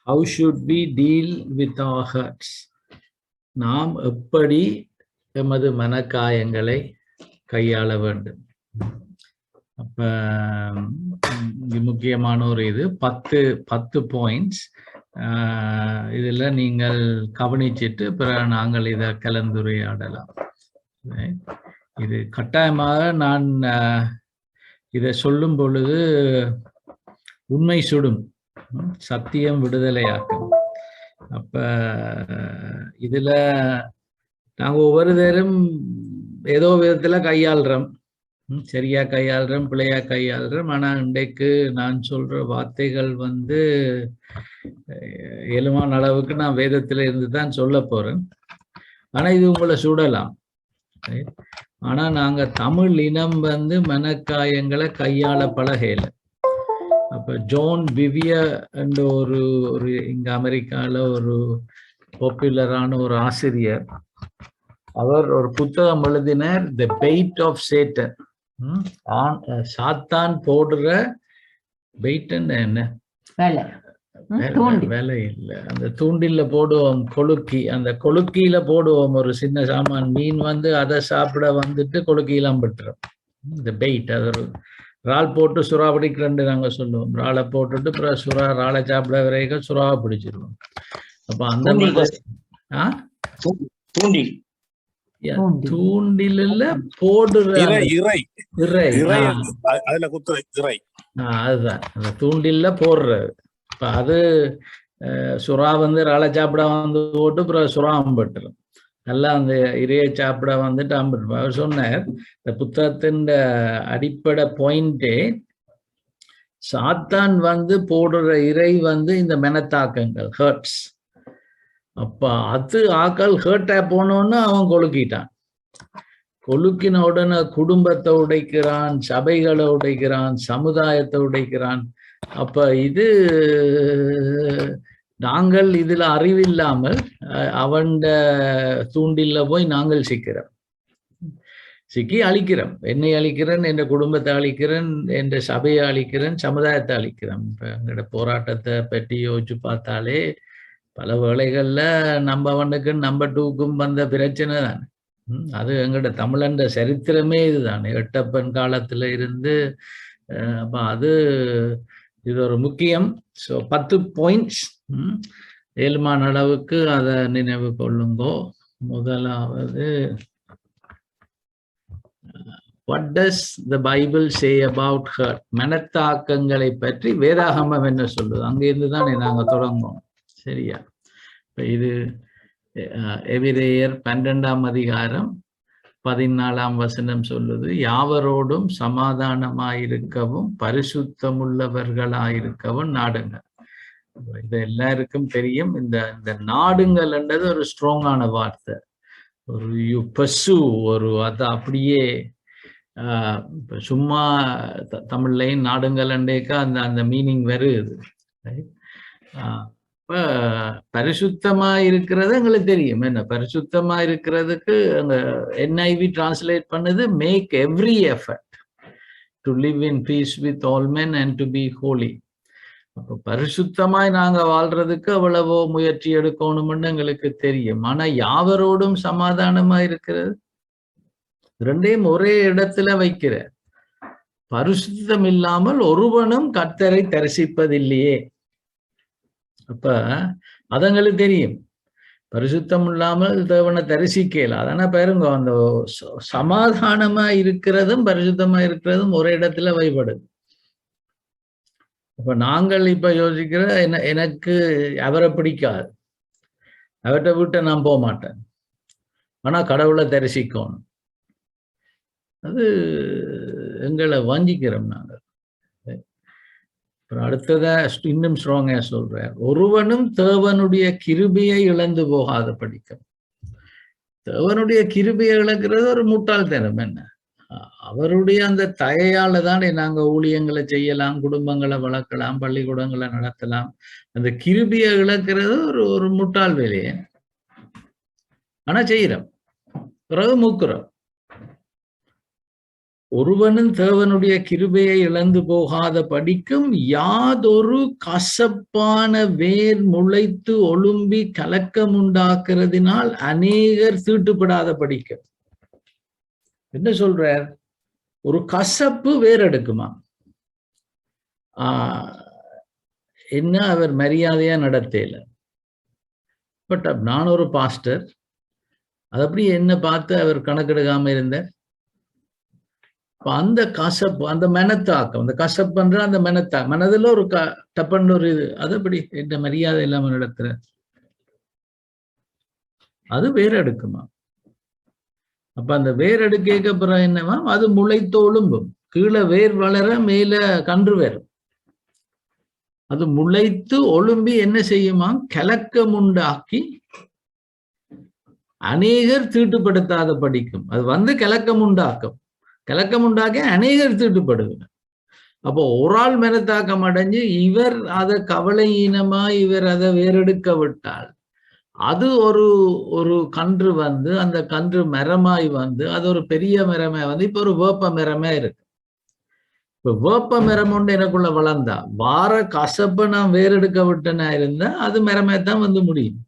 how should we deal with our hurts? நாம் எப்படி எமது மனக்காயங்களை கையாள வேண்டும்? அப்ப முக்கியமான ஒரு இது 10 பாயிண்ட்ஸ். இதுல நீங்கள் கவனிச்சிட்டு பிறகு நாங்கள் இதை கலந்துரையாடலாம். இது கட்டாயமாக நான் இதை சொல்லும் பொழுது உண்மை சுடும், சத்தியம் விடுதலையாக்கும். அப்ப இதுல நாங்க ஒவ்வொருத்தரும் ஏதோ விதத்துல கையாளுறோம், சரியா கையாளுறோம், பிள்ளையா கையாளுறோம். ஆனா இன்றைக்கு நான் சொல்ற வார்த்தைகள் இயலுமான அளவுக்கு நான் வேதத்துல இருந்து தான் சொல்ல போறேன். ஆனா இது உங்களை சுடலாம். ஆனா நாங்க தமிழ் இனம் மனக்காயங்களை கையாள பழகையில. அப்ப ஜோன் பிவியர் என்ற ஒரு இங்க அமெரிக்கால ஒரு பாப்புலரான ஒரு ஆசிரியர், அவர் ஒரு புத்தகம் எழுதினார், தி பெயிட் ஆஃப் சேட்டன். சாத்தான் போடுற பெயிட் என்ன வேலை இல்லை, அந்த தூண்டில போடுவோம் கொழுக்கி, அந்த கொழுக்கியில போடுவோம் ஒரு சின்ன சாமான் மீன், அதை சாப்பிட கொழுக்கிலாம் பெற்றுரும். இந்த பெயிட், அது ஒரு இறால் போட்டு சுறா பிடிக்கிறேன்னு நாங்க சொல்லுவோம். இறாலை போட்டுட்டு அப்புறம் சுறா இறாலை சாப்பிட வரைக்கும் சுறாவை பிடிச்சிருவோம். அப்ப அந்த தூண்டில போடுற அதுதான் அந்த தூண்டில போடுறது. அது சுறா இறாலை சாப்பிட போட்டு அப்புறம் சுறாவும் பெற்றுரும். நல்லா அந்த இறையை சாப்பிட அம்பிட்டு. அவர் சொன்னார், இந்த புத்தகத்தின் அடிப்படை பாயிண்டே சாத்தான் போடுற இறை இந்த மெனத்தாக்கங்கள், ஹர்ட்ஸ். அப்ப அது ஆக்கள் ஹர்ட்டா போனோன்னு அவன் கொழுக்கிட்டான். கொழுக்கின உடனே குடும்பத்தை உடைக்கிறான், சபைகளை உடைக்கிறான், சமுதாயத்தை உடைக்கிறான். அப்ப இது நாங்கள் இதுல அறிவில்லாமல் அவன் தூண்டில போய் நாங்கள் சிக்கி அழிக்கிறோம். என்னை அழிக்கிறேன், என் குடும்பத்தை அழிக்கிறேன், என் சபையை அழிக்கிறேன், சமுதாயத்தை அழிக்கிறோம். இப்ப எங்களோட போராட்டத்தை பற்றி யோசிச்சு பார்த்தாலே பல வேளைகள்ல நம்பர் 2க்கும் வந்த பிரச்சனை தான் அது. எங்களோட தமிழண்ட சரித்திரமே இதுதான், எட்டப்பன் காலத்துல இருந்து. அப்ப இது ஒரு முக்கியம். ஸோ 10 பாயிண்ட்ஸ் இயல்பான அளவுக்கு அதை நினைவு கொள்ளுங்கோ. முதலாவது, what does the Bible say about hurt? மனத்தாக்கங்களை பற்றி வேதாகமம் என்ன சொல்லுது? அங்கிருந்து தான் நாங்க தொடங்குவோம். சரியா? இது எபிரேயர் 12ஆம் அதிகாரம் 14ஆம் வசனம் சொல்லுது, யாவரோடும் சமாதானமாயிருக்கவும் பரிசுத்தமுள்ளவர்களாயிருக்கவும் நாடுங்க. இது எல்லாருக்கும் தெரியும். இந்த நாடுங்கள் என்றது ஒரு ஸ்ட்ராங்கான வார்த்தை. ஒரு யூ பர்சூ, ஒரு அதை அப்படியே சும்மா தமிழ்லையும் நாடுங்கள் அண்டேக்கா அந்த மீனிங் வருது. இப்ப பரிசுத்தமா இருக்கிறது எங்களுக்கு தெரியும். என்ன பரிசுத்தமா இருக்கிறதுக்கு அந்த NIV டிரான்ஸ்லேட் பண்ணுது, make every effort to live in peace with all men and to be holy. அப்ப பரிசுத்தமாய் நாங்க வாழ்றதுக்கு அவ்வளவோ முயற்சி எடுக்கணும்னு எங்களுக்கு தெரியும். ஆனா யாவரோடும் சமாதானமா இருக்கிறது, ரெண்டையும் ஒரே இடத்துல வைக்கிற. பரிசுத்தம் இல்லாமல் ஒருவனும் கர்த்தரை தரிசிப்பதில்லையே. அப்ப அதங்களுக்கு தெரியும், பரிசுத்தம் இல்லாமல் தேவனை தரிசிக்கல. அதனால பாருங்க, அந்த சமாதானமா இருக்கிறதும் பரிசுத்தமா இருக்கிறதும் ஒரே இடத்துல வைபடுது. அப்ப நாங்கள் இப்ப யோசிக்கிற, எனக்கு அவரை பிடிக்காது, அவர்கிட்ட விட்டு நான் போக மாட்டேன், ஆனா கடவுளை தரிசிக்கணும். அது எங்களை வஞ்சிக்கிறோம் நாங்கள். அடுத்ததா இன்னும் ஸ்ட்ராங்கா சொல்றார், ஒருவனும் தேவனுடைய கிருபையை இழந்து போகாத படிக்கும். தேவனுடைய கிருபையை இழக்கிறது ஒரு முட்டாள்தனம். என்ன, அவருடைய அந்த தயையால தானே நாங்க ஊழியங்களை செய்யலாம், குடும்பங்களை வளர்க்கலாம், பள்ளிக்கூடங்களை நடத்தலாம். அந்த கிருபையை இழக்கிறது ஒரு முட்டாள் வேலையே. ஆனா செய்யறோம், பிறகு மூக்குறோம். ஒருவனும் தேவனுடைய கிருபையை இழந்து போகாத படிக்கும் யாதொரு கசப்பான வேர் முளைத்து ஒழும்பி கலக்கம் உண்டாக்குறதினால் அநேகர் தீட்டுப்படாத படிக்கும். என்ன சொல்றார்? ஒரு கசப்பு வேர் எடுக்குமா? என்ன அவர் மரியாதையா நடத்தல. பட் நான் ஒரு பாஸ்டர், அது அப்படி என்ன பார்த்து அவர் கணக்கெடுக்காம இருந்தார். அந்த கசப்பு, அந்த மெனத்தாக்கம், அந்த கசப்புன்ற அந்த மனதுல ஒரு டப்பன்னு ஒரு இது, அது அப்படி என்ன மரியாதை இல்லாம நடத்துற, அது வேர் எடுக்குமா? அப்ப அந்த வேர் எடுக்க அப்புறம் என்னவா, அது முளைத்து ஒழும்பும். கீழே வேர் வளர மேல கன்று வரும். அது முளைத்து ஒழும்பி என்ன செய்யுமா? கலக்கம் உண்டாக்கி அநேகர் தீட்டுப்படுத்தாத படிக்கும். அது வந்து கலக்கம் உண்டாக்கும். கலக்கம் உண்டாக்கி அநேகர் தீட்டுப்படுவாங்க. அப்போ ஒரு ஆள் மெனத்தாக்கம் அடைஞ்சு இவர் அதை கவலையீனமா இவர் அதை வேறெடுக்க விட்டால் அது ஒரு கன்று வந்து அந்த கன்று மரமாய் வந்து அது ஒரு பெரிய மரமே வந்து இப்ப ஒரு வேப்ப மரமே இருக்கு. இப்ப வேப்ப மரம் ஒன்று எனக்குள்ள வளர்ந்தா வார கசப்பை நான் வேறெடுக்க விட்டேனா இருந்தா அது மரமே தான் வந்து முடியும்.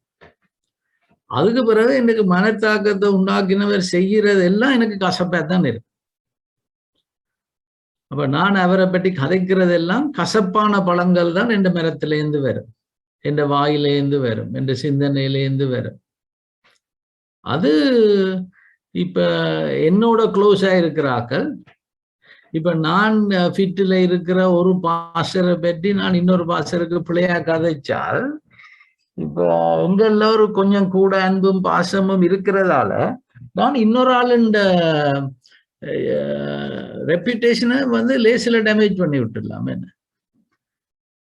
அதுக்கு பிறகு எனக்கு மனத்தாக்கத்தை உண்டாக்கினவர் செய்கிறது எல்லாம் எனக்கு கசப்பா தான் இருக்கு. அப்ப நான் அவரை பற்றி கதைக்கிறதெல்லாம் கசப்பான பழங்கள் தான் என் மரத்திலேருந்து வரும், என் வாயிலேருந்து வரும், என் சிந்தனையிலேருந்து வரும். அது இப்ப என்னோட க்ளோஸா இருக்கிறாக்கள். இப்ப நான் ஃபிட்டில் இருக்கிற ஒரு பாஸ்டரை பற்றி நான் இன்னொரு பாஸ்டருக்கு பிள்ளையா கதைச்சால், இப்ப எங்க எல்லாரும் கொஞ்சம் கூட அன்பும் பாசமும் இருக்கிறதால நான் இன்னொரு ஆளுண்ட ரெப்யூட்டேஷனை வந்து லேசில டேமேஜ் பண்ணி விட்டுடலாம். என்ன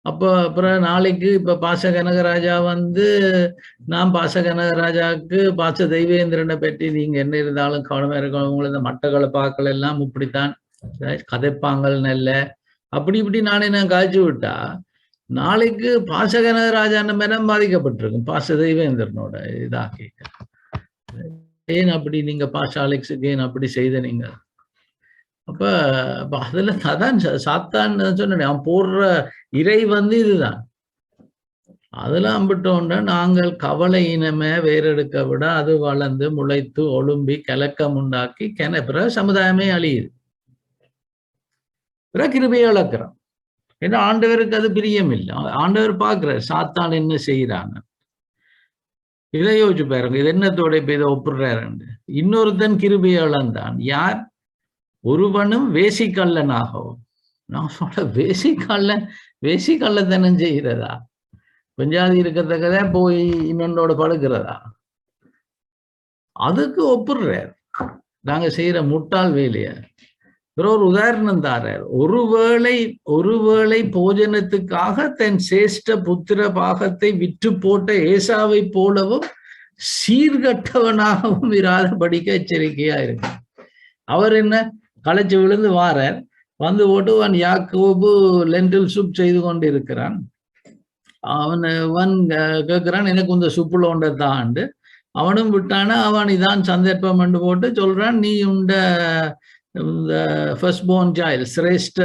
அப்போ அப்புறம் நாளைக்கு இப்ப பாச கனகராஜா வந்து நான் பாச கனகராஜாவுக்கு பாச தெய்வேந்திரனை பற்றி நீங்க என்ன இருந்தாலும் கவனமா இருக்கணும், உங்களை இந்த மட்டக்களை பார்க்கல எல்லாம் இப்படித்தான் கதைப்பாங்கன்னு இல்ல அப்படி இப்படி நானே நான் காய்ச்சி விட்டா நாளைக்கு பாச கனகராஜான மேடம் பாதிக்கப்பட்டிருக்கும் பாச தெய்வேந்திரனோட இதா கேட்க. ஏன் அப்படி நீங்க பாச அலெக்ஸுக்கு ஏன் அப்படி செய்த நீங்க? அப்ப அதுல அதான் சாத்தான் சொன்னேன், அவன் போடுற இறை வந்து இதுதான். அதெல்லாம் அம்பிட்டோன்னா நாங்கள் கவலை இனமே வேறெடுக்க விட அது வளர்ந்து முளைத்து ஒழும்பி கலக்கம் உண்டாக்கி பிற சமுதாயமே அழியுது. பிற கிருபையை இழக்கிறோம். ஏன்னா ஆண்டவருக்கு அது பிரியம் இல்லை. ஆண்டவர் பார்க்கிறார் சாத்தான் என்ன செய்யறாங்க. இதை யோசிச்சு பாருங்க, இது என்னத்தோட இப்ப இதை ஒப்புறாரு. இன்னொருத்தன் கிருபையை இழந்தான். யார்? ஒருவனும் வேசிக்கல்லனாகவும். நான் சொல்ல வேசிக்கல்லத்தனம் செய்கிறதா? பெஞ்சாதி இருக்கத்தக்கதே போய் இன்னொன்னோட படுக்கிறதா? அதுக்கு ஒப்புறார் நாங்க செய்யற முட்டாள் வேலைய. ஒரு உதாரணம் தாரார். ஒருவேளை போஜனத்துக்காக தன் சேஷ்ட புத்திர பாகத்தை விற்று போட்ட ஏசாவை போலவும் சீர்கட்டவனாகவும் இராதபடிக்க எச்சரிக்கையா இருக்கு. அவர் என்ன களைச்சு விழுந்து வாரார், வந்து போட்டு யாக்கோபு லென்டில் சூப் செய்து கொண்டு இருக்கிறான். அவன் கேட்கிறான், எனக்கு இந்த சூப்புல உண்ட தாண்டு. அவனும் விட்டானா, அவன் இதான் சந்தர்ப்பம் என்று போட்டு சொல்றான், நீ உண்ட இந்த ஃபர்ஸ்ட் போர்ன் சைல்ட் சிரேஷ்ட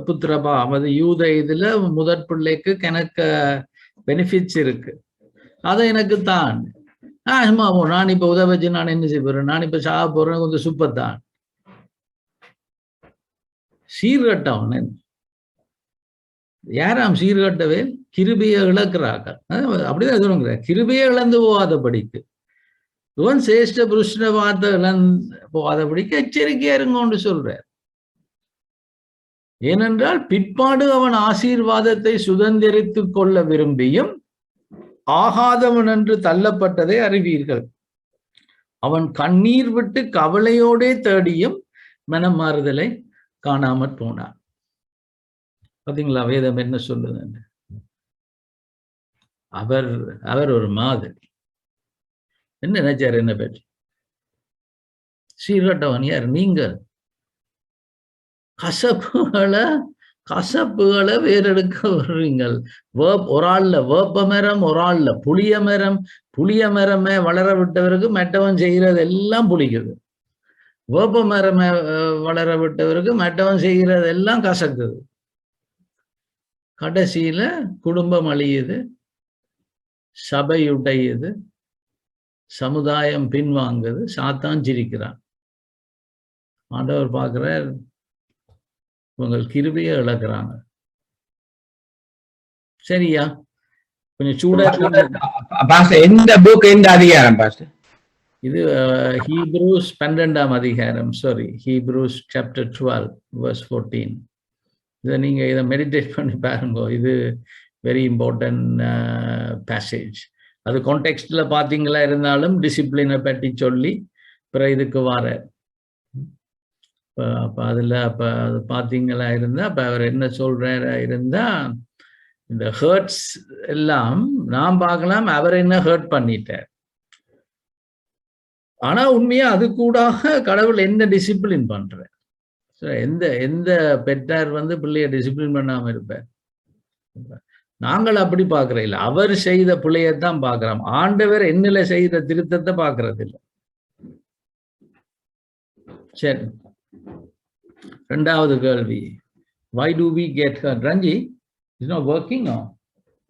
புத்திரபா, அது யூத இதுல முதற் பிள்ளைக்கு கணக்க பெனிஃபிட்ஸ் இருக்கு, அதை எனக்கு தான். நான் இப்ப உதவச்சு நான் என்ன செய்ய போறேன், நான் இப்ப சாக போறேன், கொஞ்சம் சூப்பத்தான். சீர்கட்டவன் யாராம் சீர்கட்டவே? கிருபையை இழக்கிறார்கள். அப்படிதான் சொல்லுங்க, கிருபையை இழந்து போகாதபடிக்கு, இவன் சேஷ்ட புருஷன பார்த்த இழந்து போகாதபடிக்கு எச்சரிக்கையா இருங்கன்னு சொல்றார். ஏனென்றால் பிற்பாடு அவன் ஆசீர்வாதத்தை சுதந்திரித்துக் கொள்ள விரும்பியும் ஆகாதவன் என்று தள்ளப்பட்டதை அறிவீர்கள். அவன் கண்ணீர் விட்டு கவலையோடே தேடியும் மனம் மாறுதலை காணாமற் போனான். பாத்தீங்களா வேதம் என்ன சொல்லுது? அவர் ஒரு மாதிரி என்ன நினைச்சார்? என்ன பற்றி சீர்கட்டவன் யார்? நீங்கள் கசப்புகளை வேறெடுக்க வர்றீங்கள். ஒரு ஆள்ல வேப்ப மரம், ஒரு ஆள்ல புளிய மரமே வளர விட்டவருக்கு மற்றவன் செய்யறது எல்லாம் புளிக்குது. வேப்ப மரம் வளர விட்டவருக்கு மற்றவன் செய்கிறதெல்லாம் கசக்குது. கடைசியில குடும்பம் அழியுது, சபை உடையுது, சமுதாயம் பின்வாங்குது, சாத்தான் சிரிக்கிறான். ஆண்டவர் பார்க்கிறார், உங்கள் கிருபையை இழக்கிறாங்க. சரியா? கொஞ்சம் சூடா எந்த புக், எந்த அதிகாரம் பாஸ்டர்? இது ஹீப்ரூஸ் 12ஆம் அதிகாரம், சாரி, ஹீப்ரூஸ் சாப்டர் 12 verse 14. இதை நீங்க இதை மெடிடேட் பண்ணி பாருங்க. இது வெரி இம்பார்ட்டன்ட் பேசேஜ். அது கான்டெக்ஸ்ட்ல பாத்தீங்களா இருந்தாலும் டிசிப்ளினை பற்றி சொல்லி அப்புறம் இதுக்கு வர அப்ப அதுல அப்ப அது பாத்தீங்களா இருந்தா அப்ப அவர் என்ன சொல்றாரா இருந்தா, இந்த ஹர்ட்ஸ் எல்லாம் நாம் பார்க்கலாம் அவர் என்ன ஹர்ட் பண்ணிட்டார். ஆனா உண்மையா அது கூட கடவுள் என்ன டிசிப்ளின் பண்றார். எந்த எந்த பெற்றார் பிள்ளைய டிசிப்ளின் பண்ணாம இருப்பார்? நாங்கள் அப்படி பார்க்கற இல்லை. அவர் செய்த பிள்ளையத்தான் பார்க்கிறோம். ஆண்டவர் என்னில செய்த திருத்தத்தை பார்க்கறது இல்லை. சரி, இரண்டாவது கேள்வி, why do we get hurt? Ranji is not working now.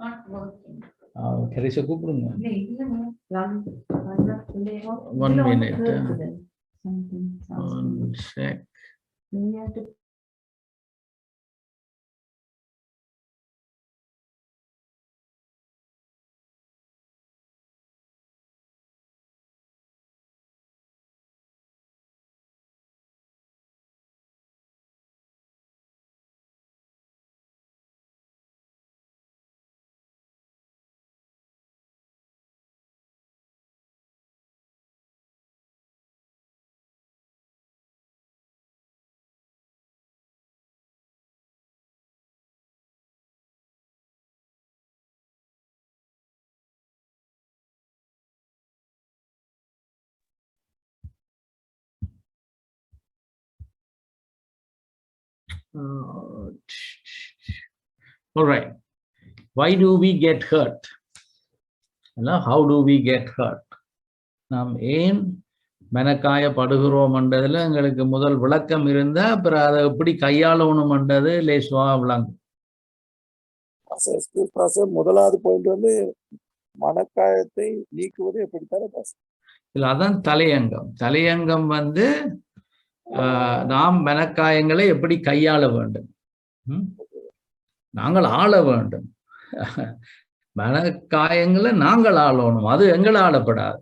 Not working. Teresa கூப்பிடுங்க. One minute. Something. One sec. All right. Why do we get hurt? How do we get hurt? நாம் ஏன் மனக்காயப்படுகிறோம்ன்றதுல எங்களுக்கு முதல் விளக்கம் இருந்தா அப்புறம் அதை எப்படி கையாளணும்ன்றது லேசுவா விளங்கும். முதலாவது பாயிண்ட் மனக்காயத்தை நீக்குவது எப்படித்தானே இல்ல, அதான் தலையங்கம். தலையங்கம் நாம் மனக்காயங்களை எப்படி கையாள வேண்டும், நாங்கள் ஆள வேண்டும். மனக்காயங்களை நாங்கள் ஆளணும், அது எங்களை ஆளப்படாது.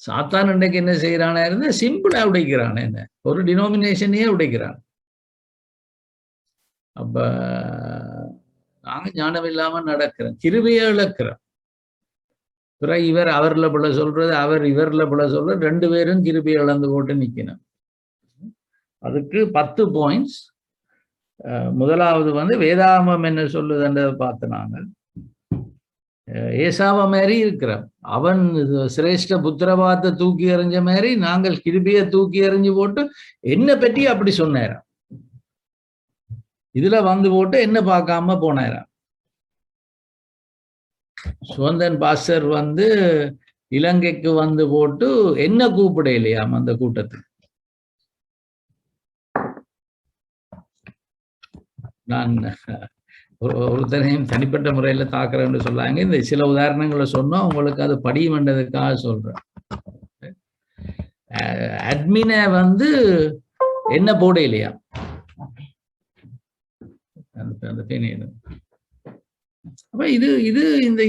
சாத்தான் இன்றைக்கு என்ன செய்யறானா இருந்தா சிம்பிளா உடைக்கிறான், என்ன ஒரு டினோமினேஷனையே உடைக்கிறான். அப்ப நாங்க ஞானம் இல்லாம நடக்கிறோம், கிருபையை இழக்கிறோம். பிறகு இவர் அவர்ல போல சொல்றது, அவர் இவர்ல போல சொல்றது, ரெண்டு பேரும் கிருபையை இழந்து போட்டு நிக்கணும். அதுக்கு 10 பாயிண்ட்ஸ். முதலாவது வேதாகமம் என்ன சொல்லுதுன்றதை பார்த்து நாங்கள் ஏசாவ மாதிரி இருக்கிறோம். அவன் சிரேஷ்ட புத்திரவாதத்தை தூக்கி எறிஞ்ச மாதிரி நாங்கள் கிருபையை தூக்கி எறிஞ்சு போட்டு என்ன பற்றி அப்படி சொன்னாராம். இதுல போட்டு என்ன பார்க்காம போனாராம். சுவந்தன் பாஸ்டர் இலங்கைக்கு போட்டு என்ன கூப்பிட இல்லையாம் அந்த கூட்டத்துக்கு. நான் ஒருத்தரையும் தனிப்பட்ட முறையில தாக்குறேன்னு சொல்லாங்க. இந்த சில உதாரணங்களை சொன்னா உங்களுக்கு அது படியுமென்றதுக்காக சொல்றேன். அட்மினை என்ன போட இல்லையா அந்த பேனியிடம். அப்ப இது இது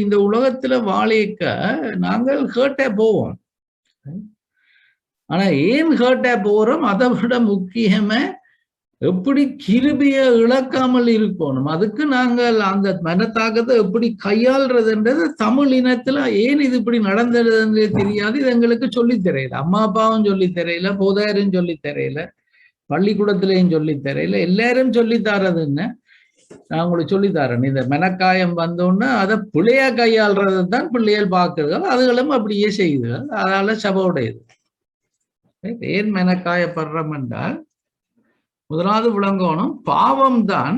இந்த உலகத்துல வாழைக்க நாங்கள் ஹேர்ட்டா போவோம். ஆனா ஏன் ஹேர்ட்டா போறோம், அதை விட முக்கியமா எப்படி கிருபையை இழக்காமல் இருக்கணும், அதுக்கு நாங்கள் அந்த மனத்தாக்கத்தை எப்படி கையாள்றதுன்றது தமிழ் இனத்துல ஏன் இது இப்படி நடந்ததுன்னு தெரியாது. இது எங்களுக்கு சொல்லி தெரியல, அம்மா அப்பாவும் சொல்லி தெரியல, போதாரும் சொல்லி தெரியல, பள்ளிக்கூடத்திலையும் சொல்லி தெரியல. எல்லாரும் சொல்லி தரது என்ன, நான் உங்களுக்கு சொல்லித்தரேன். இந்த மெனக்காயம் வந்தோன்னா அதை பிள்ளையா கையாள்றது தான் பிள்ளைகள் பார்க்குறதுகள், அதுகளும் அப்படியே செய்யுதுகள். அதனால சபையுடையது. ஏன் மெனக்காயப்படுறோம் என்றால் முதலாவது விளங்கணும், பாவம் தான்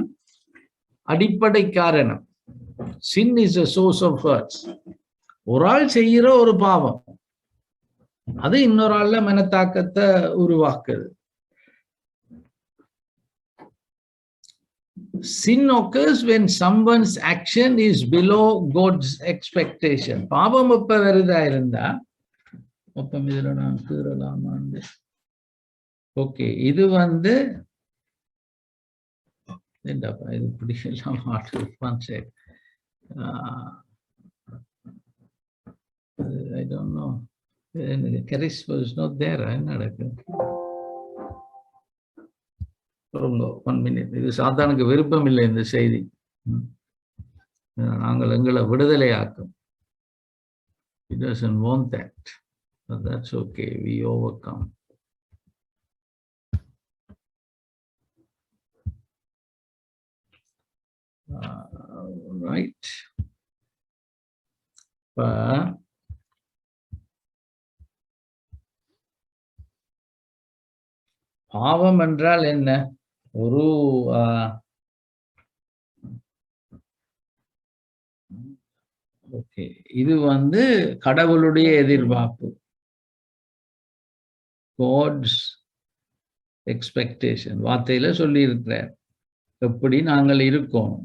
அடிப்படை காரணம். Sin is a source of hurts. ஒரு ஆள் செய்கிற ஒரு பாவம், அது இன்னொரு ஆள்ல மனத்தாக்கத்தை உருவாக்குது. Sin occurs when someone's action is below God's expectation. பாவம் எப்ப வருதா இருந்தா ஒப்பம் இதுல நான் கூறலாமான்னு. ஓகே, இது வந்து என்னப்பா இது இப்படி எல்லாம் மாற்று. I don't know. Charis was not there. என்ன நடக்குது? 1 minute. இது சாத்தானுக்கு விருப்பம் இல்லை இந்த செய்தி. நாங்கள் எங்களை விடுதலையாக்கும். He doesn't want that. But that's okay. We overcome. Right. பாவம் என்றால் என்ன? ஒரு ஓகே, இது வந்து கடவுளுடைய எதிர்பார்ப்பு, காட்ஸ் எக்ஸ்பெக்டேஷன். வார்த்தையில சொல்லி இருக்கிறார் எப்படி நாங்கள் இருக்கோம்.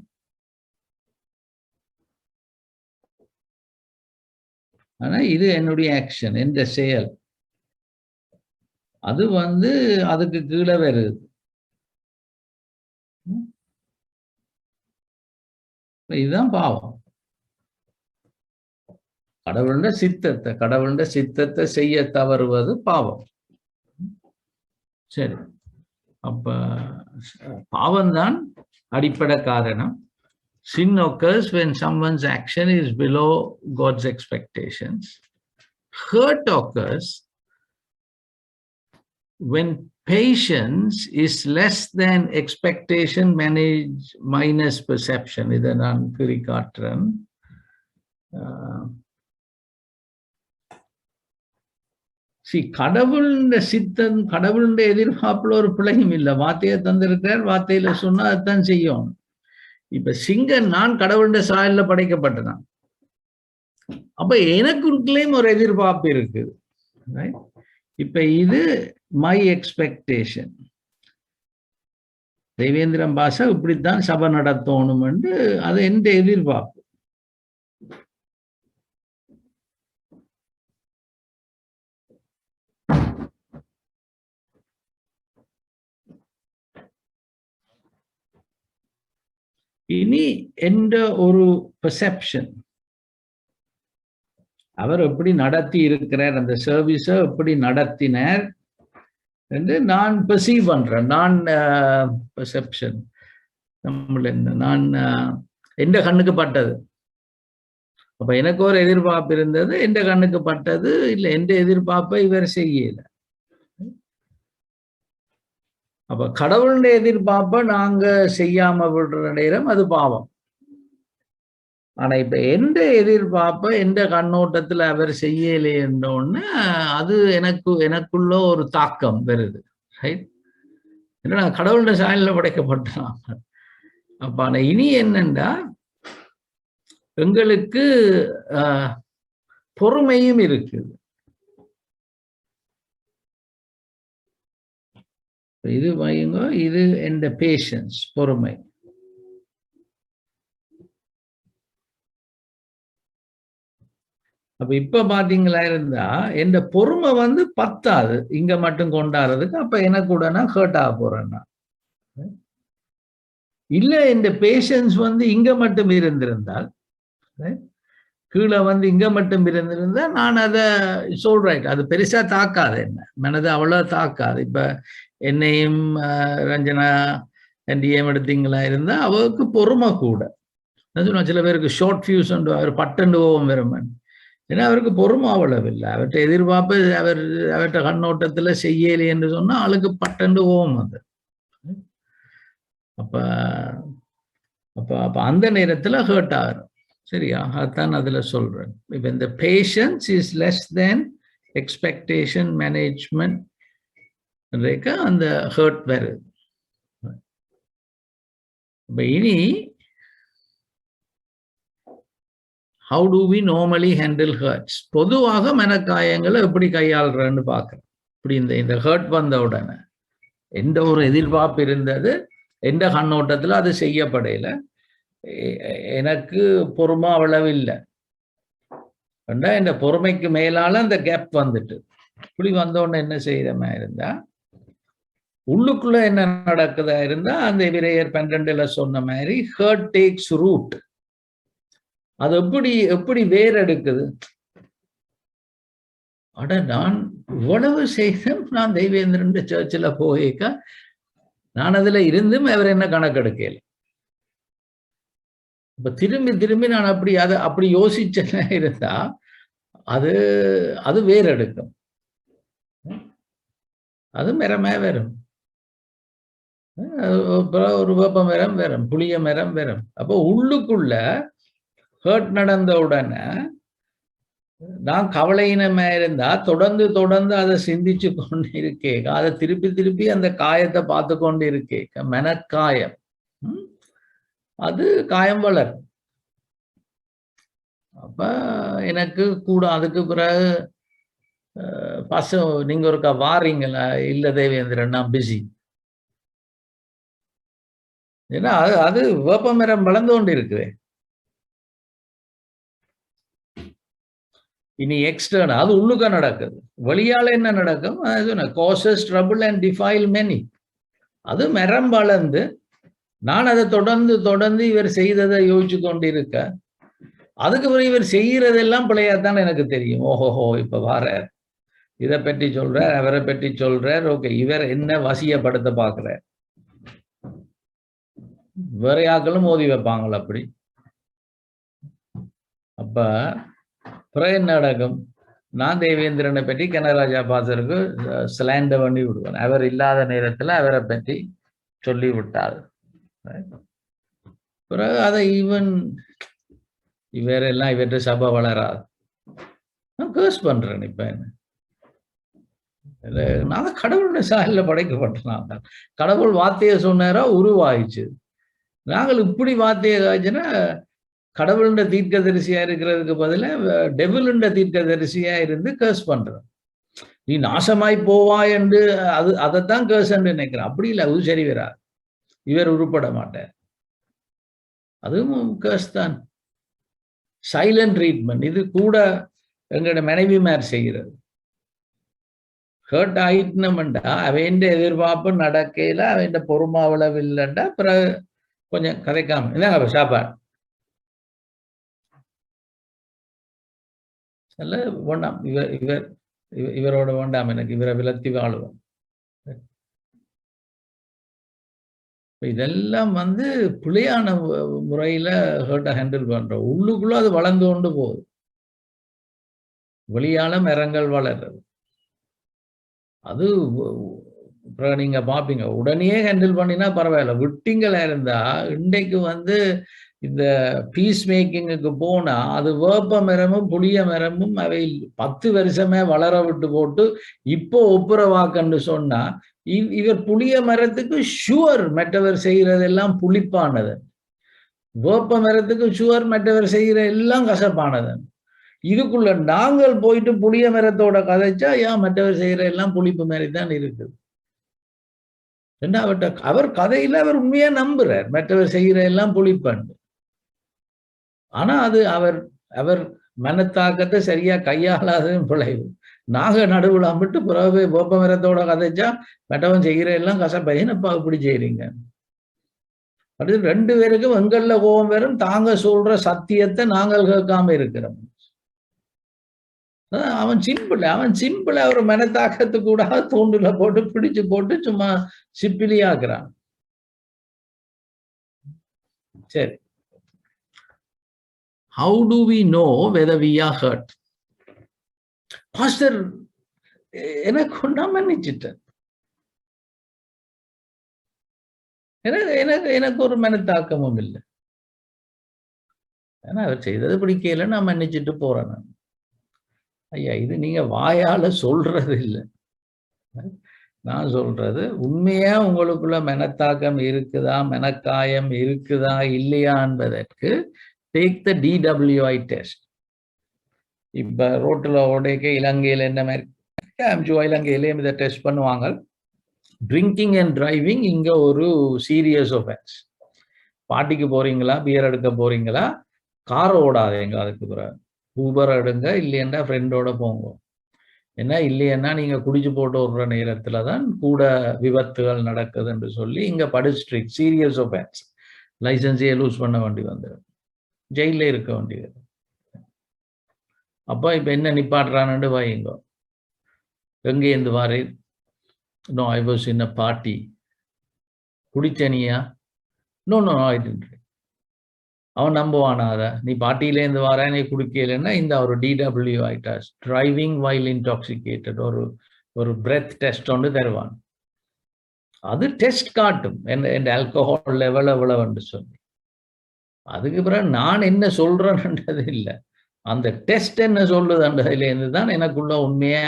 ஆனா இது என்னுடைய ஆக்ஷன், என்ற செயல், அது வந்து அதுக்கு கீழே வருது. இதுதான் பாவம். கடவுளுடைய சித்தத்தை செய்ய தவறுவது பாவம். சரி, அப்ப பாவம்தான் அடிப்படை காரணம். Sin occurs when someone's action is below God's expectations. Hurt occurs when patience is less than expectation minus perception. இதை நான் குறிக்காட்டுறேன். கடவுளுடைய சித்தம், கடவுளுடைய எதிர்பார்ப்புல ஒரு பிழையும் இல்லை. வார்த்தையை தந்திருக்கிறார், வார்த்தையில சொன்னா அதுதான் செய்யும். இப்ப சிங்கன், நான் கடவுளுடைய சாயல்ல படைக்கப்பட்டதான். அப்ப எனக்குள்ளேயும் ஒரு எதிர்பார்ப்பு இருக்குது. இப்ப இது மை எக்ஸ்பெக்டேஷன். தேவேந்திரம் பாஷா இப்படித்தான் சபை நடத்தணும் என்று அது எந்த எதிர்பார்ப்பு. இனி என்ற ஒரு பெர்செப்ஷன், அவர் எப்படி நடத்தி இருக்கிறார், அந்த சர்வீஸ எப்படி நடத்தினார் என்று நான் பெர்சீவ் பண்றேன். நான் பெர்செப்ஷன் நம்மள என்ன, நான் எந்த கண்ணுக்கு பட்டது. அப்ப எனக்கு ஒரு எதிர்பார்ப்பு இருந்தது, எந்த கண்ணுக்கு பட்டது இல்லை, எந்த எதிர்பார்ப்பை இவர் செய்யல. அப்ப கடவுளுடைய எதிர்பார்ப்பை நாங்க செய்யாம விடுற நேரம் அது பாவம். ஆனா இப்ப எந்த எதிர்பார்ப்பை எந்த கண்ணோட்டத்துல அவர் செய்யலைன்னொன்னு அது எனக்குள்ள ஒரு தாக்கம் வருது. ரைட்? ஏன்னா கடவுளுடைய சாயல்ல படைக்கப்பட்டான். அப்ப ஆனா இனி என்னன்னா, எங்களுக்கு பொறுமையும் இருக்குது. இது வையுங்க, இது எந்த பேஷன்ஸ், பொறுமை. அப்ப இப்ப பாத்தீங்களா இருந்தா எந்த பொறுமை வந்து பத்தாது இங்க மட்டும் கொண்டாடுறதுக்கு. அப்ப எனக்கு கூட நான் ஹர்ட் ஆக போறேன்னா இல்ல, இந்த பேஷன்ஸ் வந்து இங்க மட்டும் இருந்திருந்தால், கீழே வந்து இங்க மட்டும் இருந்திருந்தா நான் அதை சொல்றேன், அது பெருசா தாக்காது, என்ன மனது அவ்வளவு தாக்காது. இப்ப என்னையும் ரஞ்சனா என்டிஎம் எடுத்தீங்களா இருந்தா அவருக்கு பொறுமை கூட. சொன்னா சில பேருக்கு ஷார்ட் ஃபியூஸ் அவர் பட்டண்டு ஓவம் வருமன். ஏன்னா அவருக்கு பொறுமை அவ்வளவு இல்லை. அவர்கிட்ட எதிர்பார்ப்பு அவர்கிட்ட கண்ணோட்டத்துல செய்யலை என்று சொன்னா ஆளுக்கு பட்டண்டு ஓவம் அது. அப்ப அப்ப அப்ப அந்த நேரத்துல ஹர்ட் ஆகும். சரியா? அதான் அதுல சொல்றேன். இப்ப இந்த patience is less than expectation management அந்த ஹர்ட் வருது. இப்ப இனி how do we normally handle hurts? பொதுவாக மனக்காயங்களை எப்படி கையாளுறேன்னு பார்க்குறேன். இப்படி இந்த ஹர்ட் வந்த உடனே எந்த ஒரு எதிர்பார்ப்பு இருந்தது, எந்த கண்ணோட்டத்தில் அது செய்யப்படையில எனக்கு பொறுமை அவ்வளவு இல்லை. இந்த பொறுமைக்கு மேலால அந்த கேப் வந்துட்டு இப்படி வந்தோடனே என்ன செய்யறமா இருந்தா, உள்ளுக்குள்ள என்ன நடக்குதா இருந்தா, அந்த விரையர் 12ல சொன்ன மாதிரி ஹர்ட் டேக்ஸ் ரூட். அது எப்படி வேறெடுக்குது? அட நான் இவ்வளவு செய்தேன், நான் தெய்வேந்திரன் சர்ச்சில் போயிருக்க, நான் அதுல இருந்தும் அவர் என்ன கணக்கெடுக்கல. இப்ப திரும்பி நான் அப்படி யோசிச்சேன்னா இருந்தா அது வேறெடுக்கும். அது மரமே வரும், ஒரு வேப்ப மரம் வரும், புளிய மரம் வரும். அப்போ உள்ளுக்குள்ள ஹர்ட் நடந்த உடனே நான் கவலையினமா இருந்தா தொடர்ந்து அதை சிந்திச்சு கொண்டு இருக்கேன். அதை திருப்பி அந்த காயத்தை பார்த்து கொண்டு இருக்கேன். மனக்காயம், அது காயம் வளரும். அப்ப எனக்கு கூட அதுக்கு பிறகு நீங்க ஒருக்கா வாரீங்களா? இல்ல தேவேந்திரன், நான் பிஸி. ஏன்னா அது வேப்ப மரம் வளர்ந்து கொண்டு இருக்குது. இனி எக்ஸ்டர்னல், அது உள்ளுக்க நடக்குது. வெளியால என்ன நடக்கும்? Causes trouble and defile many. அது மரம் வளர்ந்து நான் அதை தொடர்ந்து இவர் செய்ததை யோசிச்சு கொண்டு இருக்க, அதுக்கு பிறகு இவர் செய்யறதெல்லாம் பிள்ளையாத்தான் எனக்கு தெரியும். ஓஹோஹோ, இப்ப வாரார், இதை பற்றி சொல்றார், அவரை பற்றி சொல்றார். ஓகே, இவர் என்ன வசியப்படுத்த பாக்குறார். வேற யாக்களும் மோதி வைப்பாங்களா அப்படி? அப்ப பிறகு என்ன நடக்கும்? நான் தேவேந்திரனை பற்றி கனகராஜா பாசருக்கு ஸ்லாண்டர் பண்ணி விடுவேன். அவர் இல்லாத நேரத்துல அவரை பற்றி சொல்லி விட்டார். பிறகு அதை இவரெல்லாம் இவற்றை சபை வளராது, நான் கேர்ஸ் பண்றேன். இப்ப என்ன, நான் கடவுளுடைய சாயல்ல படைக்கப்பட்டேன். கடவுள் வார்த்தையை சொன்னாரோ உருவாயிச்சு. நாங்கள் இப்படி வார்த்தையை காய்ச்சுன்னா கடவுளுடைய தீர்க்கதரிசியா இருக்கிறதுக்கு பதிலாக டெவிலுண்ட தீர்க்கதரிசியா இருந்து கேர்ஸ் பண்றோம். நீ நாசமாய் போவாய் என்று அதைத்தான் கேர்ஸ் என்று நினைக்கிறேன். அப்படி இல்லை, அது சரி வராது, இவர் உருப்பட மாட்டார். அதுவும் கேர்ஸ் தான். சைலண்ட் ட்ரீட்மெண்ட் இது கூட எங்களோட மனைவிமார் செய்கிறது. ஹர்ட் ஆயிட்டுனமெண்டா அவன் எதிர்பார்ப்பு நடக்கையில அவன் பொறுமை அவ்வளவு இல்லைண்டா பிறகு கொஞ்சம் கதைக்காம என்ன சாப்பாடு அல்ல வேண்டாம், இவரோட வேண்டாம், எனக்கு இவரை விலத்தி வாழுவோம். இதெல்லாம் பிழையான முறையில ஹர்ட்டை ஹேண்டில் பண்றோம். உள்ளுக்குள்ள அது வளர்ந்து கொண்டு போகுது, வெளியால மரங்கள் வளர்றது. அது நீங்க பாப்பீங்க, உடனே ஹேண்டில் பண்ணினா பரவாயில்ல. விட்டிங்களா இருந்தா இன்றைக்கு இந்த பீஸ் மேக்கிங்குக்கு போனா அது வேப்ப மரமும் புளிய மரமும் அவை 10 வருஷமே வளர விட்டு போட்டு இப்போ ஒப்புரவாக்கன்னு சொன்னா இவர் புளிய மரத்துக்கு ஷுவர் மற்றவர் செய்யறதெல்லாம் புளிப்பானது, வேப்ப மரத்துக்கு ஷுவர் மற்றவர் செய்யற எல்லாம் கசப்பானது. இதுக்குள்ள நாங்கள் போயிட்டு புளிய மரத்தோட கதைச்சா ஏன் மற்றவர் செய்யற எல்லாம் புளிப்பு மாதிரி தான் இருக்குது. அவர் கதையில அவர் உண்மையா நம்புறார் மற்றவர் செய்யற எல்லாம் புளிப்பாண்டு. ஆனா அது அவர் மனத்தாக்கத்தை சரியா கையாளாததும் பிழைவு. நாங்க நடுவுல அம்பிட்டு பிறகு வேப்ப மரத்தோட கதைச்சா மற்றவன் செய்யற எல்லாம் கசப்பையனப்பா இப்படி செய்யறீங்க. அடுத்து 2 பேருக்கும் எங்கள்ல கோபம் வரும், தாங்க சொல்ற சத்தியத்தை நாங்கள் கேட்காம இருக்கிறோம். அவன் சிம்பிள் அவர் மனத்தாக்கத்து கூட தூண்டுல போட்டு பிடிச்சு போட்டு சும்மா சிப்பிலி ஆக்குறான். சரி, how do we know whether we are hurt? Pastor எனக்கு நான் மன்னிச்சிட்டேன், எனக்கு ஒரு மனத்தாக்கமும் இல்லை, ஏன்னா அவர் செய்தது பிடிக்கல, நான் மன்னிச்சுட்டு போறேன். ஐயா, இது நீங்க வாயால சொல்றது இல்லை, நான் சொல்றது உண்மையா உங்களுக்குள்ள மனத்தாக்கம் இருக்குதா, மனக்காயம் இருக்குதா இல்லையா என்பதற்கு take the DWI test. இப்ப ரோட்டில் ஓடைக்க இலங்கையில் என்ன மாதிரி இலங்கையிலேயும் இதை டெஸ்ட் பண்ணுவாங்க. ட்ரிங்கிங் அண்ட் டிரைவிங் இங்க ஒரு சீரியஸ் ஒஃபென்ஸ். பார்ட்டிக்கு போறீங்களா, பியர் எடுக்க போறீங்களா, காரை ஓடாதீங்க. அதுக்கு பிறகு ஊபர் எடுங்க, இல்லையண்டா ஃப்ரெண்டோட போங்க. ஏன்னா இல்லையன்னா நீங்க குடிச்சு போட்டு விடுற நேரத்துல தான் கூட விபத்துகள் நடக்குது என்று சொல்லி இங்க படிஸ்ட்ரிக் சீரியஸ் ஒஃபென்ஸ். லைசன்ஸையே லூஸ் பண்ண வேண்டி வந்துடும், ஜெயிலே இருக்க வேண்டியது. அப்ப இப்ப என்ன நிப்பாட்டுறான்னு வைங்க. எங்கேருந்து வாரு? No, I was in a party. குடிச்சனியா? No no, I didn't. அவன் நம்புவானா அதை? நீ பார்ட்டியிலேருந்து வர, நீ குடிக்கலைன்னா இந்த ஒரு DWI test, driving while intoxicated, ஒரு பிரெத் டெஸ்ட் ஒன்று தருவான். அது டெஸ்ட் காட்டும் என் ஆல்கஹால் லெவல் எவ்வளவுன்னு சொல்லி. அதுக்கு பிறகு நான் என்ன சொல்றேன்ன்றது இல்லை, அந்த டெஸ்ட் என்ன சொல்லுதுன்றதுலேருந்து தான் எனக்குள்ள உண்மையா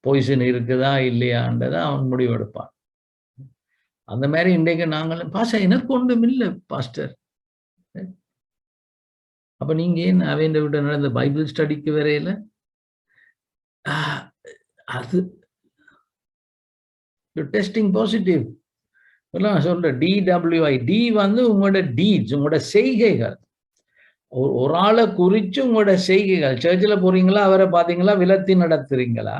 பாய்சன் இருக்குதா இல்லையான்றதை அவன் முடிவெடுப்பான். அந்த மாதிரி இன்றைக்கு நாங்களும் பாஸ்டர் எனக்கு ஒன்றும் இல்லை பாஸ்டர். அப்ப நீங்க ஏன் அவன் விட நடந்த பைபிள் ஸ்டடிக்கு வரையில? அது டெஸ்டிங் பாசிட்டிவ் சொல்றேன். DWI, டி வந்து உங்களோட டீட்ஸ், உங்களோட செய்கைகள். ஒரு ஆளை குறிச்சு உங்களோட செய்கைகள். சர்ச்சில் போறீங்களா, அவரை பார்த்தீங்களா, விலத்தி நடத்துறீங்களா,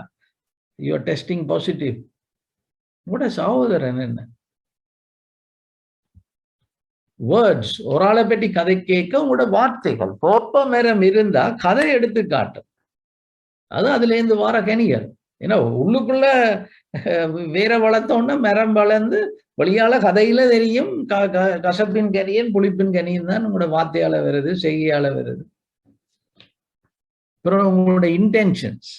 யூ ஆர் டெஸ்டிங் பாசிட்டிவ். உங்களோட சகோதரன் என்ன? வேர்ட்ஸ், ஒரு ஆளை பற்றி கதை கேட்க உங்களோட வார்த்தைகள் கோப்ப மரம் இருந்தா கதை எடுத்து காட்டும். அது அதுல இருந்து வர கனிகள். ஏன்னா உள்ளுக்குள்ள வேற வளர்த்தோன்னா மரம் வளர்ந்து வெளியால கதையில தெரியும். கசப்பின் கனியன் புளிப்பின் கனியன் தான் உங்களோட வார்த்தையால வருது, செய்கையால வருது. அப்புறம் உங்களோட இன்டென்ஷன்ஸ்,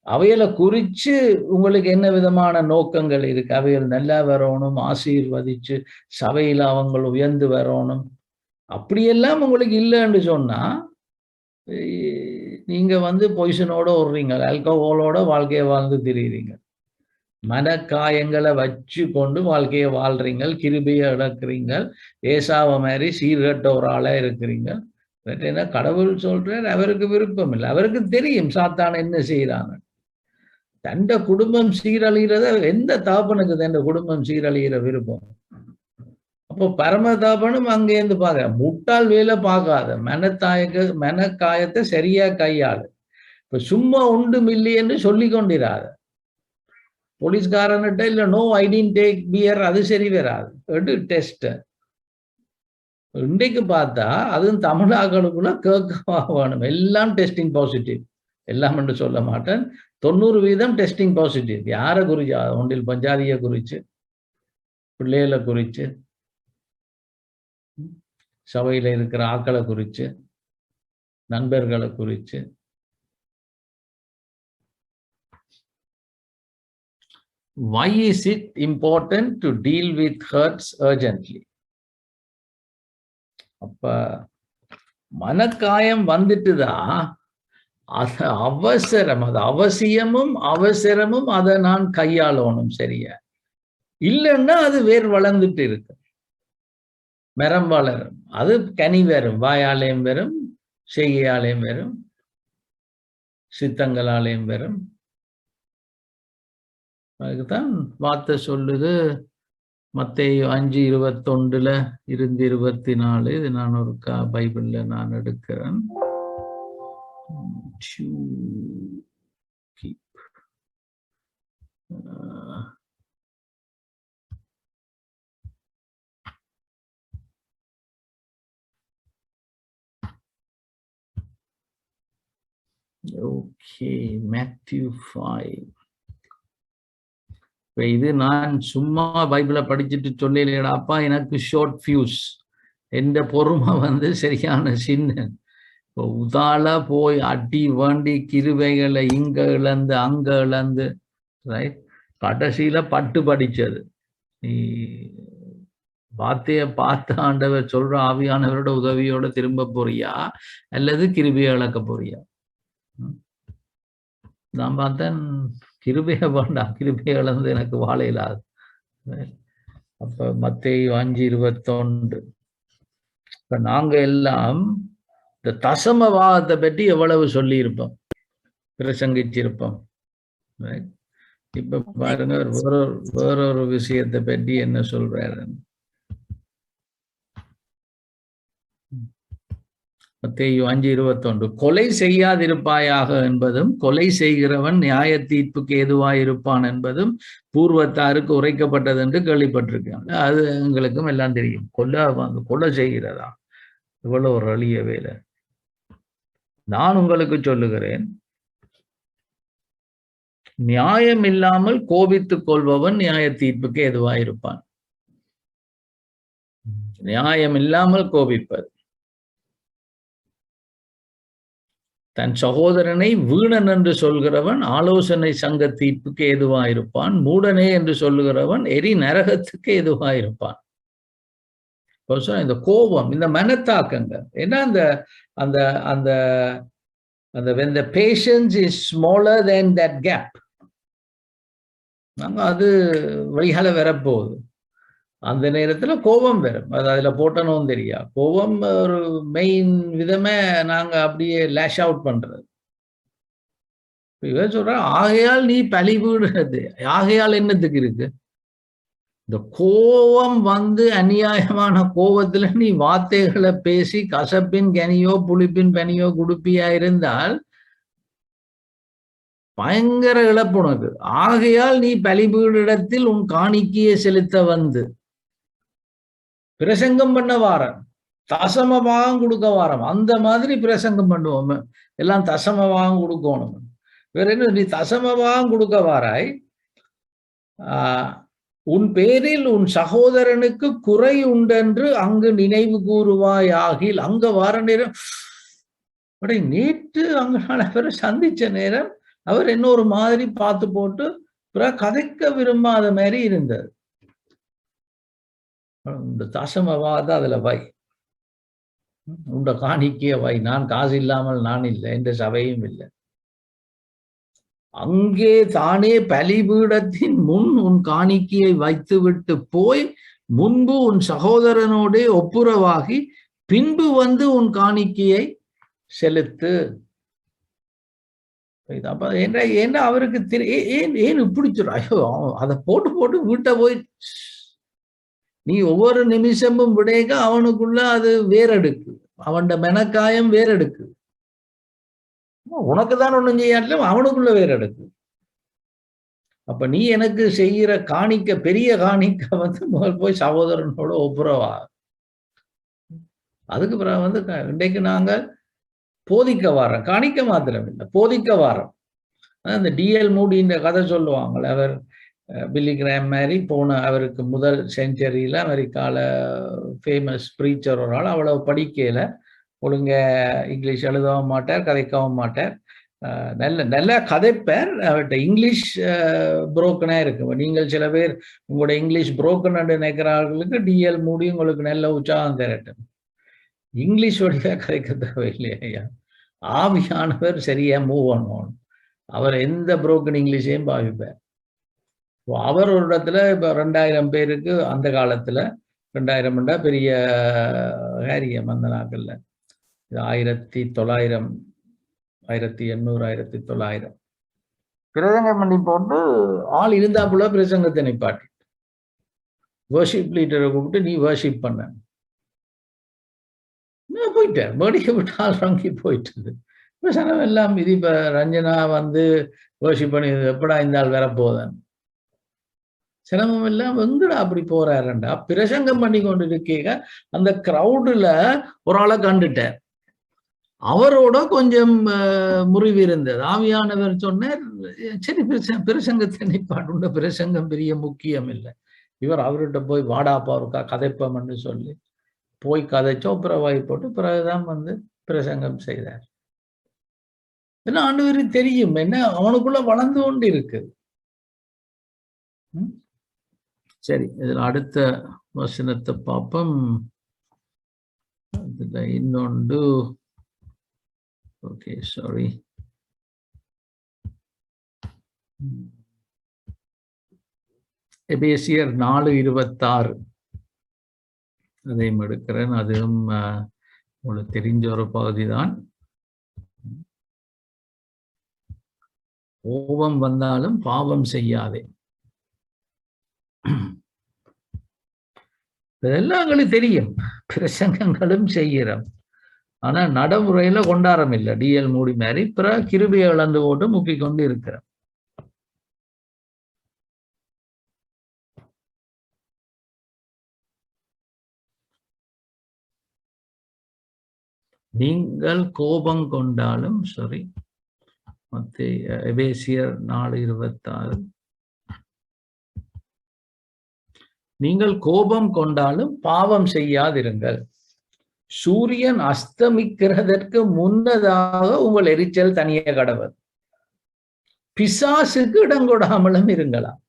அவைகளை குறிச்சு உங்களுக்கு என்ன விதமான நோக்கங்கள் இருக்கு. அவைகள் நல்லா வரணும், ஆசீர்வதிச்சு சபையில் அவங்க உயர்ந்து வரணும். அப்படியெல்லாம் உங்களுக்கு இல்லைன்னு சொன்னா நீங்க வந்து பொய்சனோட ஓடுறீங்க, ஆல்கஹாலோட வாழ்க்கையை வாழ்ந்து திரியுறீங்க, மனக்காயங்களை வச்சு கொண்டு வாழ்க்கையை வாழ்றீங்க, கிருபையை இழக்கிறீங்க, ஏசாவ மாதிரி சீர்கட்ட ஒரு ஆளா இருக்கிறீங்க. ஏன்னா கடவுள் சொல்றார், அவருக்கு விருப்பம் இல்லை. அவருக்கு தெரியும் சாத்தான் என்ன செய்யறாங்க. தண்ட குடும்பம் சீரழிகிறத எந்த தாப்பனுக்கு தண்ட குடும்பம் சீரழிகிற விருப்பம்? அப்போ பரமதாபனும் அங்கேருந்து பார்க்க, முட்டாள் வேலை பார்க்காத, மனக்காயத்தை சரியா கையாளு. இப்ப சும்மா ஒன்றும் இல்லையென்று சொல்லி கொண்டிராத. போலீஸ்காரன்கிட்ட இல்ல no I didn't take beer, அது சரி வராது. எடு டெஸ்ட். இன்றைக்கு பார்த்தா அதுவும் தமிழாக்களுக்குள்ள கேட்கவா வேணும். எல்லாம் டெஸ்டிங் பாசிட்டிவ். எல்லாம் என்று சொல்ல மாட்டேன், 90% டெஸ்டிங் பாசிட்டிவ். யாரை குறிச்சா? ஒன்றில் பஞ்சாதியை குறிச்சு, பிள்ளைகளை குறிச்சு, சபையில இருக்கிற ஆக்களை குறிச்சு, நண்பர்களை குறிச்சு. Why is it important to deal with hurts urgently? அப்ப மனக்காயம் வந்துட்டுதான் அது அவசரம், அது அவசியமும் அவசரமும் அதை நான் கையாளணும். சரியா? இல்லைன்னா அது வேர் வளர்ந்துட்டு இருக்கு, மரம் வளரும், அது கனி வரும், வாயாலயம் வரும், செய்கையாலயம் வரும், சித்தங்களாலயம் வரும். அதுக்குதான் வார்த்தை சொல்லுது மத்தேயு 5:21 இருந்து 24. இது நான் ஒரு பைபிள்ல நான் எடுக்கிறேன். Okay, Matthew 5. இது நான் சும்மா பைபிளை படிச்சுட்டு சொல்லலையடாப்பா, எனக்கு ஷார்ட் ஃபியூஸ், எந்த பொறுமை வந்து சரியான சின்ன. இப்போ உதால போய் அடி வேண்டி கிருபைகளை இங்க இழந்து அங்க இழந்து, ரைட், கடைசியில பட்டு படிச்சது. நீ வார்த்தையை பார்த்த ஆண்டவர் சொல்ற ஆவியானவரோட உதவியோட திரும்ப போறியா அல்லது கிருபையை இழக்க போறியா? நான் பார்த்தேன் கிருபையை வேண்டாம், கிருபையை இழந்து எனக்கு வாழ இல்லாது. அப்ப மத்தேயு 5:21. இப்ப நாங்க எல்லாம் இந்த தசமவாதத்தை பற்றி எவ்வளவு சொல்லி இருப்போம், பிரசங்கிச்சிருப்போம். இப்ப பாருங்க வேறொரு விஷயத்தை பற்றி என்ன சொல்றாரு. மத்தேயு 5:21 கொலை செய்யாதிருப்பாயாக என்பதும் கொலை செய்கிறவன் நியாய தீர்ப்புக்கு ஏதுவாயிருப்பான் என்பதும் பூர்வத்தாருக்கு உரைக்கப்பட்டது என்று கேள்விப்பட்டிருக்காங்க. அது எங்களுக்கும் எல்லாம் தெரியும். கொலை செய்கிறதா இவ்வளவு ஒரு எளிய வேலை. நான் உங்களுக்கு சொல்லுகிறேன், நியாயம் இல்லாமல் கோபித்துக் கொள்பவன் நியாய தீர்ப்புக்கு ஏதுவாயிருப்பான். நியாயம் இல்லாமல் கோபிப்பது, தன் சகோதரனை வீணன் என்று சொல்கிறவன் ஆலோசனை சங்க தீர்ப்புக்கு ஏதுவாயிருப்பான். மூடனே என்று சொல்லுகிறவன் எரி நரகத்துக்கு ஏதுவாயிருப்பான். இந்த கோபம், இந்த மனத்தாக்கங்கள், ஏன்னா அந்த அந்த அந்த அந்த when the patience is smaller than that gap, நாங்க அது வழிகால வரப்போகுது. அந்த நேரத்துல கோபம் வரும். அது அதுல போட்டனும் தெரியா. கோபம் ஒரு மெயின் விதமே நாங்க அப்படியே லேஷ் அவுட் பண்றது. இவன் சொல்ற ஆகையால் நீ பழி வீடுறது, ஆகையால் என்னத்துக்கு இருக்கு? இந்த கோபம் அநியாயமான கோபத்துல நீ வார்த்தைகளை பேசி கசப்பின் கனியோ புளிப்பின் பனியோ குடுப்பியா இருந்தால் பயங்கர இழப்பு உனக்கு. ஆகையால் நீ பலிபீடத்தில் உன் காணிக்கையை செலுத்த பிரசங்கம் பண்ண வாரம், தசமபாகம் கொடுக்க வாரம். அந்த மாதிரி பிரசங்கம் பண்ணுவோம். எல்லாம் தசமபாகம் கொடுக்கணும். வேற என்ன, நீ தசமபாகம் கொடுக்க வாராய், உன் பேரில் உன் சகோதரனுக்கு குறை உண்டென்று அங்கு நினைவு கூறுவாய் ஆகில். அங்க வார நேரம் நேற்று அங்க சந்திச்ச நேரம் அவர் என்ன ஒரு மாதிரி பார்த்து போட்டு கதைக்க விரும்பாத மாதிரி இருந்தது. இந்த தசமவாத அதுல வை, உண்ட காணிக்கைய வை. நான் காசு இல்லாமல் நான் இல்லை, எந்த சபையும் இல்லை. அங்கே தானே பலிபீடத்தின் முன் உன் காணிக்கையை வைத்துவிட்டு போய் முன்பு உன் சகோதரனோடே ஒப்புரவாகி பின்பு உன் காணிக்கையை செலுத்து. ஏன்னா அவருக்கு ஏன் இப்படி சொல்ற? ஐயோ, அதை போட்டு வீட்டை போய் நீ ஒவ்வொரு நிமிஷமும் விடேக அவனுக்குள்ள அது வேறெடுக்கு, அவன் மெனக்காயம் வேறெடுக்கு. உனக்குதான் ஒண்ணும் செய்யாட்டிலும் அவனுக்குள்ள வேறெடுக்கு. அப்ப நீ எனக்கு செய்கிற காணிக்க, பெரிய காணிக்க முதல் போய் சகோதரனோட ஒப்புரவா. அதுக்கு பிறகு இன்றைக்கு நாங்கள் போதிக்க வாரம், காணிக்க மாத்திரம் இல்லை, போதிக்க வாரம். அந்த டிஎல் மூடின்ற கதை சொல்லுவாங்க. அவர் பில்லி கிராம் மாதிரி போன, அவருக்கு முதல் செஞ்சுரியில அமெரிக்கால ஃபேமஸ் ப்ரீச்சர் ஒரு ஆள். அவ்வளவு படிக்கையில ஒழுங்க இங்கிலீஷ் எழுதவும் மாட்டார், கதைக்கவும் மாட்டார். நல்ல கதைப்பேர். அவர்கிட்ட இங்கிலீஷ் புரோக்கனா இருக்கு. நீங்கள் சில பேர் உங்களோட இங்கிலீஷ் புரோக்கன் நினைக்கிறார்களுக்கு டிஎல் மூடி உங்களுக்கு நல்ல உற்சாகம் தரட்டும். இங்கிலீஷ் வழியா கதைக்க தேவையில்லையா? ஆவியானவர் சரியா மூவ் பண்ணுவோம். அவர் எந்த புரோக்கன் இங்கிலீஷையும் பாவிப்பார். அவர் ஒரு இடத்துல இப்ப 2000 பேருக்கு, அந்த காலத்துல 2000 பெரிய காரியம். அந்த நாட்கள்ல 1900, 1800, 1900 பிரசங்கம் பண்ணி போட்டு ஆள் இருந்தாப்புல பிரசங்கத்தை நிப்பாட்டி வர்ஷிப் லீடரை கூப்பிட்டு நீ வர்ஷிப் பண்ண போயிட்டேன். வேடிக்கை விட்டு ஆள் வாங்கி போயிட்டு சனம் எல்லாம் இது. இப்ப ரஞ்சனா வர்ஷிப் பண்ணி எப்படா இந்த ஆள் வேற போதன் சிரமம் எல்லாம் எங்கடா அப்படி போறாருண்டா. பிரசங்கம் பண்ணி கொண்டு இருக்கீங்க. அந்த கிரௌடுல ஒரு ஆளை கண்டுட்டார். அவரோட கொஞ்சம் முறிவு இருந்தது. ஆவியானவர் சொன்னார், சரி பிரசங்கத்தை நிப்பாட்டு, பிரசங்கம் பெரிய முக்கியம் இல்லை. இவர் அவர்கிட்ட போய் வாடாப்பா இருக்கா கதைப்பம்னு சொல்லி போய் கதைச்சோ பிறவாய் போட்டு பிறகுதான் பிரசங்கம் செய்தார். ஏன்னா ஆண்டவருக்கு தெரியும் என்ன அவனுக்குள்ள வளர்ந்து கொண்டு இருக்கு. சரி, இதுல அடுத்த வசனத்தை பார்ப்போம். இதுல இன்னொன்று, ஓகே சாரி, எபேசியர் 4:26 அதையும் எடுக்கிறேன். அதுவும் உங்களுக்கு தெரிஞ்ச ஒரு பகுதி தான். கோபம் வந்தாலும் பாவம் செய்யாதே. இதெல்லாம் எங்களுக்கு தெரியும், பிரசங்கங்களும் செய்கிறோம். ஆனா நடைமுறையில கொண்டாடம் இல்லை. டிஎல் மூடி மாதிரி பிற கிருபியை இழந்து போட்டு முக்கிக் கொண்டு இருக்கிறோம். நீங்கள் கோபம் கொண்டாலும் சரி. எபேசியர் 4:26. நீங்கள் கோபம் கொண்டாலும் பாவம் செய்யாதிருங்கள். சூரியன் அஸ்தமிக்கிறதற்கு முன்னதாக உங்கள் எரிச்சல் தனிய கடவுள். பிசாசுக்கு இடம் கொடாமலும் இருங்களாம்.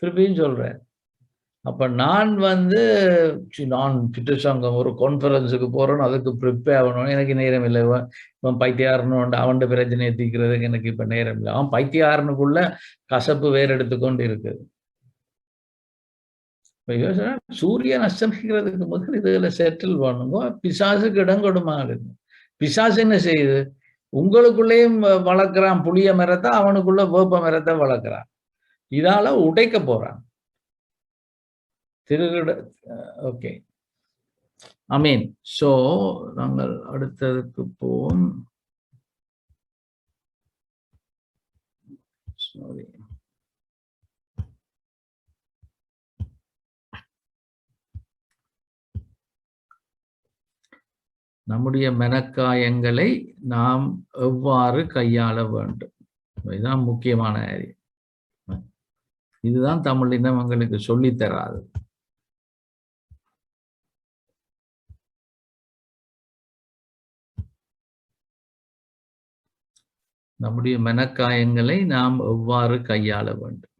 திருப்பியும் சொல்றேன். அப்ப நான் சங்கம் ஒரு கான்ஃபரன்ஸுக்கு போறேன்னு அதுக்கு ப்ரிப்பேர் ஆகணும். எனக்கு நேரம் இல்லை. இவன் பைத்தியாரனு அவன் பிரச்சனையை தீர்க்கிறதுக்கு எனக்கு இப்ப நேரம் இல்லை. அவன் பைத்தியாரனுக்குள்ள கசப்பு வேறு எடுத்துக்கொண்டு இருக்குது. சூரியன் அஸ்தமிக்கிறதுக்கு முதல் இதுல செட்டில் பண்ணுங்க. பிசாசுக்கு இடம் கொடுமா இருக்கு. பிசாசு என்ன செய்யுது? உங்களுக்குள்ளேயும் வளர்க்குறான் புளிய மரத்தை, அவனுக்குள்ள வேப்ப மரத்தை வளர்க்குறான். இதால உடைக்க போறான். ஓகே, அமீன். சோ நாங்கள் அடுத்ததுக்கு போவோம். சாரி, நம்முடைய மனக்காயங்களை நாம் எவ்வாறு கையாள வேண்டும், இதுதான் முக்கியமான ஏரியா. இதுதான் தமிழ் இனம் எங்களுக்கு சொல்லித்தராது. நம்முடைய மனக்காயங்களை நாம் எவ்வாறு கையாள வேண்டும்.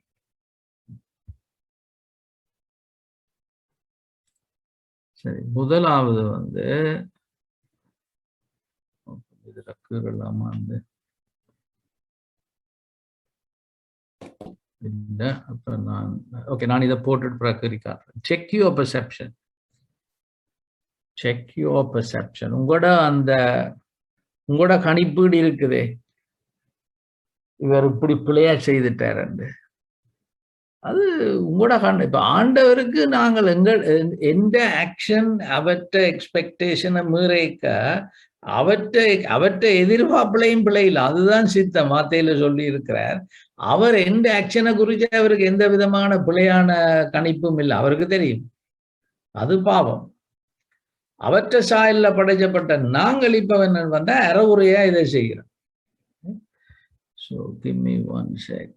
சரி, முதலாவது இதுல கீழலாமா இல்லை. அப்ப நான் இதை போட்டுட்டு பிரகரிக்காறேன். Check your perception. Check your perception. உங்களோட கணிப்பீடு இருக்குதே, இவர் இப்படி பிழையா செய்துட்டார். அது உங்களோட இப்ப ஆண்டவருக்கு நாங்கள் எந்த ஆக்ஷன் அவற்ற எக்ஸ்பெக்டேஷனை மீறக்க அவற்றை எதிர்பார்ப்புலையும் பிழையில. அதுதான் சித்தம். வார்த்தையில சொல்லி இருக்கிறார். அவர் எந்த ஆக்ஷனை குறித்து அவருக்கு எந்த விதமான பிழையான கணிப்பும் இல்லை. அவருக்கு தெரியும் அது பாவம். அவற்ற சாயல்ல படைக்கப்பட்ட நாங்கள் இப்ப என்ன வந்தா அறவுரையா இதை செய்கிறோம். So give me one sec.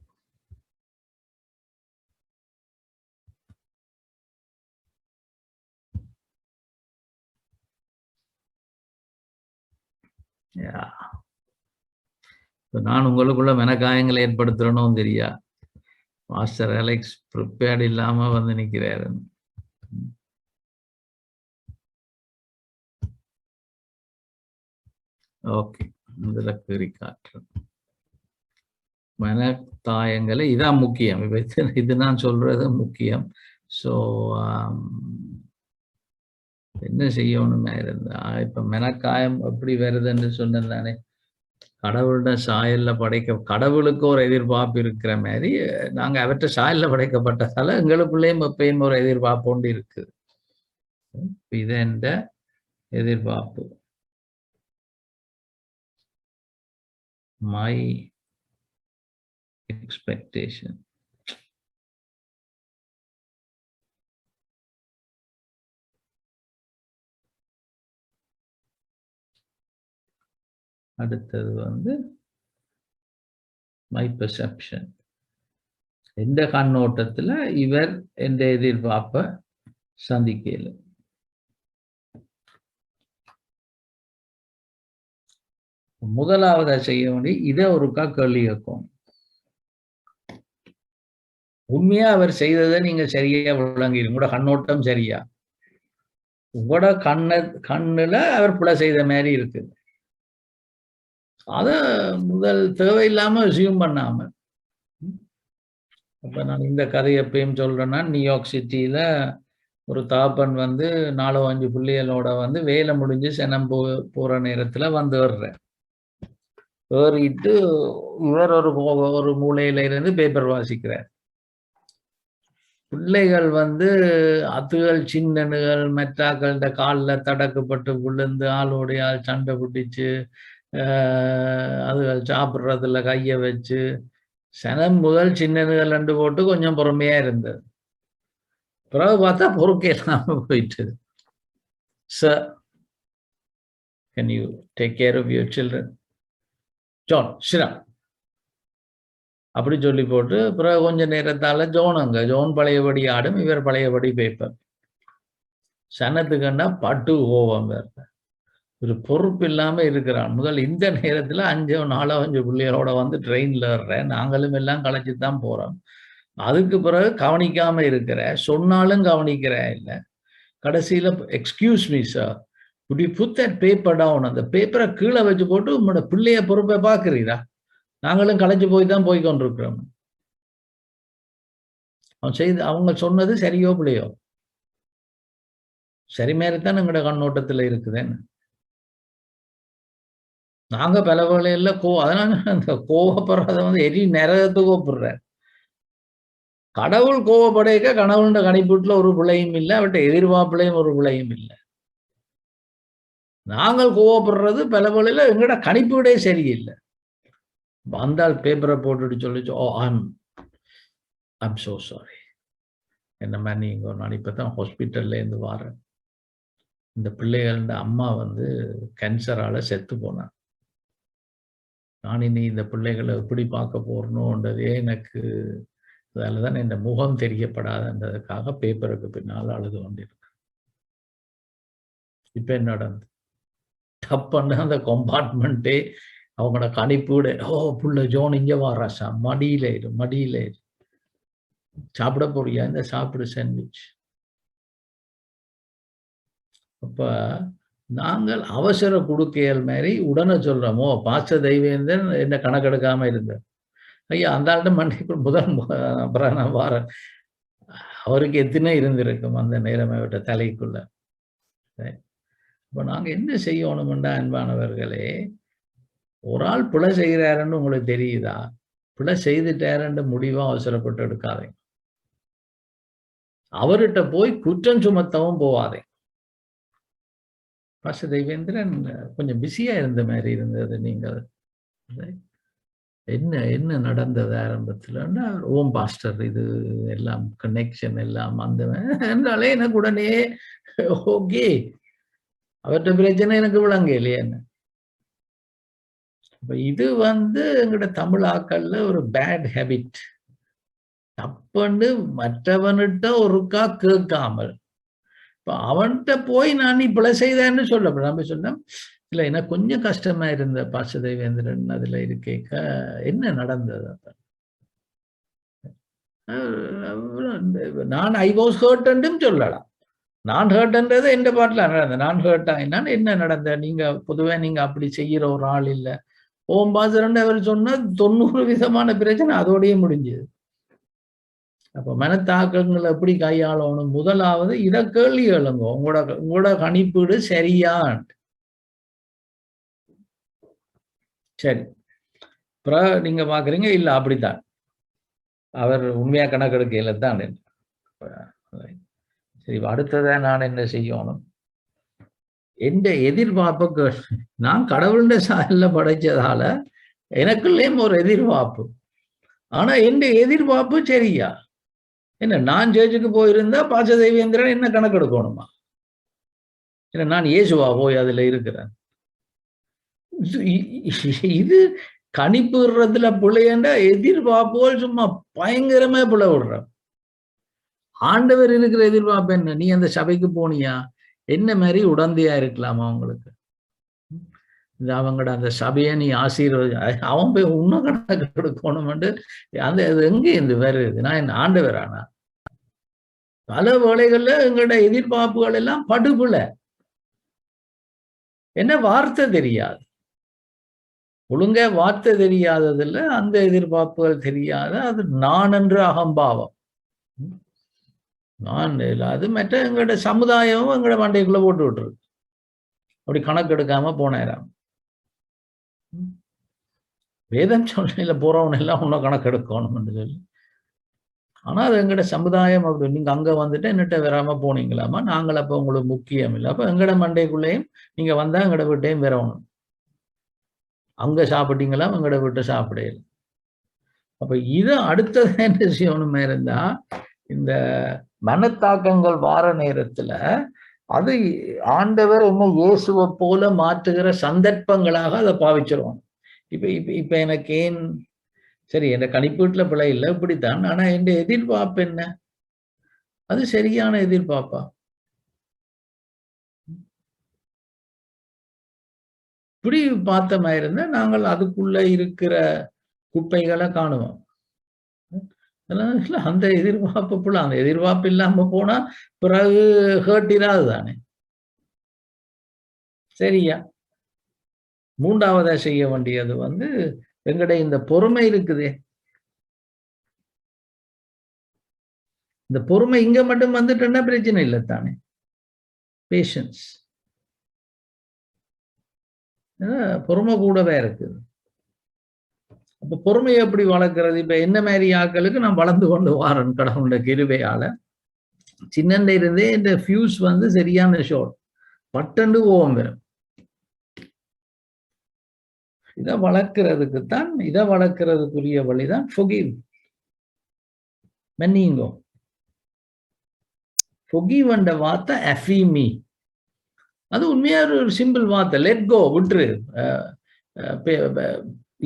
நான் உங்களுக்குள்ள மனக்காயங்களை ஏற்படுத்துறனும் தெரியா. மாஸ்டர் அலெக்ஸ் ப்ரிப்பேர்ட் இல்லாம நிக்கிறாரு. ஓகே, இதுல கீறி காட்டுறேன். மனத்தாயங்களை இதான் முக்கியம். இது நான் சொல்றது முக்கியம். ஸோ என்ன செய்யணுமே இருந்தா, இப்ப மனக்காயம் எப்படி வருதுன்னு சொன்னேன் தானே. கடவுளோட சாயல்ல கடவுளுக்கு ஒரு எதிர்பார்ப்பு இருக்கிற மாதிரி நாங்க அவற்றை சாயல்ல படைக்கப்பட்டதால எங்களுக்குள்ளேயும் எப்பயும் ஒரு எதிர்பார்ப்பு ஒன்று இருக்குது. இது என்ற எதிர்பார்ப்பு. My expectation. அடுத்தது my perception. எந்த கண்ணோட்டத்துல இவர் எந்த எதிர்பார்ப்பை சந்திக்கல. முதலாவதா செய்ய வேண்டிய இதை ஒருக்கா கேள்வி கேட்கும். உண்மையா அவர் செய்ததை நீங்க சரியா விளங்கிடும். உங்களோட கண்ணோட்டம் சரியா? உங்களோட கண்ணுல அவர் பிழை செய்த மாதிரி இருக்குது. அத முதல் தேவையில்லாம அசியூம் பண்ணாம. அப்ப நான் இந்த கதையை எப்பயும் சொல்றேன்னா, நியூயார்க் சிட்டியில ஒரு தாப்பன் வந்து 4-5 பிள்ளைகளோட வந்து வேலை முடிஞ்சு சனம் போற நேரத்துல வந்து வர்றேன். ஏறிட்டு இவர் ஒரு மூலையில இருந்து பேப்பர் வாசிக்கிறார். பிள்ளைகள் வந்து அதுகள் சின்னனுகள் மெட்டாக்கள்ட காலில் தடக்கப்பட்டு விழுந்து ஆளோடைய ஆள் சண்டை பிடிச்சு அதுகள் சாப்பிட்றதுல கையை வச்சு சனம் முதல் சின்னனுகள் ரெண்டு போட்டு கொஞ்சம் பொறுமையா இருந்தது. பிறகு பார்த்தா பொறுக்கே இல்லாம போயிட்டு, sir can you take care of your children, John சிரா அப்படி சொல்லி போட்டு பிறகு கொஞ்ச நேரத்தால ஜோன் பழையபடி ஆடும், இவர் பழையபடி பேப்பர். சனத்துக்குன்னா பட்டு கோபம் வேற, ஒரு பொறுப்பு இல்லாம இருக்கிறான். முதல் இந்த நேரத்துல 4-5 பிள்ளைகளோட வந்து ட்ரெயின்ல ஏறுறேன், நாங்களும் எல்லாம் களைச்சுதான் போறோம். அதுக்கு பிறகு கவனிக்காம இருக்கிற, சொன்னாலும் கவனிக்கிற இல்ல. கடைசியில எக்ஸ்கியூஸ் மீ சார், இப்படி புட் தட் பேப்பர் டவுன், அந்த பேப்பரை கீழே வச்சு போட்டு உங்களோட பிள்ளைய பொறுப்பை பாக்குறீரா? நாங்களும் களைச்சு போய் தான் போய் கொண்டிருக்கிறோம். அவங்க சொன்னது சரியோ பிள்ளையோ? சரி மாதிரித்தான் எங்களோட கண்ணோட்டத்துல இருக்குதுன்னு. நாங்க பல வேளையில அதனால அந்த கோவப்படுறத வந்து எரி நரகத்து கோப்படுற. கடவுள் கோவப்படைக்க கடவுளோட கணிப்பீட்டுல ஒரு பிள்ளையும் இல்லை, அவட்ட எதிர்பார்ப்புலையும் ஒரு பிள்ளையும் இல்லை. நாங்கள் கோவப்படுறது பல வேளையில எங்களோட கணிப்பீடே சரியில்லை. வந்தால் பேப்பரை போட்டுட்டு சொல்லிச்சு, ஓ ஐம் சோ சாரி, என்ன மாதிரி நீங்க ஒரு நாள் இப்பதான் ஹாஸ்பிட்டல்ல இருந்து வாரேன், இந்த பிள்ளைகள அம்மா வந்து கேன்சரால செத்து போனான், நான் இனி இந்த பிள்ளைகளை எப்படி பார்க்க போறணும்ன்றதே எனக்கு, அதனாலதான் இந்த முகம் தெரியப்படாதுன்றதுக்காக பேப்பருக்கு பின்னால் அழுது கொண்டிருக்கு. இப்ப என்ன நடந்து தப்புன்னு அந்த கம்பார்ட்மெண்ட்டே அவங்களோட கணிப்போட, ஓ புள்ள ஜோன் இங்க வாராசா, மடியில இரு சாப்பிட போறியா, இந்த சாப்பிடு சாண்ட்விச். அப்ப நாங்கள் அவசர குடுக்கையல் மாதிரி உடனே சொல்றோமோ, பாச தெய்வேந்தன் என்ன கணக்கெடுக்காம இருந்தார். ஐயா அந்த ஆள்கிட்ட மண்டைக்குள் முதல் அப்புறம் நான் வாரேன், அவருக்கு எத்தனை இருந்திருக்கும் அந்த நேரமே விட்ட தலைக்குள்ள. இப்ப நாங்க என்ன செய்யணும்டா அன்பானவர்களே, ஒரு ஆள் பிழை செய்கிறாருன்னு உங்களுக்கு தெரியுதா, பிழை செய்துட்டாருன்னு முடிவா அவசரப்பட்டு எடுக்காதே, அவர்கிட்ட போய் குற்றம் சுமத்தவும் போவாதே. பாச தெய்வேந்திரன் கொஞ்சம் பிஸியா இருந்த மாதிரி இருந்தது. நீங்கள் என்ன நடந்தது ஆரம்பத்துல ஓம் பாஸ்டர் இது எல்லாம் கனெக்ஷன் எல்லாம் அந்த என்றாலே எனக்கு உடனே ஓகே, அவர்கிட்ட பிரச்சனை எனக்கு விளங்க இல்லையா என்ன. இது வந்து எங்களோட தமிழாக்கள்ல ஒரு பேட் ஹேபிட். தப்புன்னு மற்றவன்கிட்ட ஒருக்கா கேட்காமல், இப்ப அவன்கிட்ட போய் நான் இப்படி செய்தேன்னு சொல்ல நம்ம சொன்னோம். இல்ல எனக்கு கொஞ்சம் கஷ்டமா இருந்த பாச தெய்வேந்திரன் அதுல இருக்கேக்க என்ன நடந்தது. நான் ஐ வாஸ் ஹர்ட்டும் சொல்லலாம். நான் ஹர்ட்ன்றது எந்த பாட்டுல நடந்தது, நான் ஹர்ட் ஆயினான் என்ன நடந்த, நீங்க பொதுவே நீங்க அப்படி செய்யற ஒரு ஆள் இல்ல. ஓம் பாசரன் அவர் சொன்ன 90 விதமான பிரச்சனை அதோடய முடிஞ்சது. அப்ப மனத்தாக்கங்களை எப்படி கையாளணும், முதலாவது இதை கேள்வி கேளுங்க, உங்களோட கணிப்பீடு சரியான். சரி, அப்புறம் நீங்க பாக்குறீங்க இல்ல அப்படித்தான் அவர் உண்மையா கணக்கெடுக்கையில தான். சரி, அடுத்ததான் நான் என்ன செய்யணும், எந்த எதிர்பார்ப்பு, நான் கடவுளுடைய சாயல்ல படைச்சதால எனக்குள்ளேயும் ஒரு எதிர்பார்ப்பு. ஆனா எந்த எதிர்பார்ப்பு சரியா என்ன, நான் சேர்ச்சுக்கு போயிருந்தா பாச தெய்வேந்திரன் என்ன கணக்கெடுக்கணுமா, ஏன்னா நான் இயேசுவா போய் அதுல இருக்கிறேன். இது கணிப்புறதுல பிள்ளையண்டா எதிர்பார்ப்போல் சும்மா பயங்கரமா பிள்ளை விடுற. ஆண்டவர் இருக்கிற எதிர்பார்ப்பு என்ன, நீ அந்த சபைக்கு போனியா, என்ன மாதிரி உடந்தையா இருக்கலாமா அவங்களுக்கு, இந்த அவங்களோட அந்த சபையை நீ ஆசீர்வதி, அவன் போய் உன்ன கணக்கு எடுக்கணும்ட்டு அந்த எங்க இந்த வருது, நான் என்ன ஆண்டவரானா. பல வேளைகள்ல எங்களோட எதிர்பார்ப்புகள் எல்லாம் படுபுல, என்ன வார்த்தை தெரியாது, ஒழுங்க வார்த்தை தெரியாததுல அந்த எதிர்பார்ப்புகள் தெரியாத, அது நான் என்ற அகம்பாவம். நான் அது மற்ற எங்களோட சமுதாயமும் எங்களோட மண்டைக்குள்ள போட்டு விட்டுருக்கு. அப்படி கணக்கு எடுக்காம போனேராம். வேதம் சொல்ல போறவன் எல்லாம் இன்னும் கணக்கு எடுக்கணும்னு சொல்லி. ஆனா அது எங்கட சமுதாயம் அப்படி. நீங்க அங்க வந்துட்டு என்னட்ட வராம போனீங்களாமா, நாங்கள் அப்ப உங்களுக்கு முக்கியம் இல்லை. அப்ப எங்கட மண்டைக்குள்ளேயும் நீங்க வந்தா எங்கட வீட்டையும் வரணும். அங்க சாப்பிட்டீங்களா, எங்கட வீட்டை சாப்பிடல. அப்ப இது அடுத்தது என்ன செய்யணுமே இருந்தா, இந்த மனத்தாக்கங்கள் வார நேரத்துல அது ஆண்டவர் என்ன இயேசுவை போல மாற்றுகிற சந்தர்ப்பங்களாக அதை பாவிச்சிருவோம். இப்ப இப்ப இப்ப எனக்கு ஏன் சரி, என் கணிப்பீட்டுல பிழை இல்லை, இப்படித்தான். ஆனா என் எதிர்பார்ப்பு என்ன? அது சரியான எதிர்பார்ப்பா? இப்படி பார்த்த மாதிரி இருந்தா நாங்கள் அதுக்குள்ள இருக்கிற குப்பைகளை காணுவோம். அந்த எதிர்பார்ப்புக்குள்ள அந்த எதிர்பார்ப்பு இல்லாம போனா பிறகு ஹேர்ட் இராது தானே. சரியா? மூன்றாவதா செய்ய வேண்டியது எங்கட இந்த பொறுமை இருக்குதே, இந்த பொறுமை இங்க மட்டும் வந்துட்டுன்னா பிரச்சனை இல்லை தானே. பேஷன்ஸ், பொறுமை கூடவே இருக்குது. அப்ப பொறுமையை எப்படி வளர்க்கறது? இப்ப என்ன மாதிரி ஆட்களுக்கு நான் வளர்ந்து கொண்டு வாரன் கடவுளுடைய கிருபையால. சின்னண்ட இருந்தே இந்த ஃபியூஸ் சரியான ஷார்ட் பட்டண்டு ஓம் வரும். இதை வளர்க்கறதுக்குத்தான், இதை வளர்க்கறதுக்குரிய வழிதான் forgive, மன்னிங்கோ. forgive என்ற வார்த்தை affirme. அது உண்மையா ஒரு சிம்பிள் வார்த்தை. லெட் கோ, விட்டுரு.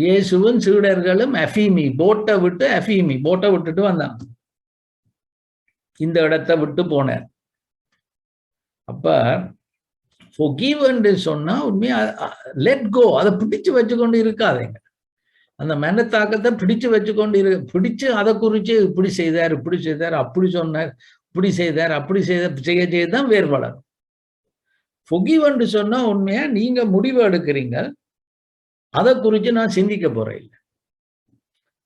இயேசுவும் சீடர்களும் affirme, போட்டை விட்டு affirme, போட்டை விட்டுட்டு வந்தாங்க, இந்த இடத்தை விட்டு போனார். அப்ப forgive என்று சொன்னா உண்மையா லெட் கோ, அதை பிடிச்சு வச்சுக்கொண்டு இருக்காதீங்க. அந்த மனத்தாக்கத்தை பிடிச்சு வச்சுக்கொண்டு பிடிச்சு அதை குறிச்சு இப்படி செய்தார், இப்படி செய்தார், அப்படி சொன்னார், இப்படி செய்தார், அப்படி செய்ய செய்யதான் வேறு வளரும். forgive என்று சொன்னா உண்மையா நீங்க முடிவு எடுக்கிறீங்க, அதை குறிச்சு நான் சிந்திக்க போறேன் இல்லை.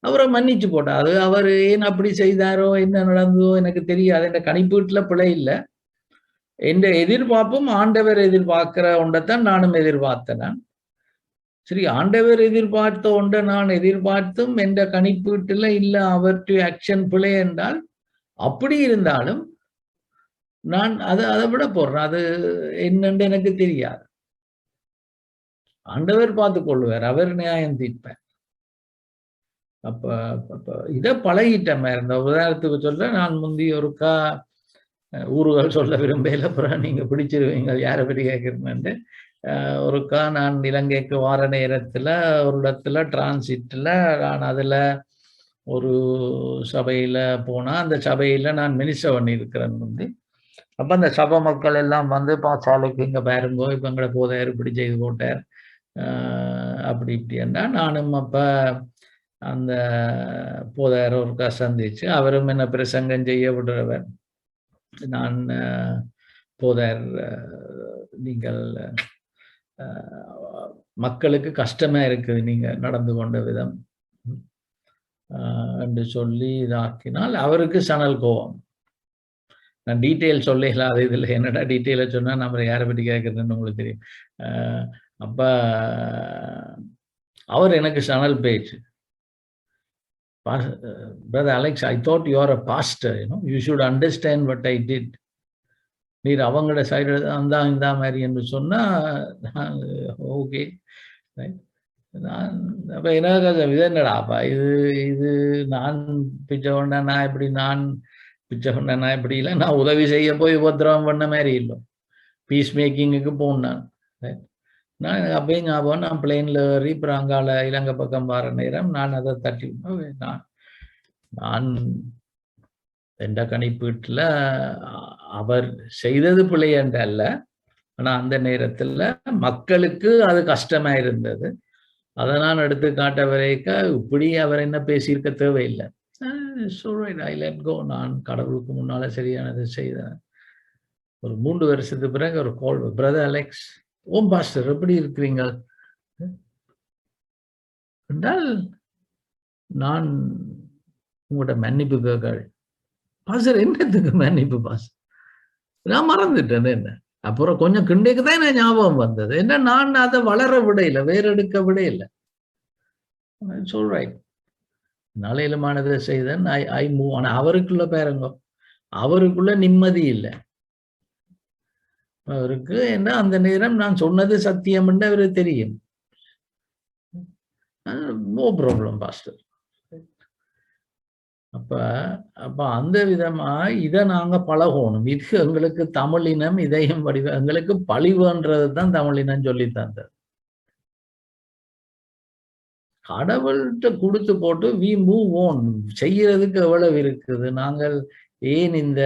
அவரை மன்னிச்சு போட்டா, அது அவர் ஏன் அப்படி செய்தாரோ, என்ன நடந்ததோ எனக்கு தெரியாது. என் கணிப்பீட்டுல பிழை இல்லை. எந்த எதிர்பார்ப்பும் ஆண்டவர் எதிர்பார்க்கிற ஒன்றைத்தான் நானும் எதிர்பார்த்தேன். சரி, ஆண்டவர் எதிர்பார்த்த ஒன்றை நான் எதிர்பார்த்தும் எந்த கணிப்பீட்டுல இல்ல அவற்றை ஆக்ஷன் பிழை என்றால், அப்படி இருந்தாலும் நான் அதை விட போடுறேன். அது என்னன்னு எனக்கு தெரியாது. ஆண்டவர் பார்த்து கொள்வார், அவர் நியாயம் தீர்ப்பார். அப்ப இதை பழகிட்டமே. இந்த உதாரணத்துக்கு சொல்ற, நான் முந்தி ஒருக்கா ஊர்கள் சொல்ல விரும்பல, அப்புறம் நீங்க பிடிச்சிருவீங்க யாரை பற்றி கேட்குறேன்னு. ஒருக்கா நான் இலங்கைக்கு வார நேரத்துல ஒரு இடத்துல டிரான்சிட்ல நான் அதுல ஒரு சபையில போனா, அந்த சபையில நான் மினிஸ்டர் பண்ணி இருக்கிறேன் முந்தி. அப்ப அந்த சபை மக்கள் எல்லாம் சாலைக்கு இங்க பாருங்கோ, இப்ப எங்களை போதார் இப்படி செய்து போட்டார் அப்படி இப்படி என்ன. நானும் அப்ப அந்த போதார் ஒருக்கா சந்திச்சு, அவரும் என்ன பிரசங்கம் செய்ய விடுறவர். நான் போதார், நீங்கள் மக்களுக்கு கஷ்டமா இருக்குது நீங்க நடந்து கொண்ட விதம் என்று சொல்லி இதாக்கினால் அவருக்கு சணல் கோவம். நான் டீட்டெயில் சொல்லல, அது இதுல என்னடா டீட்டெயில சொன்னா நம்ம யாரை பற்றி கேட்கறதுன்னு உங்களுக்கு தெரியும். அப்ப அவர் எனக்கு சணல் பேச்சு, Brother Alex, I thought you are a pastor, you should understand what I did. நீர் அவங்களோட சைடு அந்த இந்த மாதிரி என்று சொன்னா ஓகே. அப்ப என்ன என்னடாப்பா இது நான் பிச்சை கொண்டா நான் இப்படி, நான் பிச்சை கொண்டா நான் இப்படி இல்லை, நான் உதவி செய்ய போய் உபத்திரவம் பண்ண மாதிரி இல்லை, பீஸ் மேக்கிங்குக்கு போனான். நான் எனக்கு அப்பயே ஞாபகம், நான் பிளேன்ல ஏறி அப்புறம் அங்கால இலங்கை பக்கம் வர நேரம் நான் அதை தட்டி நான் எந்த கணிப்பீட்டுல அவர் செய்தது பிழை என்று அல்ல, ஆனா அந்த நேரத்துல மக்களுக்கு அது கஷ்டமா இருந்தது. அதை நான் எடுத்து காட்ட வரைக்க இப்படி அவர் என்ன பேசியிருக்க தேவையில்லை. ஐ லெட் கோ, நான் கடவுளுக்கு முன்னால சரியானது செய்தேன். ஒரு 3 வருஷத்துக்கு பிறகு ஒரு கால், பிரதர் அலெக்ஸ், ஓம் பாஸ்டர் எப்படி இருக்கிறீங்க என்றால், நான் உங்களோட மன்னிப்பு கேட்க பாஸ்டர் என்னத்துக்கு மன்னிப்பு பாஸ்டர்? நான் மறந்துட்டேன் என்ன. அப்புறம் கொஞ்சம் கிண்டைக்கு தான் எனக்கு ஞாபகம் வந்தது. என்ன நான் அதை வளர விடையில, வேறெடுக்க விடையில. சொல்றேன் நாளையிலுமானதை செய்தேன். ஐ மூவ். ஆனா அவருக்குள்ள பாருங்க, அவருக்குள்ள நிம்மதி இல்லை. அவருக்கு என்ன அந்த நேரம் நான் சொன்னது சத்தியம் என்று அவருக்கு தெரியும். No problem pastor. அப்ப அப்ப அந்த விதமா இதை நாங்க பழகணும். இது எங்களுக்கு தமிழினம் இதையும் வடிவ எங்களுக்கு பழிவுன்றது தான் தமிழினம் சொல்லி தந்தது. கடவுள்கிட்ட கொடுத்து போட்டு வி மூவ் ஓன். செய்யறதுக்கு எவ்வளவு இருக்குது. நாங்கள் ஏன் இந்த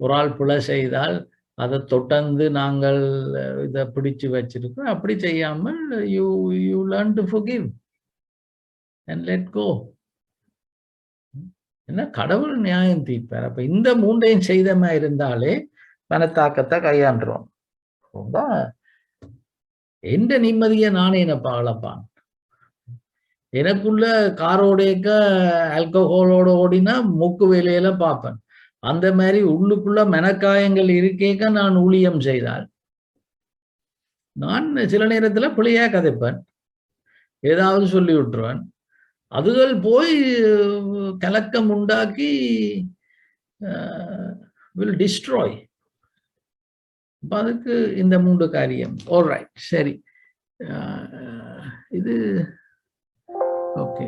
ஒரு ஆள் பிழை செய்தால் அதை தொடர்ந்து நாங்கள் இதை பிடிச்சு வச்சிருக்கோம்? அப்படி செய்யாமல் you you learn to forgive and let go. என்ன கடவுள் நியாயம் தீர்ப்பார். அப்ப இந்த மூன்றையும் செய்தமா இருந்தாலே மனத்தாக்கத்தை கையாண்டுறோம். எந்த நிம்மதியை நானே என்ன பாழப்பான். எனக்குள்ள காரோடையக்க ஆல்கஹாலோட ஓடினா மூக்கு வேலையில பார்ப்பேன். அந்த மாதிரி உள்ளுக்குள்ள மனக்காயங்கள் இருக்கேக்க நான் ஊழியம் செய்தால் நான் சில நேரத்துல பிள்ளையா கதைப்பேன், ஏதாவது சொல்லி விட்டுருவேன். அதுகள் போய் கலக்கம் உண்டாக்கி வில் டிஸ்ட்ராய். அதுக்கு இந்த 3 காரியம். ஆல்ரைட், சரி. இது ஓகே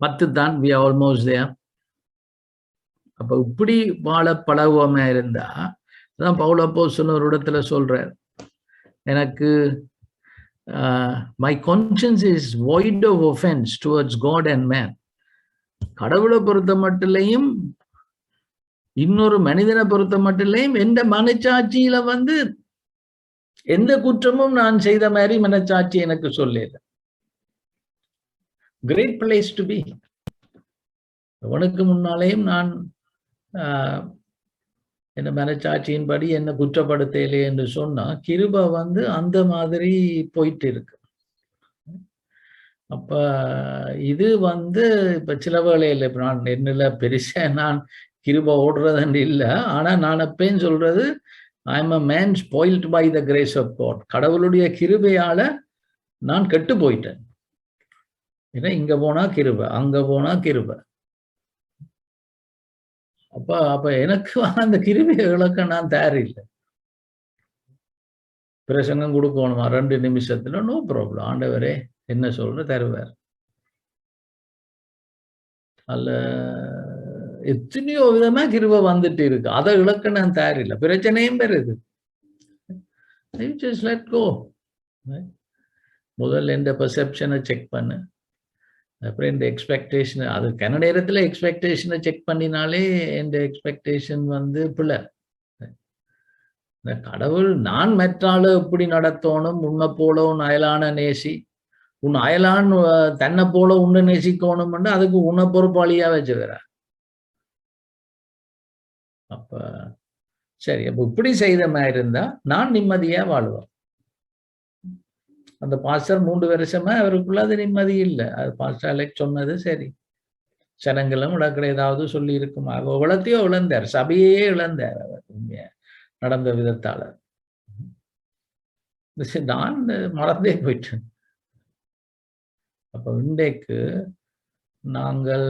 10 தான். we are almost there. அப்ப இப்படி வாழ பழகுவோமா இருந்தா அதான் பவுல் அப்போஸ்தலன் ஒரு இடத்துல சொல்றார், எனக்கு my conscience is void of offense towards God and man. கடவுளை பொறுத்த மட்டிலையும் இன்னொரு மனிதனை பொறுத்த மட்டிலையும் எந்த மனச்சாட்சியில எந்த குற்றமும் நான் செய்த மாதிரி மனச்சாட்சி எனக்கு சொல்லல. Great place to be. அவனுக்கு முன்னாலேயும் நான் என்ன மனச்சாட்சியின்படி என்ன குற்றப்படுத்தலே என்று சொன்னா கிருபை அந்த மாதிரி போயிட்டு இருக்கு. அப்ப இது இப்ப சில வேளையில் இப்ப நான் என்னல பெருசா நான் கிருபை ஓடுறதுன்னு இல்லை. ஆனா நான் அப்பேன்னு சொல்றது I am a man spoiled by the grace of God. கடவுளுடைய கிருபையால நான் கெட்டு போயிட்டேன். ஏன்னா இங்க போனா கிருபை, அங்க போனா கிருபை. அப்ப எனக்கு அந்த கிருபையை இழக்க நான் தயாரில்லை. பிரசங்கம் கொடுக்கணுமா 2 நிமிஷத்துல? No problem. ஆண்டவரே என்ன சொல்ற தருவார். அல்ல எத்தனையோ விதமா கிருபை வந்துட்டு இருக்கு. அதை இழக்க நான் தயாரில்லை. பிரச்சனையும் பெறுது. முதல்ல இந்த பெர்செப்ஷனை செக் பண்ணு, அப்புறம் இந்த எக்ஸ்பெக்டேஷன். அது கன நேரத்துல எக்ஸ்பெக்டேஷனை செக் பண்ணினாலே இந்த எக்ஸ்பெக்டேஷன் பிள்ளை. இந்த கடவுள் நான் மெற்றாலும் எப்படி நடத்தணும், உன்னை போல உன் அயலான நேசி, உன் அயலான் தன்னை போல உன்னை நேசிக்கணும்னு அதுக்கு உன்னை பொறுப்பாளியா வச்சுக்கிறார். அப்ப சரி, அப்ப இப்படி செய்த மாதிரி இருந்தா நான் நிம்மதியா வாழ்வேன். அந்த பாஸ்டர் 3 வருஷமா அவருக்குள்ள அது நிம்மதி இல்லை. அது பாஸ்டர் அலெக்ஸ் சொன்னது சரி. சனங்களும் இடக்கிற ஏதாவது சொல்லி இருக்குமா? இவ்வளத்தையோ இழந்தார், சபையே இழந்தார் அவர் உண்மையா நடந்த விதத்தால. நான் மறந்தே போயிட்டேன். அப்ப இன்றைக்கு நாங்கள்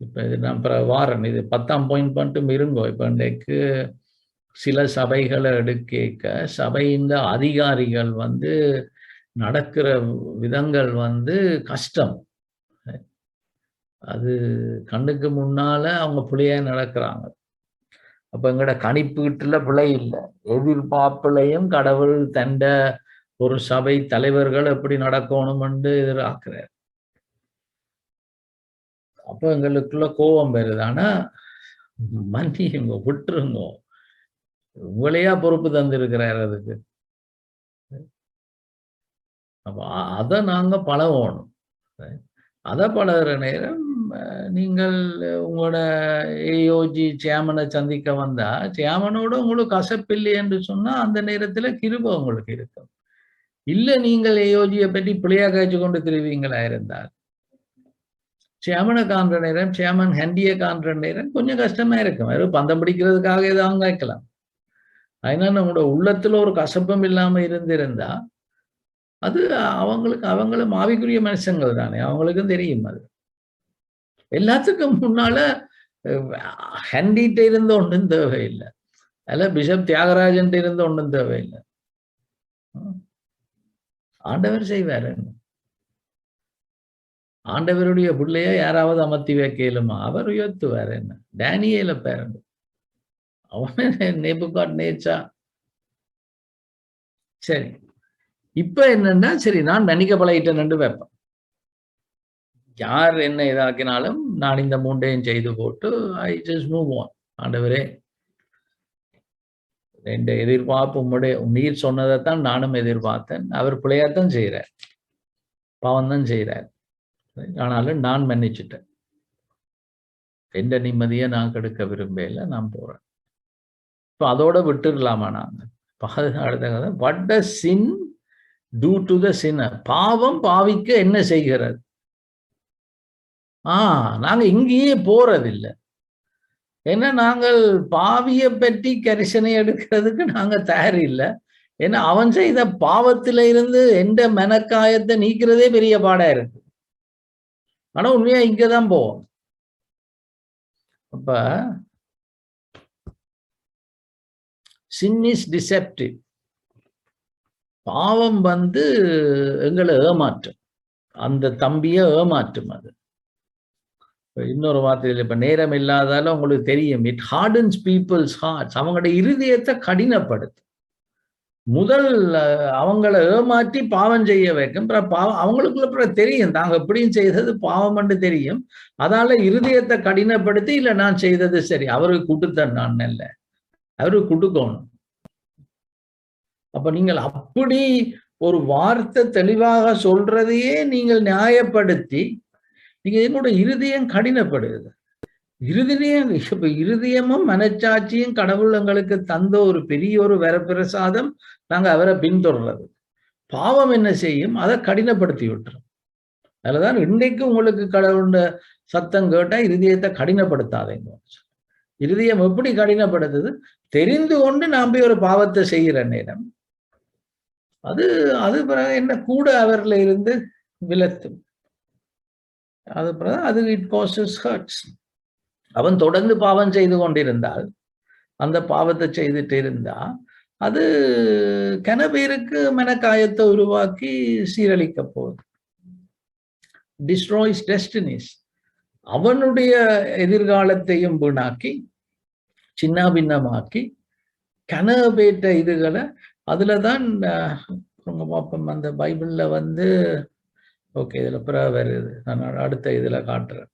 இப்ப இது நான் வாரன் இது 10ஆம் பாயிண்ட் மட்டும் இருங்கோ. இப்ப இன்றைக்கு சில சபைகளை எடுக்க சபையின் அதிகாரிகள் நடக்கிற விதங்கள் கஷ்டம். அது கண்ணுக்கு முன்னால அவங்க பிள்ளையா நடக்கிறாங்க. அப்ப எங்கட கணிப்பீட்டுல பிழை இல்லை, எதிர்பார்ப்புலையும் கடவுள் தண்ட ஒரு சபை தலைவர்கள் எப்படி நடக்கணும்னு எதிர்பார்க்கிறார். அப்ப எங்களுக்குள்ள கோபம் வருது. ஆனா மன்னியுங்க, விட்டுருங்க, உங்களையா பொறுப்பு தந்திருக்கிறார் அதுக்கு. அப்ப அதை நாங்க பழகணும். அதை பழகிற நேரம் நீங்கள் உங்களோட ஏயோஜி சேமனை சந்திக்க வந்தா சேமனோட உங்களுக்கு கசப்பில்லை என்று சொன்னா அந்த நேரத்துல கிருபை உங்களுக்கு இருக்கும். இல்ல நீங்கள் ஏயோஜியை பற்றி பிள்ளையா காய்ச்சி கொண்டு திருவீங்களா இருந்தால் சேமனை காண்ற நேரம் சேமன் ஹண்டியை காண்ற நேரம் கொஞ்சம் கஷ்டமா இருக்கும். வெறும் பந்தம் பிடிக்கிறதுக்காக ஏதாவது கேட்கலாம். அதனால நம்மளோட உள்ளத்துல ஒரு கசப்பம் இல்லாம இருந்திருந்தா அது அவங்களும் ஆவிக்குரிய மனுஷங்கள் தானே, அவங்களுக்கும் தெரியும். அது எல்லாத்துக்கும் முன்னால ஹண்டிட்ட இருந்த ஒன்றும் தேவையில்லை, அல்ல பிஷப் தியாகராஜன் இருந்த ஒன்றும் தேவையில்லை. ஆண்டவர் செய்வார். ஆண்டவருடைய பிள்ளைய யாராவது அமர்த்தி வைக்கலுமா? அவர் உயர்த்துவார். என்ன டேனியேல பேரண்டு அவன் நேபுகாட் நேச்சா. சரி, இப்ப என்னன்னா, சரி நான் மன்னிக்க பழகிட்டேன்னு வைப்பேன். யார் என்ன இதாக்கினாலும் நான் இந்த மூண்டையும் செய்து போட்டு ஐ ஜஸ்ட் மூவ் ஆன். ஆண்டவரே, ரெண்டு எதிர்பார்ப்பு நீர் சொன்னதைத்தான் நானும் எதிர்பார்த்தேன். அவர் பிள்ளையாத்தான் செய்யறார், பாவம் தான் செய்யறார். ஆனாலும் நான் மன்னிச்சுட்டேன். எந்த நிம்மதியை நான் கெடுக்க விரும்பல, நான் போறேன். இப்போ அதோட விட்டுடலாமா நாங்க? அடுத்த கதை, what does sin do to the sinner? பாவம் பாவிக்க என்ன செய்கிறது? நாங்க இங்கேயே போறதில்லை. ஏன்னா நாங்கள் பாவியை பற்றி கரிசனை எடுக்கிறதுக்கு நாங்க தயார் இல்லை. ஏன்னா அவன் செய்த பாவத்தில இருந்து எந்த மனக்காயத்தை நீக்கிறதே பெரிய பாடா இருக்கு. ஆனா உண்மையா இங்கதான் போவோம். அப்ப sin is deceptive. பாவம் எங்களை ஏமாற்றும், அந்த தம்பியை ஏமாற்றும். அது இன்னொரு வார்த்தையில் இப்ப நேரம் இல்லாதாலும் உங்களுக்கு தெரியும், இட் ஹார்டன்ஸ் பீப்புள்ஸ் ஹார்ட்ஸ். அவங்களுடைய இருதயத்தை கடினப்படுத்தும். முதல் அவங்கள ஏமாற்றி பாவம் செய்ய வைக்கும். பாவம் அவங்களுக்குள்ள தெரியும், தாங்க எப்படியும் செய்தது பாவம் என்று தெரியும். அதனால இருதயத்தை கடினப்படுத்தி, இல்ல நான் செய்தது சரி, அவருக்கு கொடுத்தேன் நான் இல்லை, அவருக்கு கொடுக்கணும். அப்ப நீங்கள் அப்படி ஒரு வார்த்தை தெளிவாக சொல்றதையே நீங்கள் நியாயப்படுத்தி, நீங்க என்னோட இருதயம் கடினப்படுது. இருதயமும் மனச்சாட்சியும் கடவுள் எங்களுக்கு தந்த ஒரு பெரிய ஒரு வரப்பிரசாதம். நாங்க அவரை பின்தொடர்றது. பாவம் என்ன செய்யும்? அதை கடினப்படுத்தி விட்டுரும். அதுலதான் இன்றைக்கு உங்களுக்கு கடவுளோட சத்தம் கேட்டா இருதயத்தை கடினப்படுத்தாதீங்க. இருதயம் எப்படி கடினப்படுத்துது? தெரிந்து கொண்டு நாம் போய் ஒரு பாவத்தை செய்கிற நேரம் அது என்ன கூட அவர்ல இருந்து விலத்தும். அது இட் காசஸ் ஹர்ட்ஸ். அவன் தொடர்ந்து பாவம் செய்து கொண்டிருந்தால், அந்த பாவத்தை செய்துட்டு இருந்தா, அது கன பேருக்கு மனக்காயத்தை உருவாக்கி சீரழிக்க போகுது. Destroys destinies. அவனுடைய எதிர்காலத்தையும் வீணாக்கி சின்ன பின்னமாக்கி கனபேட்ட இதுகளை அதுலதான் பார்ப்போம். அந்த பைபிள்ல ஓகே, இதுல பிறகு வருது, நான் அடுத்த இதுல காட்டுறேன்.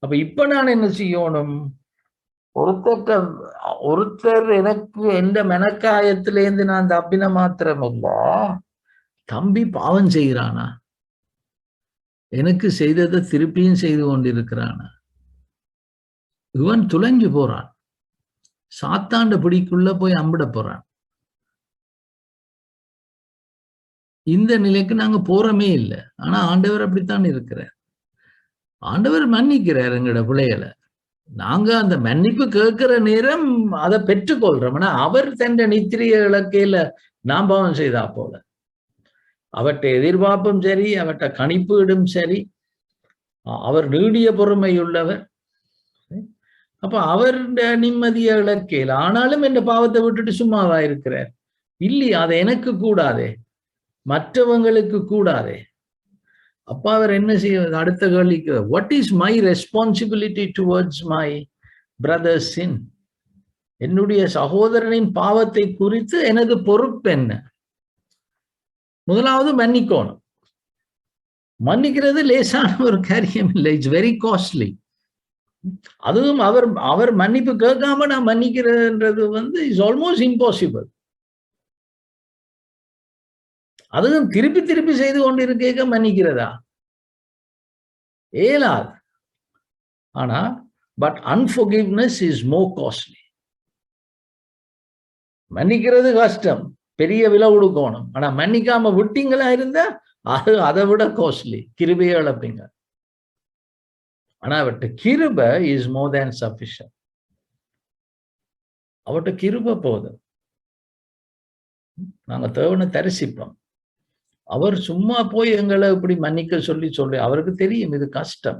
அப்ப இப்ப நான் என்ன செய்யணும்? ஒருத்தர் எனக்கு எந்த மெனக்காயத்திலேருந்து நான் தப்பின மாத்திரம் இல்ல, தம்பி பாவம் செய்கிறானா, எனக்கு செய்ததை திருப்பியும் செய்து கொண்டிருக்கிறானா, இவன் துளைஞ்சு போறான், சாத்தாண்ட பிடிக்குள்ள போய் அம்பிட போறான். இந்த நிலைக்கு நாங்க போறமே இல்லை. ஆனா ஆண்டவர் அப்படித்தான் இருக்கிறார். ஆண்டவர் மன்னிக்கிறார் எங்களோட பிள்ளைகளை. நாங்க அந்த மன்னிப்பு கேட்கிற நேரம் அதை பெற்றுக்கொள்றோம். ஆனா அவர் தந்த நித்திரிய இலக்கையில நாம் பாவம் செய்தா போல, அவற்றை எதிர்பார்ப்பும் சரி, அவற்றை கணிப்பீடும் சரி, அவர் நீடிய பொறுமை உள்ளவர். அப்ப அவர் நிம்மதிய இலக்கையில் ஆனாலும் என்ற பாவத்தை விட்டுட்டு சும்மாவா இருக்கிறார்? இல்லையா? அதை எனக்கு கூடாதே, மற்றவங்களுக்கு கூடாதே. அப்ப அவர் என்ன செய்ய? அடுத்த கேள்விக்கு, what is my responsibility towards my brother's sin? என்னுடைய சகோதரனின் பாவத்தை குறித்து எனது பொறுப்பு என்ன? முதலாவது மன்னிக்கணும். மன்னிக்கிறது லேசான ஒரு காரியம் இல்லை, இட்ஸ் வெரி காஸ்ட்லி. அதுவும் அவர் மன்னிப்பு கேட்காம நான் மன்னிக்கிறதுன்றது இஸ் ஆல்மோஸ்ட் இம்பாசிபிள். அதுவும் திருப்பி திருப்பி செய்து கொண்டிருக்க மன்னிக்கிறதா? ஏலாது. ஆனா but unforgiveness is more costly. மன்னிக்கிறது கஷ்டம், பெரிய விலை கொடுக்கணும். ஆனா மன்னிக்காம விட்டீங்களா இருந்தா அது அதை விட காஸ்ட்லி, கிருபையை இழப்பீங்க. ஆனா அவர்கிட்ட கிருபை இஸ் மோர் தேன் சஃபிஷியன்ட். அவர்கிட்ட கிருபை போதும். நாங்க தேவனை தரிசிப்போம். அவர் சும்மா போய் எங்களை இப்படி மன்னிக்க சொல்லி அவருக்கு தெரியும் இது கஷ்டம்.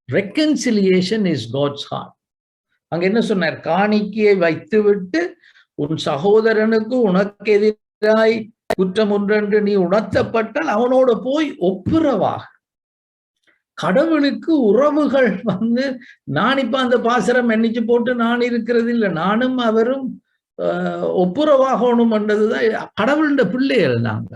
Reconciliation is God's heart. அங்க என்ன சொன்னார்? காணிக்கையை வைத்துவிட்டு உன் சகோதரனுக்கு உனக்கு எதிராய் குற்றம் ஒன்றென்று நீ உணர்த்தப்பட்டால் அவனோட போய் ஒப்புரவாக. கடவுளுக்கு உறவுகள் நான் இப்ப அந்த பாசரம் மன்னிச்சு போட்டு நான் இருக்கிறது இல்லை, நானும் அவரும் ஒப்புரவாகணும் என்றதுதான் கடவுளுடைய பிள்ளைகள். நாங்க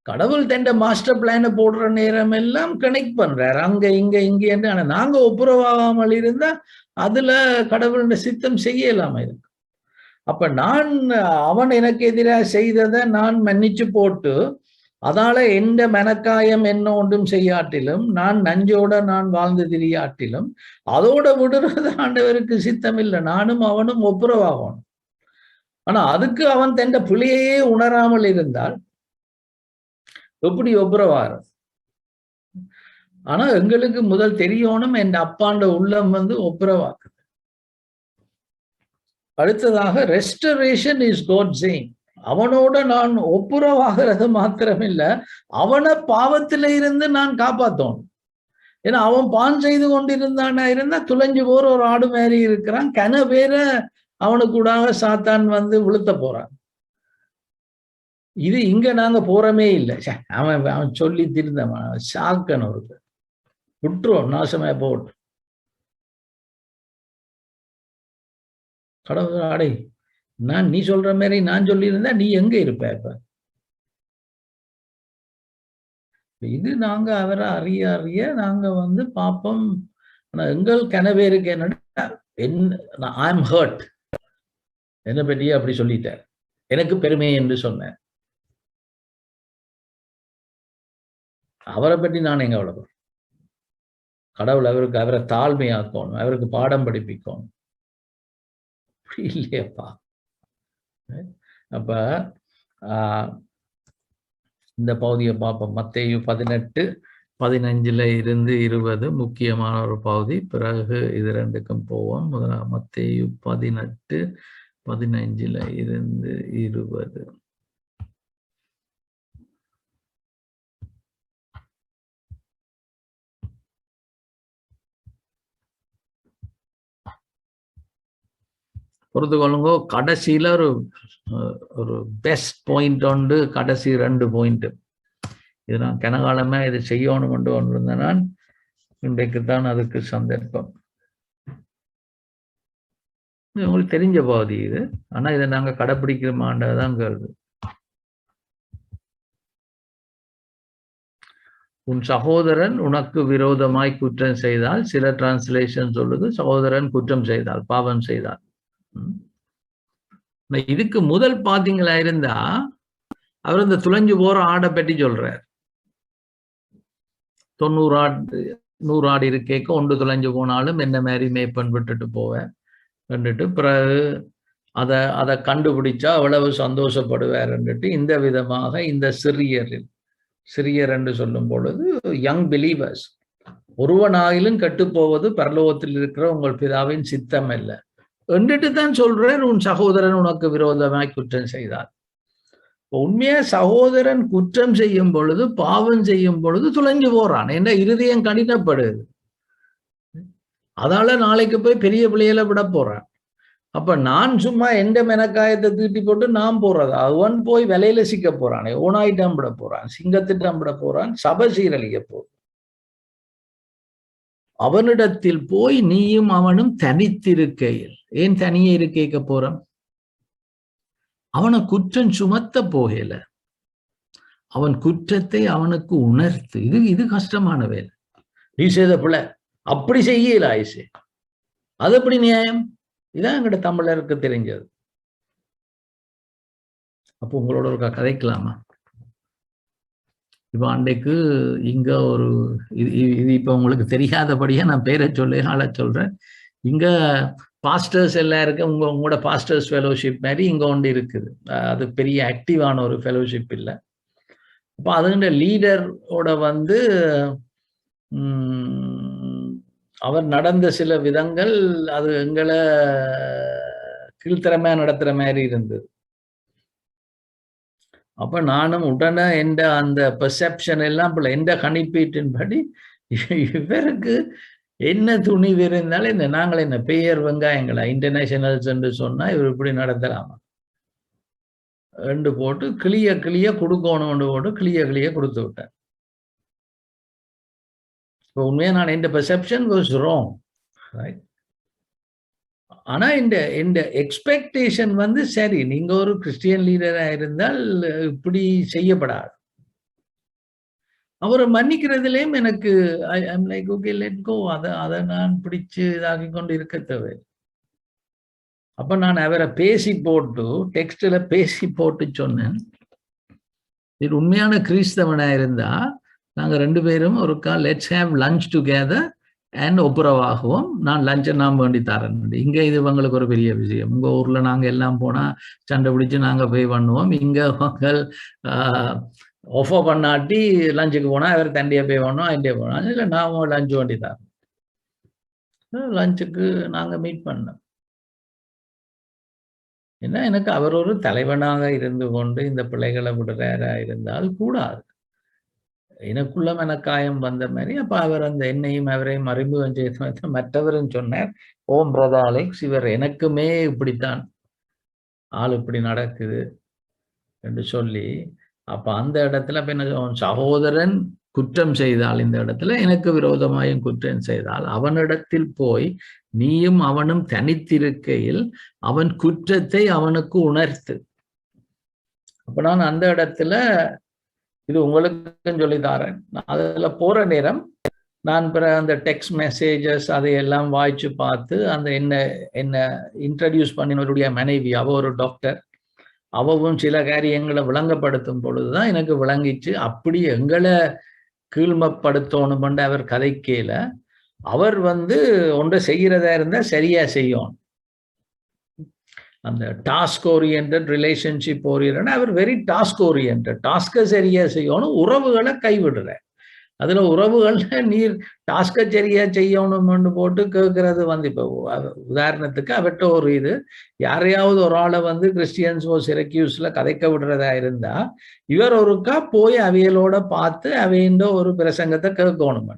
கடவுள் தண்ட மாஸ்டர் பிளான போடுற நேரம் எல்லாம் கனெக்ட் பண்றாரு அங்க இங்க இங்க என்று. ஆனா நாங்க ஒப்புரவாகாமல் இருந்தா அதுல கடவுளுடைய சித்தம் செய்யலாம இருக்கு. அப்ப நான் அவன் எனக்கு எதிராக செய்ததை நான் மன்னிச்சு போட்டு அதால எந்த மனக்காயம் என்ன ஒன்றும் செய்யாட்டிலும் நான் நஞ்சோட நான் வாழ்ந்து திரியாட்டிலும் அதோட விடுறது ஆண்டவருக்கு சித்தம் இல்லை. நானும் அவனும் ஒப்புரவாகணும். ஆனா அதுக்கு அவன் தண்ட பிள்ளையே உணராமல் இருந்தால் எப்படி ஒப்புரவாரு? ஆனா எங்களுக்கு முதல் தெரியணும் என் அப்பாண்ட உள்ளம் ஒப்புரவாக்குது. அடுத்ததாக ரெஸ்டரேஷன் இஸ் காட்ஸ் எய்ம். அவனோட நான் ஒப்புரவாகிறது மாத்திரமில்ல, அவனை பாவத்தில இருந்து நான் காப்பாற்றணும். ஏன்னா அவன் பான் செய்து கொண்டிருந்தானா இருந்தா துளைஞ்சு போற ஒரு ஆடு மாதிரி இருக்கிறான். கன பேர அவனுக்கூடாக சாத்தான் விழுத்த போறான். இது இங்க நாங்க போறமே இல்லை. அவன் சொல்லி திருந்தவன் சாக்கணும் இருக்கு, விட்டுருவோம், நாசமே போட்டு. கடவுள் அடை நீ சொல்ற மாதிரி நான் சொல்லியிருந்தா நீ எங்க இருப்ப? இப்ப இது நாங்க அவரை அறிய நாங்க பாப்போம். ஆனா எங்கள் கனவேருக்கு என்னன்னா ஐ எம் ஹர்ட், என்னை பற்றி அப்படி சொல்லிட்டார், எனக்கு பெருமை என்று சொன்னேன். அவரை பற்றி நான் எங்க அவ்வளவு கடவுள் அவரை தாழ்மையாக்கணும், அவருக்கு பாடம் படிப்பிக்கணும். இல்லையப்பா. அப்ப இந்த பகுதியை பார்ப்போம். மத்தேயு 18:15 முக்கியமான ஒரு பகுதி. பிறகு இது ரெண்டுக்கும் போவோம். முதலாக மத்தேயு 18:15 பொறுத்து கொள்ளுங்க. கடைசியில ஒரு பெஸ்ட் பாயிண்ட் உண்டு, கடைசி 2 பாயிண்ட். இது நான் கனகாலமே இது செய்யணும் கொண்டு வந்திருந்தேன். நான் இன்றைக்குத்தான் அதுக்கு சந்தர்ப்பம். உங்களுக்கு தெரிஞ்ச பகுதி இது, ஆனா இதை நாங்க கடைப்பிடிக்கிறோமான்றதான் கேள்வி. உன் சகோதரன் உனக்கு விரோதமாய் குற்றம் செய்தால், சில டிரான்ஸ்லேஷன் சொல்லுது சகோதரன் குற்றம் செய்தால், பாவம் செய்தால். இதுக்கு முதல் பாத்தீங்களா இருந்தா அவர் இந்த துளைஞ்சு போற ஆடை பற்றி சொல்றார். 90 ஆடு 100 ஆடு இருக்கேக்க ஒன்று துளைஞ்சு போனாலும் என்ன மாதிரி மேய்ப்பன் விட்டுட்டு போவேன் கண்டுட்டு பிறகு அதை கண்டுபிடிச்சா அவ்வளவு சந்தோஷப்படுவார்ன்னுட்டு இந்த விதமாக இந்த சிறியர் என்று சொல்லும் பொழுது யங் பிலீவர்ஸ், ஒருவனாயிலும் கட்டுப்போவது பரலோகத்தில் இருக்கிற உங்கள் பிதாவின் சித்தம் இல்லை என்றுட்டு தான் சொல்றேன். உன் சகோதரன் உனக்கு விரோதமாய் குற்றம் செய்தார். உண்மையா சகோதரன் குற்றம் செய்யும் பொழுது, பாவம் செய்யும் பொழுது துளைஞ்சு போறான். என்ற இருதயம் கடினப்படுது. அதால நாளைக்கு போய் பெரிய பிள்ளைகளை விட போறான். அப்ப நான் சும்மா எந்த மெனக்காயத்தை தீட்டி போட்டு நான் போறது, அவன் போய் விலையில சிக்க போறான், ஓனாயிட்டம் விட போறான், சிங்கத்திட்டம் விட போறான், சபை சீரழிய போறான். அவனிடத்தில் போய் நீயும் அவனும் தனித்திருக்கையில், ஏன் தனியே இருக்க போறான்? அவனை குற்றம் சுமத்த போகல, அவன் குற்றத்தை அவனுக்கு உணர்த்து. இது கஷ்டமான வேலை. நீ செய்த பிள்ளை அப்படி செய்யல ஆயிசே, அது எப்படி நியாயம்? இதான் எங்கிட்ட தமிழருக்கு தெரிஞ்சது. அப்போ உங்களோட ஒரு கதைக்கலாமா? இப்ப அன்றைக்கு இங்க ஒரு இது இப்ப உங்களுக்கு தெரியாதபடியா நான் பேரை சொல்லி ஆள சொல்றேன். இங்க பாஸ்டர்ஸ் எல்லாருக்கும் உங்களோட பாஸ்டர்ஸ் ஃபெலோஷிப் மாதிரி இங்க ஒன்று இருக்குது. அது பெரிய ஆக்டிவான ஒரு ஃபெலோஷிப் இல்லை. அப்போ அதுண்ட லீடரோட வந்து அவர் நடந்த சில விதங்கள் அது எங்களை கீழ்த்தரமையா நடத்துற மாதிரி இருந்தது. அப்ப நானும் உடனே எந்த அந்த பெர்செப்ஷன் எல்லாம் எந்த கணிப்பீட்டின்படி இவருக்கு என்ன துணிவு இருந்தாலும் இந்த நாங்கள் என்ன பெயர் வெங்காயங்களா இன்டர்நேஷனல்ஸ் என்று சொன்னா இவர் இப்படி நடத்தலாமா ரெண்டு போட்டு கிளிய கொடுக்கணும் போட்டு கிளிய கொடுத்து விட்டார். இப்போ உண்மையா நான் இந்த பெர்செப்ஷன் வாஸ் ராங், ரைட்? ஆனா இந்த எக்ஸ்பெக்டேஷன் வந்து சரி, நீங்க ஒரு கிறிஸ்டியன் லீடரா இருந்தால் இப்படி செய்யப்படாது. அவரை மன்னிக்கிறதுலயும் எனக்கு I'm like okay let go, அதை நான் பிடிச்சு இதாக்கி கொண்டு இருக்க தேவை. அப்ப நான் அவரை பேசி போட்டு டெக்ஸ்ட்ல பேசி போட்டு சொன்னேன், இது உண்மையான கிறிஸ்தவனா இருந்தா நாங்க ரெண்டு பேரும் ஒரு call let's have lunch together and ஒப்புரவாகவும் நான் லஞ்சை நான் வேண்டி தரேன். இங்க இது உங்களுக்கு ஒரு பெரிய விஷயம். உங்க ஊர்ல நாங்க எல்லாம் போனா சண்டை பிடிச்சு நாங்க போய் பண்ணுவோம். இங்க மக்கள் ஆஃபர் பண்ணாட்டி லஞ்சுக்கு போனா அவர் தண்டியா போய் பண்ணோம், ஐண்டியா போனோம். இல்லை நான் லஞ்ச் வேண்டி தரேன். லஞ்சுக்கு நாங்க மீட் பண்ணோம். ஏன்னா எனக்கு அவர் ஒரு தலைவனாக இருந்து கொண்டு இந்த பிள்ளைகளை விடுறாரா இருந்தால் கூடாது. எனக்குள்ள மனக்காயம் வந்த மாதிரி அப்ப அவர் அந்த என்னையும் அவரையும் அறிமுகம் செய்த மற்றவரும் சொன்னார், ஓம் பிரதா அலெக்ஸ், இவர் எனக்குமே இப்படித்தான் ஆள் இப்படி நடக்குது என்று சொல்லி, அப்ப அந்த இடத்துல அப்ப என்ன சகோதரன் குற்றம் செய்தால் இந்த இடத்துல எனக்கு விரோதமாயும் குற்றம் செய்தால் அவனிடத்தில் போய் நீயும் அவனும் தனித்திருக்கையில் அவன் குற்றத்தை அவனுக்கு உணர்த்து. அப்ப நான் அந்த இடத்துல இது உங்களுக்கும் சொல்லித்தாரேன். அதுல போற நேரம் நான் அந்த டெக்ஸ்ட் மெசேஜஸ் அதையெல்லாம் வாய்ச்சு பார்த்து அந்த என்ன இன்ட்ரடியூஸ் பண்ணினவருடைய மனைவி, அவ ஒரு டாக்டர், அவவும் சில காரியங்களை விளங்கப்படுத்தும் பொழுதுதான் எனக்கு விளங்கிச்சு. அப்படி எங்களை கீழ்மைப்படுத்தணும் அவர் கதைக்கையில அவர் வந்து ஒன்றை செய்யறதா இருந்தா சரியா செய்யணும். அந்த டாஸ்க் ஓரியன்ட் ரிலேஷன்ஷிப் ஓரியன்ட், அவர் வெரி டாஸ்க் ஓரியன்ட், டாஸ்கை சரியா செய்யணும், உறவுகளை கைவிடுற. அதுல உறவுகள்ல நீர் டாஸ்கை சரியா செய்யணும்னு போட்டு கேட்கறது வந்து இப்போ உதாரணத்துக்கு அவர்கிட்ட ஒரு இது யாரையாவது ஒரு ஆளை வந்து கிறிஸ்டியன்ஸ் சிரக்யூஸ்ல கதைக்க விடுறதா இருந்தா இவர் ஒருக்கா போய் அவையலோட பார்த்து அவையின்ற ஒரு பிரசங்கத்தை கேட்கணும்.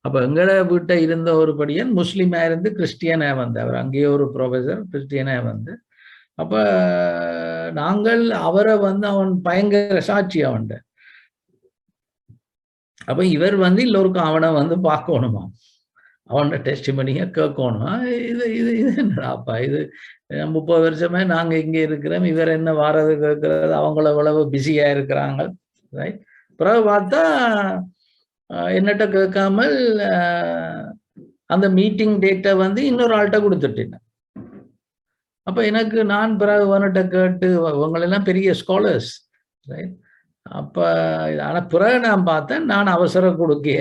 அப்ப எங்களை வீட்டை இருந்த ஒரு படியன் முஸ்லீமா இருந்து கிறிஸ்டியனா வந்து அவர் அங்கேயே ஒரு ப்ரொஃபஸர் கிறிஸ்டியனா வந்து, அப்ப நாங்கள் அவரை வந்து அவன் பயங்கர சாட்சி அவன். அப்ப இவர் வந்து எல்லோருக்கும் அவனை வந்து பார்க்கணுமா, அவனோட டெஸ்டிமனியை கேட்கணுமா. இது இது இது என்னடாப்பா இது 30 வருஷமே நாங்க இங்க இருக்கிறோம், இவர் என்ன வாரது கேட்கறது, அவங்கள எவ்வளவு பிஸியா இருக்கிறாங்க, ரைட்? பிறகு பார்த்தா என்னட்ட கேட்காமல் அந்த மீட்டிங் டேட்டை வந்து இன்னொரு ஆள்கிட்ட கொடுத்துட்டேன். அப்ப எனக்கு நான் பிறகு அவன்கிட்ட கேட்டு இவங்களெல்லாம் பெரிய ஸ்காலர்ஸ், ரைட்? அப்ப ஆனா பிறகு நான் பார்த்தேன், நான் அவசரம் கொடுக்கிய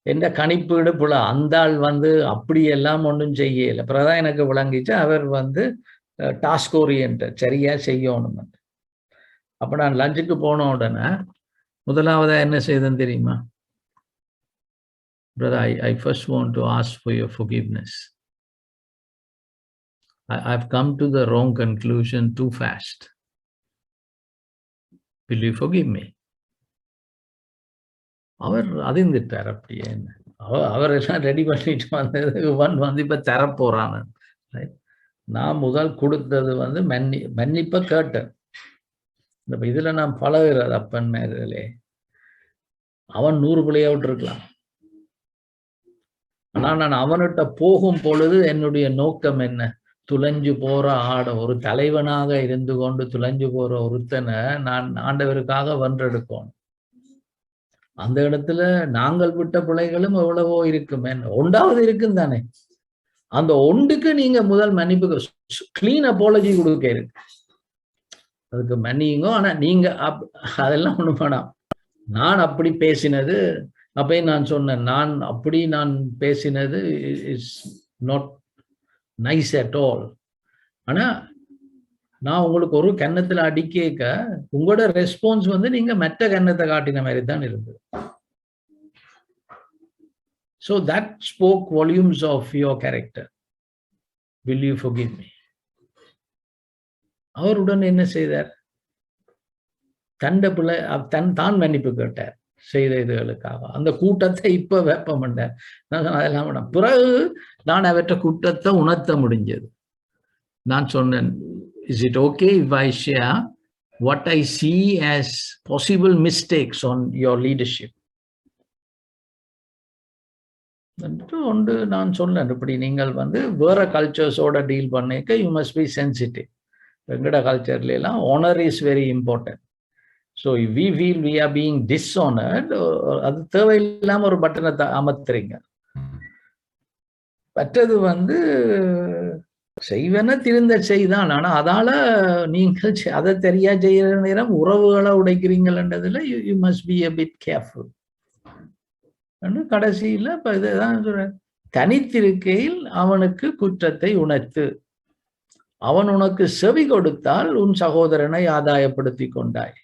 என்ற கணிப்பீடு புல அந்த ஆள் வந்து அப்படியெல்லாம் ஒன்றும் செய்யலை. பிறகுதான் எனக்கு விளங்கிச்சு அவர் வந்து டாஸ்க் ஓரியன்ட் சரியா செய்யணும். அப்ப நான் லஞ்சுக்கு போன உடனே முதலாவதா என்ன செய்தேன் தெரியுமா? Brother, I first want to ask for your forgiveness. I've come to the wrong conclusion too fast. Will you forgive me? அவர் அதிர்ந்துட்டார். அப்படியே அவர் எல்லாம் ரெடி பண்ணிட்டு வந்து இப்ப தரப்போறான். நான் முதல் கொடுத்தது வந்து மன்னிப்ப கேட்டேன். இதுல நான் பழகிறது அப்பன் மேலே அவன் 100 பிள்ளைய விட்டுருக்கலாம். ஆனா நான் அவன்கிட்ட போகும் பொழுது என்னுடைய நோக்கம் என்ன? துளைஞ்சு போற ஒரு தலைவனாக இருந்து கொண்டு துளைஞ்சு போற ஒருத்தனை நான் ஆண்டவருக்காக வென்றெடுக்கணும். அந்த இடத்துல நாங்கள் விட்ட பிள்ளைகளும் எவ்வளவோ இருக்குமே, ஒன்றாவது இருக்கும் தானே. அந்த ஒன்றுக்கு நீங்க முதல் மன்னிப்பு கிளீன் அப்பாலஜி கொடுக்க இருக்கு, அதுக்கு மன்னியுங்க. ஆனா நீங்க அதெல்லாம் ஒண்ணு வேணாம். நான் அப்படி பேசினது அப்பயும் நான் சொன்னேன், நான் பேசினது is not nice at all. ஆனா நான் உங்களுக்கு ஒரு கன்னத்துல அடிக்க உங்களோட ரெஸ்பான்ஸ் வந்து நீங்க மற்ற கன்னத்தை காட்டின மாதிரி தான் இருந்தது. So that spoke volumes of your character. Will you forgive me? அவருடன் என்ன செய்தார்? தான் மன்னிப்பு கேட்டார் செய்த இதுகளுக்காக. அந்த கூட்டத்தை இப்ப வேப்பம் பண்ணார். அதெல்லாம் பிறகு நான் அவற்ற கூட்டத்தை உணர்த்த முடிஞ்சது. நான் சொன்னேன், is it okay if I share what I see as possible mistakes on your leadership? ஒன்று நான் சொன்னேன், இப்படி நீங்கள் வந்து வேற கல்ச்சர்ஸோட டீல் பண்ணிக்க யூ மஸ்ட் பி சென்சிட்டிவ். எங்கட கல்ச்சர்ல எல்லாம் honor is very important. So if we feel we are being dishonored, அது தேவையில்லாம ஒரு பட்டனை அமர்த்துறீங்க. மற்றது வந்து செய்வன திருந்த செய்தான். ஆனா அதால நீங்கள் அதை தெரியா செய்யற நேரம் உறவுகளை உடைக்கிறீங்கன்றதுல you must be a bit careful. கடைசியில இப்ப இதுதான் சொல்றேன், தனித்திருக்கையில் அவனுக்கு குற்றத்தை உணர்த்து. அவன் உனக்கு செவி கொடுத்தால் உன் சகோதரனை ஆதாயப்படுத்தி கொண்டாய்.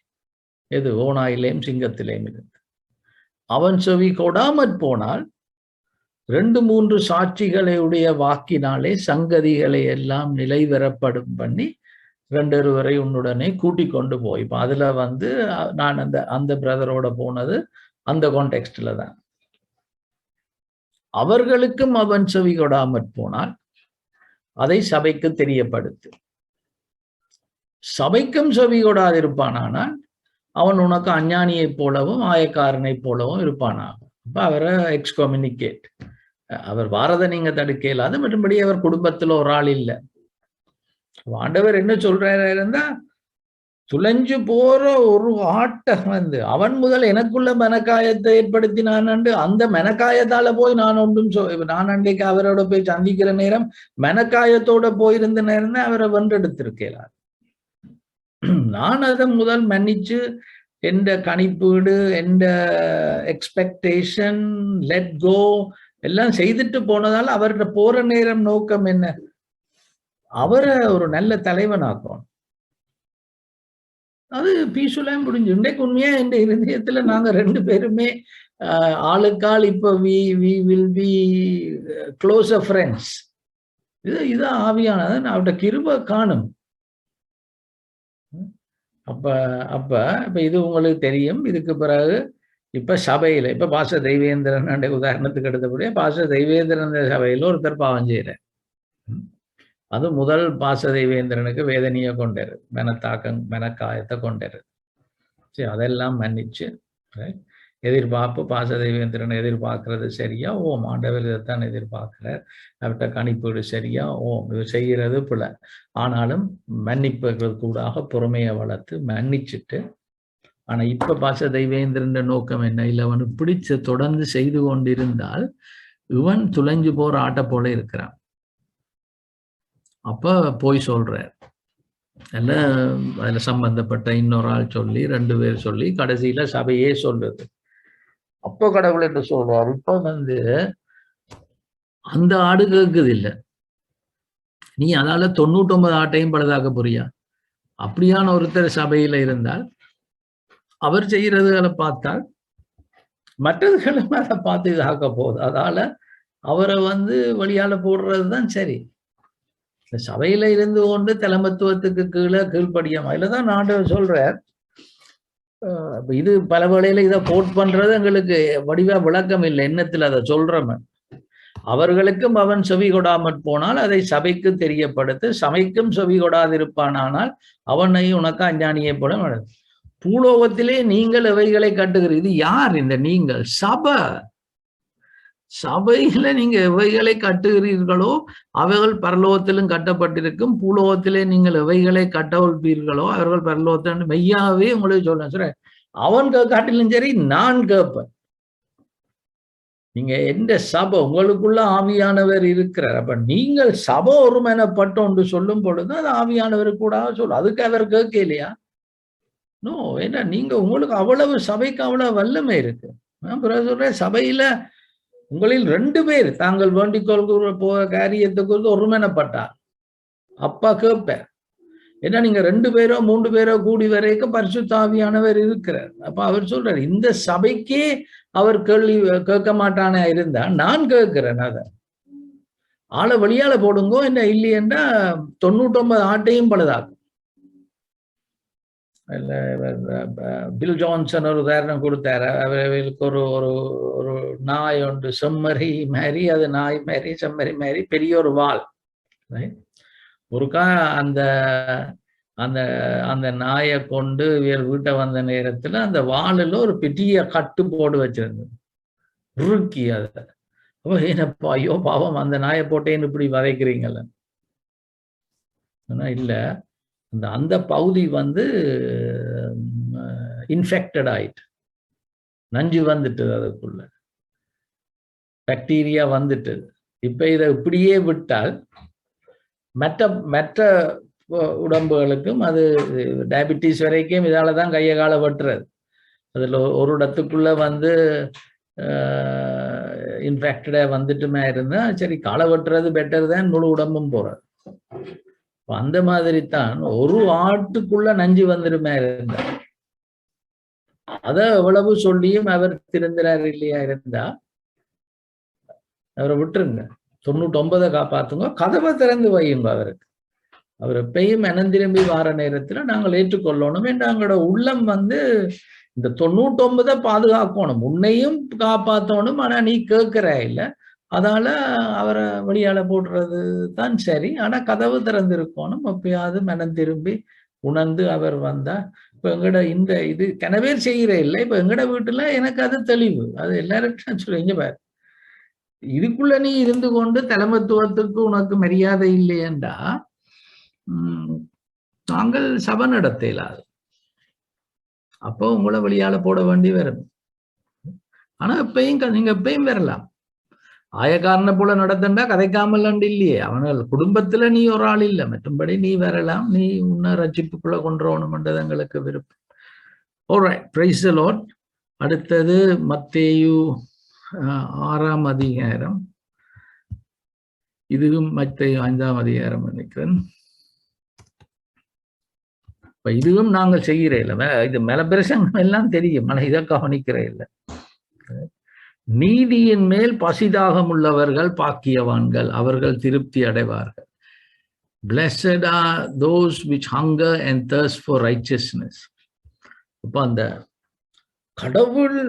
எது ஓனாயிலேயும் சிங்கத்திலேயும் இருந்து. அவன் செவி கொடாமற் போனால் 2-3 சாட்சிகளை உடைய வாக்கினாலே சங்கதிகளை எல்லாம் நிலைவரப்படும் பண்ணி 2 உன்னுடனே கூட்டிக் கொண்டு போய். இப்ப அதுல வந்து நான் அந்த பிரதரோட போனது அந்த கான்டெக்ஸ்ட்ல தான். அவர்களுக்கும் அவன் செவி கொடாமற் போனால் அதை சபைக்கு தெரியப்படுத்து. சபைக்கும் செவி கொடாதிருப்பானால் அவன் உனக்கு அஞ்ஞானியை போலவும் ஆயக்காரனை போலவும் இருப்பானாக. அப்ப அவரை எக்ஸ்கம்யூனிகேட். அவர் வாரதை நீங்க தடுக்க இயலாது. மற்றபடி அவர் குடும்பத்துல ஒரு ஆள் இல்லை. ஆண்டவர் என்ன சொல்றாரு இருந்தா, துளைஞ்சு போற ஒரு ஆட்டம் வந்து அவன் முதல் எனக்குள்ள மனக்காயத்தை ஏற்படுத்தினான். அந்த மனக்காயத்தால போய் நான் ஒன்றும் நான் அன்றைக்கு அவரோட போய் சந்திக்கிற நேரம் மனக்காயத்தோட போயிருந்த நேரம் தான் அவரை வென்றெடுத்திருக்கிறார். நான் அதை முதல் மன்னிச்சு எந்த கணிப்பீடு எந்த எக்ஸ்பெக்டேஷன் லெட் கோ எல்லாம் செய்துட்டு போனதால அவர்கிட்ட போற நேரம் நோக்கம் என்ன? அவரை ஒரு நல்ல தலைவனாக்கணும். அது பீஸ்ஃபுல்லாக முடிஞ்சு. இன்றைக்கு உண்மையா என் இருதயத்துல நாங்க 2 பேருமே ஆளுக்காள் இப்ப we will be closer friends. இது ஆவியானது அவர்கிட்ட கிருபை காணும். அப்ப இது உங்களுக்கு தெரியும். இதுக்கு பிறகு இப்ப சபையில இப்ப பாச தெய்வேந்திரன் உதாரணத்துக்கு எடுத்தபடியே பாச தெய்வேந்திரன் சபையில ஒருத்தர் பாவம் செய்யற. அது முதல் பாச தெய்வேந்திரனுக்கு வேதனையை கொண்டாரு, மனக்காயத்தை கொண்டாரு. சரி, அதெல்லாம் மன்னிச்சு எதிர்பார்ப்பு பாச தெய்வேந்திரன் எதிர்பார்க்கறது சரியா? ஓம், ஆண்டவர் இதைத்தான் எதிர்பார்க்கிறார். அவர்கிட்ட கணிப்பீடு சரியா? ஓம், இது செய்கிறது பிள்ளை. ஆனாலும் மன்னிப்புகள் கூடாக பொறுமையை வளர்த்து மன்னிச்சுட்டு. ஆனா இப்ப பாச தெய்வேந்திரன் நோக்கம் என்ன? இல்லை, அவனு பிடிச்ச தொடர்ந்து செய்து கொண்டிருந்தால் இவன் துளைஞ்சு போற ஆட்ட போல இருக்கிறான். அப்ப போய் சொல்றார். அதுல சம்பந்தப்பட்ட இன்னொரு ஆள் சொல்லி 2 பேர் சொல்லி கடைசியில சபையே சொல்லுது. அப்ப கடவுள் என்று சொல்றார், இப்ப வந்து அந்த ஆடு கேட்குது இல்ல, நீ அதால 99 ஆட்டையும் பழுதாக்க போறியா? அப்படியான ஒருத்தர் சபையில இருந்தால் அவர் செய்யறதுகளை பார்த்தால் மற்றதுகளும் அதை பார்த்து இதாக்க போகுது. அதால அவரை வந்து வழியால போடுறதுதான் சரி. சபையில இருந்து கொண்டு தலைமத்துவத்துக்கு கீழ்ப்படியாம இதுலதான் ஆண்டவர் சொல்றார். இது பல வேளையில இதை கோட் பண்றது எங்களுக்கு வடிவா விளக்கம் இல்லை, எண்ணத்துல அதை சொல்றவன். அவர்களுக்கும் அவன் செவி கொடாமற் போனால் அதை சபைக்கு தெரியப்படுத்து. சபைக்கும் செவி கொடாதிருப்பானால் அவனை உனக்கு அஞ்ஞானியை போல. பூலோகத்திலே நீங்கள் எவைகளை கட்டுகிறீர்கள். இது யார்? இந்த நீங்கள் சபை. சபையில நீங்க எவைகளை கட்டுகிறீர்களோ அவைகள் பரலோகத்திலும் கட்டப்பட்டிருக்கும். பூலோகத்திலே நீங்கள் எவைகளை கட்டவிழ்ப்பீர்களோ அவர்கள் பரலோகத்தில் மெய்யாவே உங்களுக்கு சொல்ல. அவன் காட்டிலும் சரி, நான் கேட்பேன். நீங்க எந்த சபை உங்களுக்குள்ள ஆவியானவர் இருக்கிறார். அப்ப நீங்கள் சபை ஒருமனப்பட்டோன்று சொல்லும் பொழுது அது ஆவியானவர் கூட சொல்லும். அதுக்கு அவர் கேட்க இல்லையா? நோ, ஏன்னா நீங்க உங்களுக்கு அவ்வளவு சபைக்கு அவ்வளவு வல்லமை இருக்கு. நான் சொல்றேன், சபையில உங்களில் 2 பேர் தாங்கள் வேண்டிக் கொள்கிற காரியத்துக்கு ஒருமனப்பட்டார் அப்பா கேட்பார். ஏன்னா நீங்க 2 பேரோ 3 பேரோ கூடி வரைக்கும் பரிசுத்த ஆவியானவர் இருக்கிறார். அப்ப அவர் சொல்றாரு, இந்த சபைக்கே அவர் கேள்வி கேட்க மாட்டானே இருந்தா நான் கேட்கிறேன். அத ஆளை வெளியால போடுங்கோ, என்ன இல்லையென்றா 99 ஆட்டையும் பழுதாக்கும். பில் ஜான்சன் ஒரு உதாரணம் கொடுத்தாரு. அவர்களுக்கு ஒரு ஒரு ஒரு நாய் ஒன்று செம்மறி மாதிரி, அது நாய் மாதிரி செம்மறி மாதிரி பெரிய ஒரு வால். ஒருக்கா அந்த அந்த அந்த நாயை கொண்டு வீட்டை வந்த நேரத்துல அந்த வாலில் ஒரு பெரிய கட்டு போட்டு வச்சிருந்தது, உருக்கி அத. அப்போ என்னப்பா, ஐயோ பாவம் அந்த நாயை போட்டேன்னு இப்படி வதைக்கிறீங்கல்ல. ஆனா இல்ல, அந்த பகுதி இன்ஃபெக்டட் ஆயிட்டு, நஞ்சு வந்துட்டு, அதுக்குள்ள பாக்டீரியா வந்துட்டு. இப்ப இதை இப்படியே விட்டால் மற்ற உடம்புகளுக்கும் அது டயபிட்டிஸ் வரைக்கும் இதாலதான் கையை கால வெட்டுறது. அதுல ஒரு இடத்துக்குள்ள இன்ஃபெக்டடா வந்துட்டுமே இருந்தா சரி, காலை வெட்டுறது பெட்டர் தான் முழு உடம்பும் போறது. அந்த மாதிரி தான் ஒரு ஆட்டுக்குள்ள நஞ்சு வந்துடுமே இருந்தா அத எவ்வளவு சொல்லியும் அவர் திருந்துறாரு இல்லையா இருந்தா அவரை விட்டுருங்க. 99 காப்பாத்துங்க, கதவை திறந்து வையுங்க அவருக்கு. அவர் எப்பயும் மனந்திரும்பி வார நேரத்துல நாங்கள் ஏற்றுக்கொள்ளணும். எங்களோட உள்ளம் இந்த 99 பாதுகாக்கணும், உன்னையும் காப்பாற்றணும். ஆனா நீ கேட்கிற இல்ல, அதால அவரை வெளியால போடுறது தான் சரி. ஆனா கதவு திறந்திருக்கணும். எப்பயாவது மனம் திரும்பி உணர்ந்து அவர் வந்தா. இப்ப எங்கட இது கனவேர் செய்கிற இல்லை. இப்ப எங்கட வீட்டுல எனக்கு அது தெளிவு. அது எல்லாருக்கும் சொல்லுங்க பாரு, இதுக்குள்ள நீ இருந்து கொண்டு தலைமத்துவத்துக்கு உனக்கு மரியாதை இல்லையென்றா நாங்கள் சபை நடத்த இயலாது. அப்போ உங்களை வெளியால போட வேண்டி வரும். ஆனா நீங்க எப்பயும் வரலாம். ஆயக்காரனை போல நடத்தண்டா கதைக்காமல் இல்லையே, அவனால் குடும்பத்துல நீ ஒரு ஆள் இல்லை, மற்றும்படி நீ வரலாம். நீ உன்ன ரட்சிப்புக்குள்ள கொண்டுறோணும்ன்றது எங்களுக்கு விருப்பம். Alright, praise the Lord. அடுத்தது மத்தேயு 6ஆம் அதிகாரம். இதுவும் மத்தேயு 5ஆம் அதிகாரம் நினைக்கிறேன். இப்ப இதுவும் நாங்கள் செய்கிற இல்லை, இது மேல பிரசங்கம் எல்லாம் தெரியும், ஆனா இதை கவனிக்கிற இல்லை. நீதியின் மேல் பசிதாகம் உள்ளவர்கள் பாக்கியவான்கள், அவர்கள் திருப்தி அடைவார்கள். Blessed are those which hunger and thirst for righteousness. அப்ப அந்த கடவுள்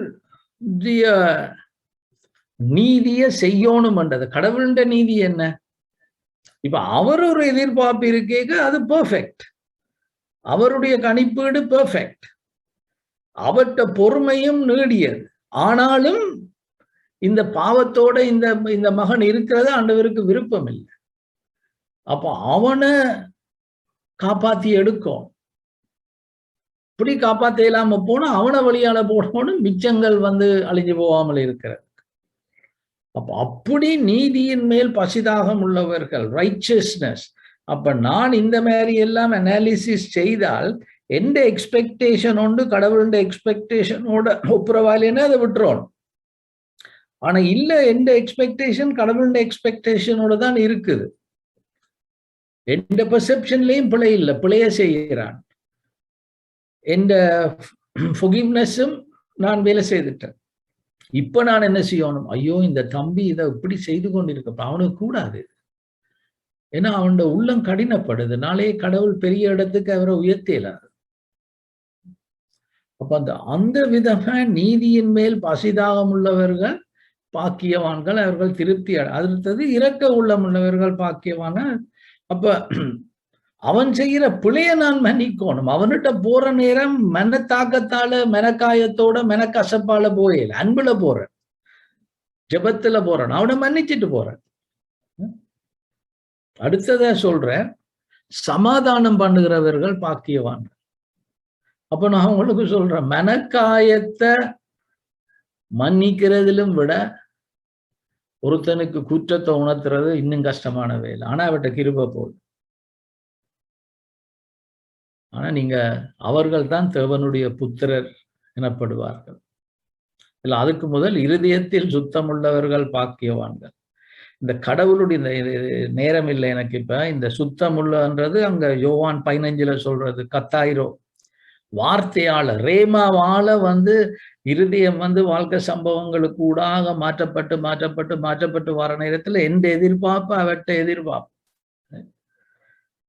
நீதிய செய்யணும்ன்றது. கடவுளுடைய நீதி என்ன? இப்ப அவர் ஒரு எதிர்பார்ப்பு இருக்கேங்க, அது பெர்ஃபெக்ட். அவருடைய கணிப்பீடு பெர்ஃபெக்ட். அவர்கிட்ட பொறுமையும் நீடியது. ஆனாலும் இந்த பாவத்தோட இந்த மகன் இருக்கிறது ஆண்டவருக்கு விருப்பம் இல்லை. அப்ப அவனை காப்பாத்தி எடுக்கும். இப்படி காப்பாத்த இல்லாம போனா அவனை வழியால போடணும், மிச்சங்கள் அழிஞ்சு போகாமல் இருக்கிறது. அப்ப அப்படி நீதியின் மேல் பசிதாகம் உள்ளவர்கள், ரைச்சஸ்னஸ். அப்ப நான் இந்த மாதிரி எல்லாம் அனாலிசிஸ் செய்தால் எந்த எக்ஸ்பெக்டேஷன் உண்டு, கடவுளுடைய எக்ஸ்பெக்டேஷனோட ஒப்புரவாலேன்னு அதை விட்டுறோம். ஆனா இல்ல, எந்த எக்ஸ்பெக்டேஷன் கடவுளுடைய எக்ஸ்பெக்டேஷனோட தான் இருக்குது. எந்த பெர்செப்ஷன்லயும் பிழை இல்லை, பிழைய செய்கிறான். எந்த ஃபொர்கிவ்னஸும் நான் வேலை செய்துட்டேன். இப்ப நான் என்ன செய்யணும்? ஐயோ இந்த தம்பி இதை இப்படி செய்து கொண்டிருக்க, அவனுக்கு கூடாது. ஏன்னா அவனோட உள்ளம் கடினப்படுது. நாளே கடவுள் பெரிய இடத்துக்கு அவரை உயர்த்தலாது. அப்ப அந்த விதமா நீதியின் மேல் பசிதாகம் உள்ளவர்கள் பாக்கியவான்கள், அவர்கள் திருப்தி அடுத்தது இரக்க உள்ளம் உள்ளவர்கள் பாக்கியவான. அப்ப அவன் செய்கிற பிழைய நான் மன்னிக்கணும். அவன்கிட்ட போற நேரம் மனத்தாக்கத்தால, மெனக்காயத்தோட, மெனக்கசப்பால போயல, அன்புல போறேன், ஜெபத்துல போறேன், அவனை மன்னிச்சுட்டு போறேன். அடுத்தத சொல்றேன், சமாதானம் பண்ணுகிறவர்கள் பாக்கியவான்கள். அப்ப நான் உங்களுக்கு சொல்றேன், மனக்காயத்தை மன்னிக்கிறதிலும் விட ஒருத்தனுக்கு குற்றத்தை உணர்த்துறது இன்னும் கஷ்டமான வேலை. ஆனா அவட்ட கிருபை போகுது. ஆனா நீங்க அவர்கள் தான் தேவனுடைய புத்திரர் எனப்படுவார்கள். இல்ல, அதுக்கு முதல் இருதயத்தில் சுத்தமுள்ளவர்கள் பாக்கியவான்கள். இந்த கடவுளுடைய நேரம் இல்லை எனக்கு. இப்ப இந்த சுத்தமுள்ளன்றது அங்க யோவான் 15 சொல்றது கத்தாயிரோ வார்த்தையால ரேமாவால இருதயம் வாழ்க்கை சம்பவங்களுக்கு ஊடாக மாற்றப்பட்டு மாற்றப்பட்டு மாற்றப்பட்டு வர நேரத்துல எந்த எதிர்பார்ப்பு அவற்றை எதிர்பார்ப்பு.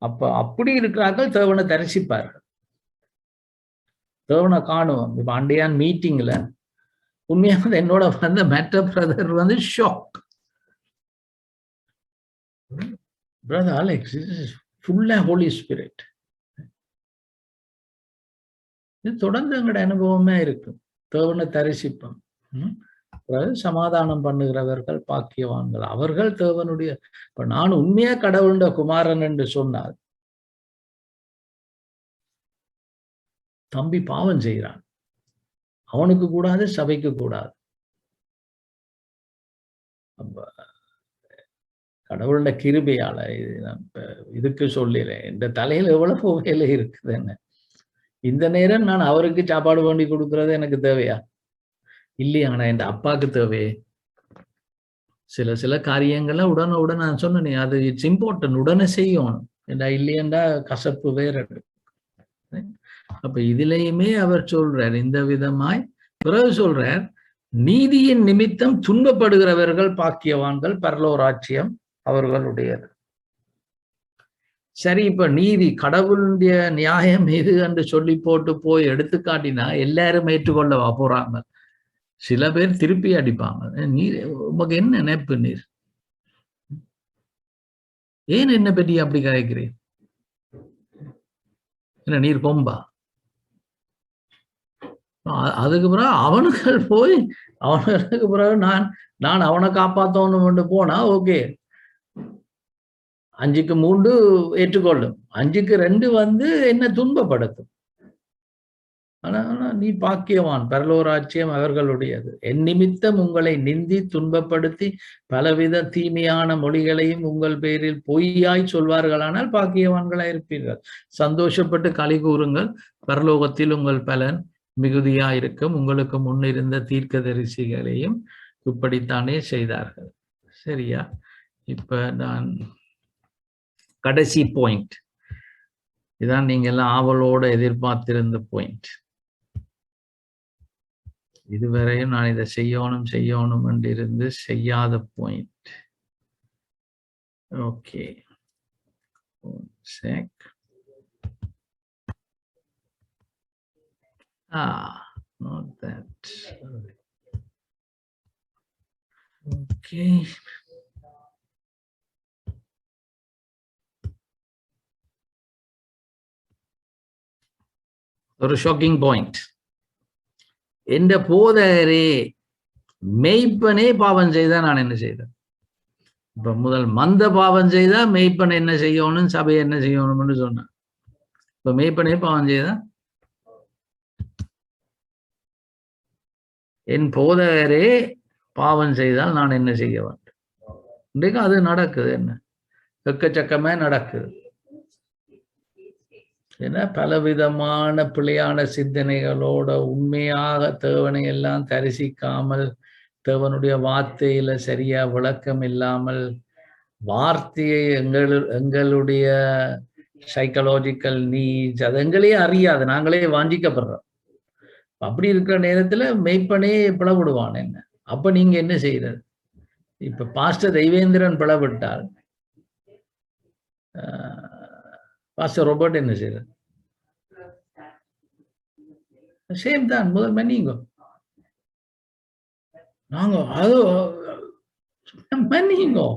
அப்ப அப்படி இருக்கிறார்கள் தேவனை தரிசிப்பார்கள், தேவனை காணுவோம். இப்ப அண்டையான் மீட்டிங்ல உண்மையாக என்னோட மெட்ட பிரதர் ஷாக். பிரதர் அலெக்ஸ் ஃபுல்லா ஹோலி ஸ்பிரிட். இது தொடர்ந்து எங்களோட அனுபவமே இருக்கும். தேவனை தரிசிப்போம். சமாதானம் பண்ணுகிறவர்கள் பாக்கியவான்கள், அவர்கள் தேவனுடைய. இப்ப நான் உண்மையா கடவுளுடைய குமாரன் என்று சொன்னால் தம்பி பாவம் செய்கிறான், அவனுக்கு கூடாது, சபைக்கு கூடாது. கடவுளுடைய கிருபையால இதுக்கு சொல்லிடுறேன். இந்த தலையில எவ்வளவு வேலை இருக்குதுன்னு. இந்த நேரம் நான் அவருக்கு சாப்பாடு வேண்டி கொடுக்கறது எனக்கு தேவையா? இல்லையா? ஆனா என் அப்பாவுக்கு தேவையே. சில காரியங்கள்ல உடனே நான் சொன்னேன், அது இட்ஸ் இம்பார்ட்டன்ட், உடனே செய்யணும். இல்லையண்டா கசப்பு வேற. அப்ப இதுலயுமே அவர் சொல்றார் இந்த விதமாய். பிறகு சொல்றார், நீதியின் நிமித்தம் துன்பப்படுகிறவர்கள் பாக்கியவான்கள், பரலோராட்சியம் அவர்களுடையது. சரி, இப்ப நீதி கடவுளுடைய நியாயம் எது என்று சொல்லி போட்டு போய் எடுத்து காட்டினா எல்லாரும் ஏற்றுக்கொள்ளவா போறாங்க? சில பேர் திருப்பி அடிப்பாங்க. நீர் உமக்கு என்ன நினைப்பு? நீர் ஏன் என்ன பற்றி அப்படி கதைக்கிறீர்? என்ன நீர் கொம்பா? அதுக்கு பிறகு அவனுக்கு போய் அவனுக்கு பிறகு நான் அவனை காப்பாத்தணும் போனா ஓகே, 5க்கு 3 ஏற்றுக்கொள்ளும், 5க்கு 2 என்ன துன்பப்படுத்தும். ஆனா நீ பாக்கியவான், பரலோராட்சியம் அவர்களுடையது. என் நிமித்தம் உங்களை நிந்தி துன்பப்படுத்தி பலவித தீமையான மொழிகளையும் உங்கள் பேரில் பொய்யாய் சொல்வார்களானால் பாக்கியவான்களாய் இருப்பீர்கள். சந்தோஷப்பட்டு களி கூறுங்கள், பரலோகத்தில் உங்கள் பலன் மிகுதியாயிருக்கும். உங்களுக்கு முன்னிருந்த தீர்க்கதரிசிகளையும் இப்படித்தானே செய்தார்கள். சரியா? இப்ப நான் கடைசி பாயிண்ட் இதான், நீங்க எல்லாம் ஆவலோட எதிர்பார்த்திருந்த பாயிண்ட். இதுவரையும் நான் இதை செய்யணும் என்றிருந்து செய்யாத point. Okay, not that. Okay. ஒரு ஷாக்கிங் பாயிண்ட். என்ற போதகரே மெய்ப்பனே பாவம் செய்தா நான் என்ன செய்தேன்? இப்ப முதல் மந்த பாவம் செய்தா மெய்ப்பன் என்ன செய்யணும், சபை என்ன செய்யணும்னு சொன்னான். இப்ப மெய்ப்பனே பாவம் செய்தா என் போதகரே பாவம் செய்தால் நான் என்ன செய்ய வேண்டும்? இன்றைக்கு அது நடக்குது. என்ன எக்கச்சக்கமே நடக்குது. ஏன்னா பலவிதமான பிழையான சிந்தனைகளோட உண்மையாக தேவனை எல்லாம் தரிசிக்காமல், தேவனுடைய வார்த்தையில சரியா விளக்கம் இல்லாமல், வார்த்தையை எங்களுடைய சைக்கலாஜிக்கல் நீட்ஸ் அது எங்களையே அறியாது, நாங்களே வாஞ்சிக்கப்படுறோம். அப்படி இருக்கிற நேரத்துல மெய்ப்பனே பிளவிடுவான். என்ன அப்ப நீங்க என்ன செய்யறது? இப்ப பாஸ்டர் தெய்வேந்திரன் பிளவிட்டால் பாஸ்டர் ரோபர்ட் என்ன செய்யறது? சேம் தான். முதல் மன்னிங்கோ. நாங்க அது மன்னிங்கோ,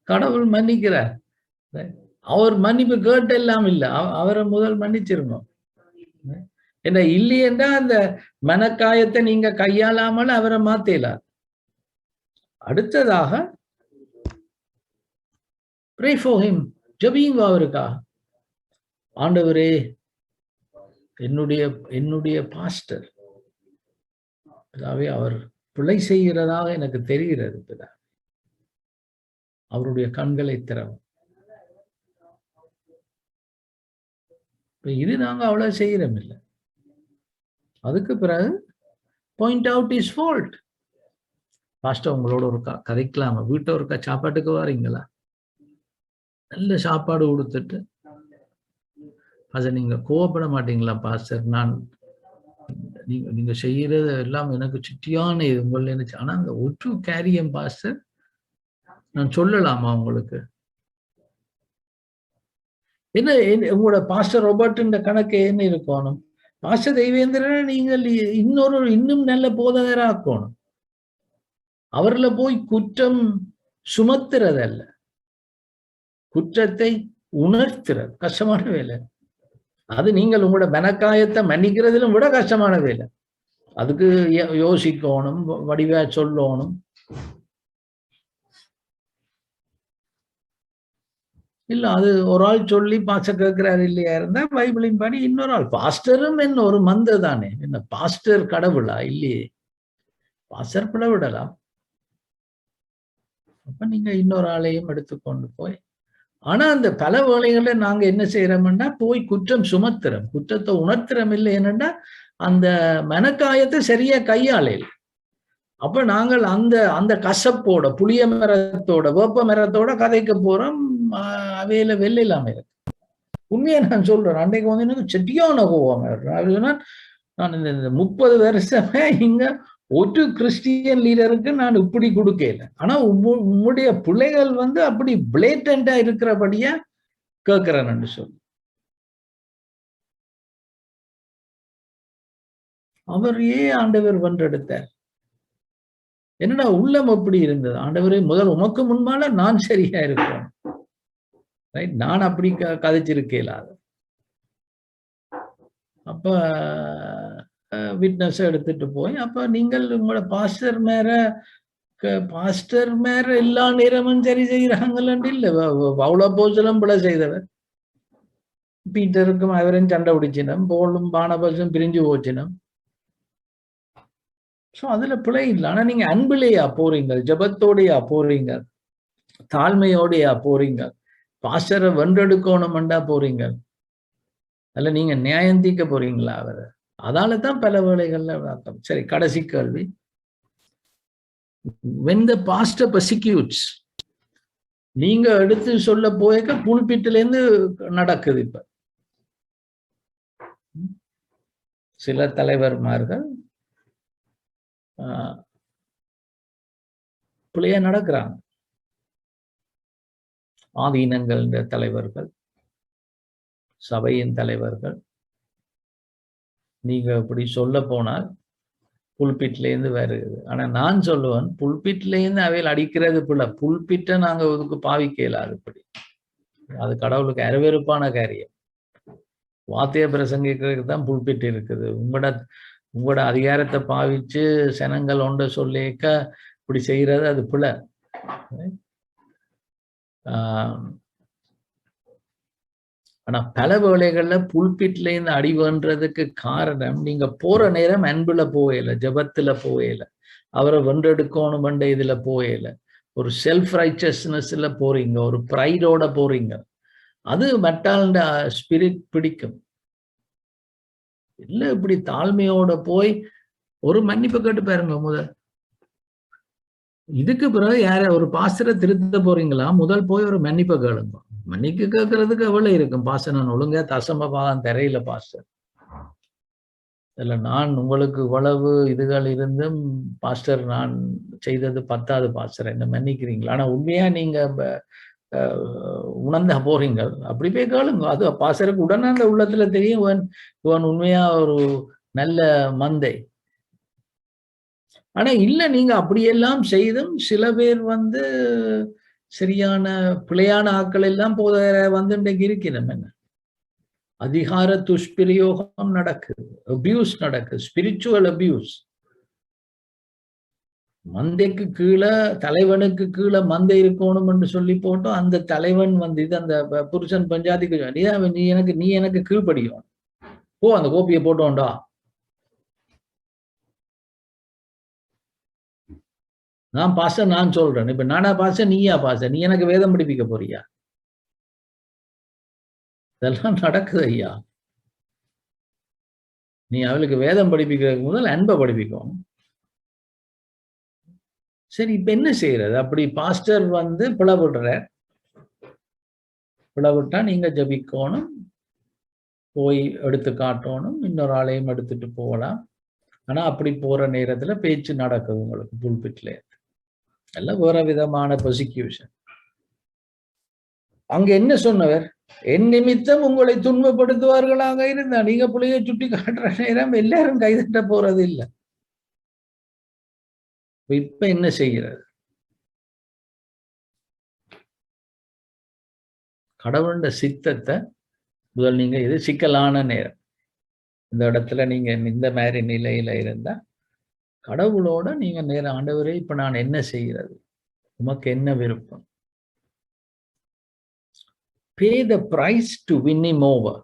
கடவுள் மன்னிக்கிறார். அவர் மன்னிப்பு கேட்டு எல்லாம் இல்லை, அவரை முதல் மன்னிச்சிருங்க. என்ன இல்லையென்றா அந்த மனக்காயத்தை நீங்க கையாளாமல் அவரை மாத்தலாம். அடுத்ததாக pray for him, ஜெபியுங்க அவருக்காக. ஆண்டவரே, என்னுடைய பாஸ்டர் பிதாவே அவர் பிழை செய்கிறதாக எனக்கு தெரிகிறது பிதா, அவருடைய கண்களை திறவும். இது நாங்க அவ்வளவு செய்யறோம் இல்லை. அதுக்கு பிறகு point out his fault. Pastor உங்களோட ஒரு கதைக்கலாமா, வீட்டை ஒருக்கா சாப்பாட்டுக்கு வாரீங்களா, நல்ல சாப்பாடு கொடுத்துட்டு அதை நீங்க கோவப்பட மாட்டீங்களா, பாஸ்டர் நான் நீங்க செய்யறது எல்லாம் எனக்கு சுட்டியான இது உங்களை நினைச்சு, ஆனா அந்த ஒற்று காரியம் பாஸ்டர் நான் சொல்லலாமா உங்களுக்கு, என்ன உங்களோட பாஸ்டர் ரோபர்ட் கணக்கு என்ன இருக்கணும், பாஸ்டர் தெய்வேந்திரனை நீங்கள் இன்னும் நல்ல போதகராக்கணும். அவர்ல போய் குற்றம் சுமத்துறதல்ல, குற்றத்தை உணர்த்துறது கஷ்டமான வேலை. அது நீங்கள் உங்களோட மனக்காயத்தை மன்னிக்கிறதிலும் விட கஷ்டமான வேலை. அதுக்கு யோசிக்கணும், வடிவா சொல்லணும். இல்ல அது ஒரு ஆள் சொல்லி பாஸ்டர் கேட்கிறாரு இல்லையா இருந்தா பைபிளின் படி இன்னொரு ஆள், பாஸ்டரும் என்ன ஒரு மந்த தானே, என்ன பாஸ்டர் கடவுளா இல்லையே, பாஸ்டர் பிளவிடலாம். அப்ப நீங்க இன்னொரு ஆளையும் எடுத்துக்கொண்டு போய், ஆனா அந்த பல வேளைகள்ல நாங்க என்ன செய்யறோம்னா போய் குற்றம் சுமத்துறோம், குற்றத்தை உணர்த்துறோம். இல்லை என்னன்னா அந்த மனக்காயத்தை சரியா கையாளையில். அப்ப நாங்கள் அந்த அந்த கசப்போட புளிய மரத்தோட வேப்ப மரத்தோட கதைக்க போறோம், அவையில வெள்ள இல்லாம இருக்கு. உண்மையை நான் சொல்றேன், அன்றைக்கு வந்து எனக்கு செட்டியான கோவம். நான் இந்த 30 வருஷமே இங்க ஒரு கிறிஸ்டியன் லீடருக்கு நான் இப்படி கொடுக்கல. ஆனா உம்முடைய பிள்ளைகள் வந்து அப்படி பிளேட்டண்டா இருக்கிறபடியா கேட்கிறேன்னு சொல்லி அவர் ஆண்டவர் வென்றெடுத்தார். என்னடா உள்ளம் அப்படி இருந்தது, ஆண்டவரே முதல் உமக்கு முன்பால நான் சரியா இருக்கேன், ரைட், நான் அப்படி கதைச்சிருக்கேன். அப்ப விட்னஸ் எடுத்துட்டு போய், அப்ப நீங்கள் உங்களோட பாஸ்டர் மேல எல்லா நேரமும் சரி செய்யறாங்கன்னு இல்ல, அவ்வளவு போச்சலும் பிழை செய்தவர். பீட்டருக்கும் அவரும் சண்டை பிடிச்சினம், போலும் பானபசும் பிரிஞ்சு போச்சினம். சோ அதுல பிழை இல்லை. ஆனா நீங்க அன்பிலேயா போறீங்க, ஜபத்தோடையா போறீங்க, தாழ்மையோடையா போறீங்க, பாஸ்டரை வென்றெடுக்கணும்டா போறீங்க, அல்ல நீங்க நியாயம் தீர்க்க போறீங்களா அவரை? அதாலதான் பல வேளைகள்ல விளக்கம். சரி, கடைசி கேள்வி. when the pastor persecutes, நீங்க எடுத்து சொல்ல போய்க்க புல்பிட்டில இருந்து நடக்குது. இப்ப சில தலைவர்மார்கள் பிள்ளைய நடக்கிறாங்க, ஆதீனங்கள் தலைவர்கள், சபையின் தலைவர்கள். நீங்க இப்படி சொல்ல போனால் புல்பிட்ல இருந்து வருது. ஆனா நான் சொல்லுவேன், புல்பிட்ல இருந்து அவையில் அடிக்கிறது பிள்ளை, புல்பிட்டை நாங்க இதுக்கு பாவிக்கல. அதுபடி அது கடவுளுக்கு அருவெருப்பான காரியம். வார்த்தையை பிரசங்கிக்கிறதுக்கு தான் புல்பிட் இருக்குது. உங்களோட அதிகாரத்தை பாவிச்சு சனங்கள் ஒன்றை சொல்லிக்க இப்படி செய்யறது அது பிள்ளை. ஆனா பல வேளைகள்ல புல்பிட்ல இருந்து அடிவன்றதுக்கு காரணம், நீங்க போற நேரம் அன்புல போகல, ஜபத்துல போகல, அவரை வென்றெடுக்கணும் இதுல போகல, ஒரு செல்ஃப் ரைச்சஸ்னஸ்ல போறீங்க, ஒரு ப்ரைடோட போறீங்க. அது மட்டாள ஸ்பிரிட் பிடிக்கும். இல்ல இப்படி தாழ்மையோட போய் ஒரு மன்னிப்பு கேட்டு பாருங்க முதல். இதுக்கு பிறகு யார ஒரு பாஸ்டரை திருத்த போறீங்களா, முதல் போய் ஒரு மன்னிப்பை கேளுங்க. மன்னிப்பு கேட்கறதுக்கு அவ்வளவு இருக்கும். பாஸ்டர் நான் ஒழுங்கா தசம பாகம் தெரியல பாஸ்டர், இல்ல நான் உங்களுக்கு இவ்வளவு இதுகள் இருந்தும் பாஸ்டர் நான் செய்தது 10வது பாஸ்டர், என்ன மன்னிக்கிறீங்களா? ஆனா உண்மையா நீங்க உணர்ந்தா போறீங்க, அப்படி போய் கேளுங்க. அது பாஸ்டருக்கு உடனே அந்த உள்ளத்துல தெரியும், இவன் உண்மையா ஒரு நல்ல மந்தை. ஆனா இல்ல, நீங்க அப்படியெல்லாம் செய்தும் சில பேர் வந்து சரியான பிழையான ஆட்கள் எல்லாம் போத வந்து இன்றைக்கு இருக்கிறோம். என்ன அதிகார துஷ்பிரயோகம் நடக்குது, அபியூஸ் நடக்குது, ஸ்பிரிச்சுவல் அபியூஸ். மந்தைக்கு கீழே தலைவனுக்கு கீழே மந்தை இருக்கணும் என்று சொல்லி போட்டோம். அந்த தலைவன் வந்து இது அந்த புருஷன் பஞ்சாதிக்கு நீ எனக்கு கீழ்படியும், போ அந்த கோப்பியை போட்டோண்டா. நான் பாஸ்டர் நான் சொல்றேன், இப்ப நானா பாஸ்டர் நீயா பாஸ்டர், நீ எனக்கு வேதம் படிப்பிக்க போறியா? இதெல்லாம் நடக்குது ஐயா. நீ அவளுக்கு வேதம் படிப்பிக்கிறதுக்கு முதல் அன்பை படிப்பிக்கணும். சரி, இப்ப என்ன செய்யறது? அப்படி பாஸ்டர் வந்து பிளவிட்டா நீங்க ஜபிக்கணும், போய் எடுத்து காட்டணும், இன்னொரு ஆளையும் எடுத்துட்டு போகலாம். ஆனா அப்படி போற நேரத்துல பேச்சு நடக்குது உங்களுக்கு புல்பிட்ல, எல்லாம் வேற விதமான ப்ரோசிக்யூஷன். அங்க என்ன சொன்னவர்? என் நிமித்தம் உங்களை துன்பப்படுத்துவார்களாக இருந்தா நீங்க பிள்ளைய சுட்டி காட்டுற நேரம் எல்லாரும் கைதட்ட போறது இல்லை. இப்ப என்ன செய்கிறது? கடவுளோட சித்தத்தை முதல் நீங்க, இது சிக்கலான நேரம், இந்த இடத்துல நீங்க இந்த மாதிரி நிலையில இருந்தா கடவுளோட நீங்க நேரம், ஆண்டவரே இப்ப நான் என்ன செய்கிறது, உமக்கு என்ன விருப்பம்? Pay the price to win him over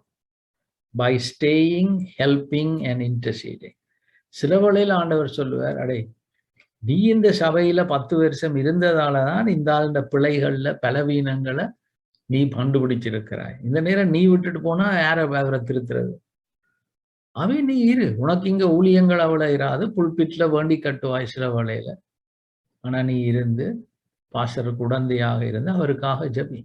by staying, helping and interceding. சில வேளையில் ஆண்டவர் சொல்லுவார், அடே நீ இந்த சபையில 10 வருஷம் இருந்ததாலதான் இந்த ஆளுடைய பிழைகள்ல பலவீனங்களை நீ கண்டுபிடிச்சிருக்கிறாய். இந்த நேரம் நீ விட்டுட்டு போனா யார அவரை திருத்துறது? நீ இரு, உனக்கு இங்க ஊழியங்கள் அவ்வளவு இராது, புல்பிட்ல வேண்டி கட்டுவாய் சில வேளையில. ஆனா நீ இருந்து பாஸ்டருக்கு உடந்தையாக இருந்து அவருக்காக ஜபி.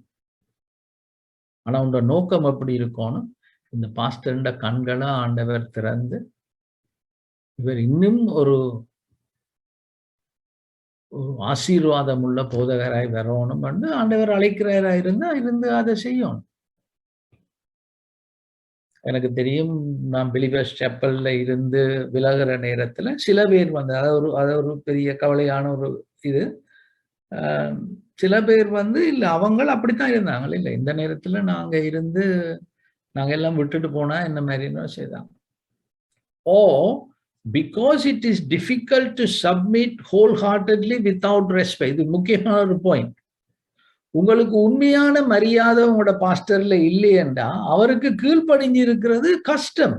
ஆனா உன்னோட நோக்கம் எப்படி இருக்கணும்? இந்த பாஸ்டர்ன்ற கண்களை ஆண்டவர் திறந்து இவர் இன்னும் ஒரு ஆசீர்வாதம் உள்ள போதகராய் வரணும் என்று ஆண்டவர் அழைக்கிறாராய் இருந்து அதை செய்யணும். எனக்கு தெரியும், நான் பிலிவர்ஸ் செப்பல்ல இருந்து விலகிற நேரத்துல சில பேர் வந்து, அது ஒரு பெரிய கவலையான ஒரு இது, சில பேர் வந்து இல்ல அவங்க அப்படித்தான் இருந்தாங்க, இல்ல இந்த நேரத்துல நாங்க இருந்து நாங்க எல்லாம் விட்டுட்டு போனா என்ன மாதிரி செய்தாங்க. Because it is difficult to submit wholeheartedly without respect. இது முக்கியமான ஒரு பாயிண்ட். உங்களுக்கு உண்மையான மரியாதை உங்களோட பாஸ்டர்ல இல்லையென்றா அவருக்கு கீழ்ப்படிஞ்சு இருக்கிறது கஷ்டம்.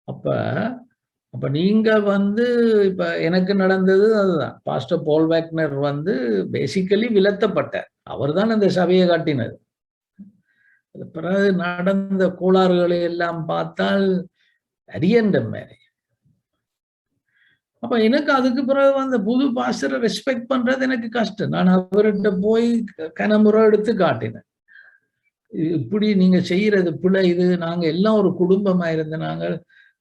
அப்ப நீங்க வந்து, இப்ப எனக்கு நடந்தது அதுதான். பாஸ்டர் பால் வேக்னர் வந்து பேசிக்கலி விலத்தப்பட்டார். அவர் தான் அந்த சபையை காட்டினது. பிறகு நடந்த கோளாறுகளை எல்லாம் பார்த்தால் அரியண்ட மாதிரி. அப்ப எனக்கு அதுக்கு பிறகு வந்து புது பாஸ்டரை ரெஸ்பெக்ட் பண்றது எனக்கு கஷ்டம். நான் அவர்கிட்ட போய் கனமுறை எடுத்து காட்டினேன், இப்படி நீங்க செய்யறது பிள்ளை, இது நாங்க எல்லாம் ஒரு குடும்பமா இருந்த நாங்கள்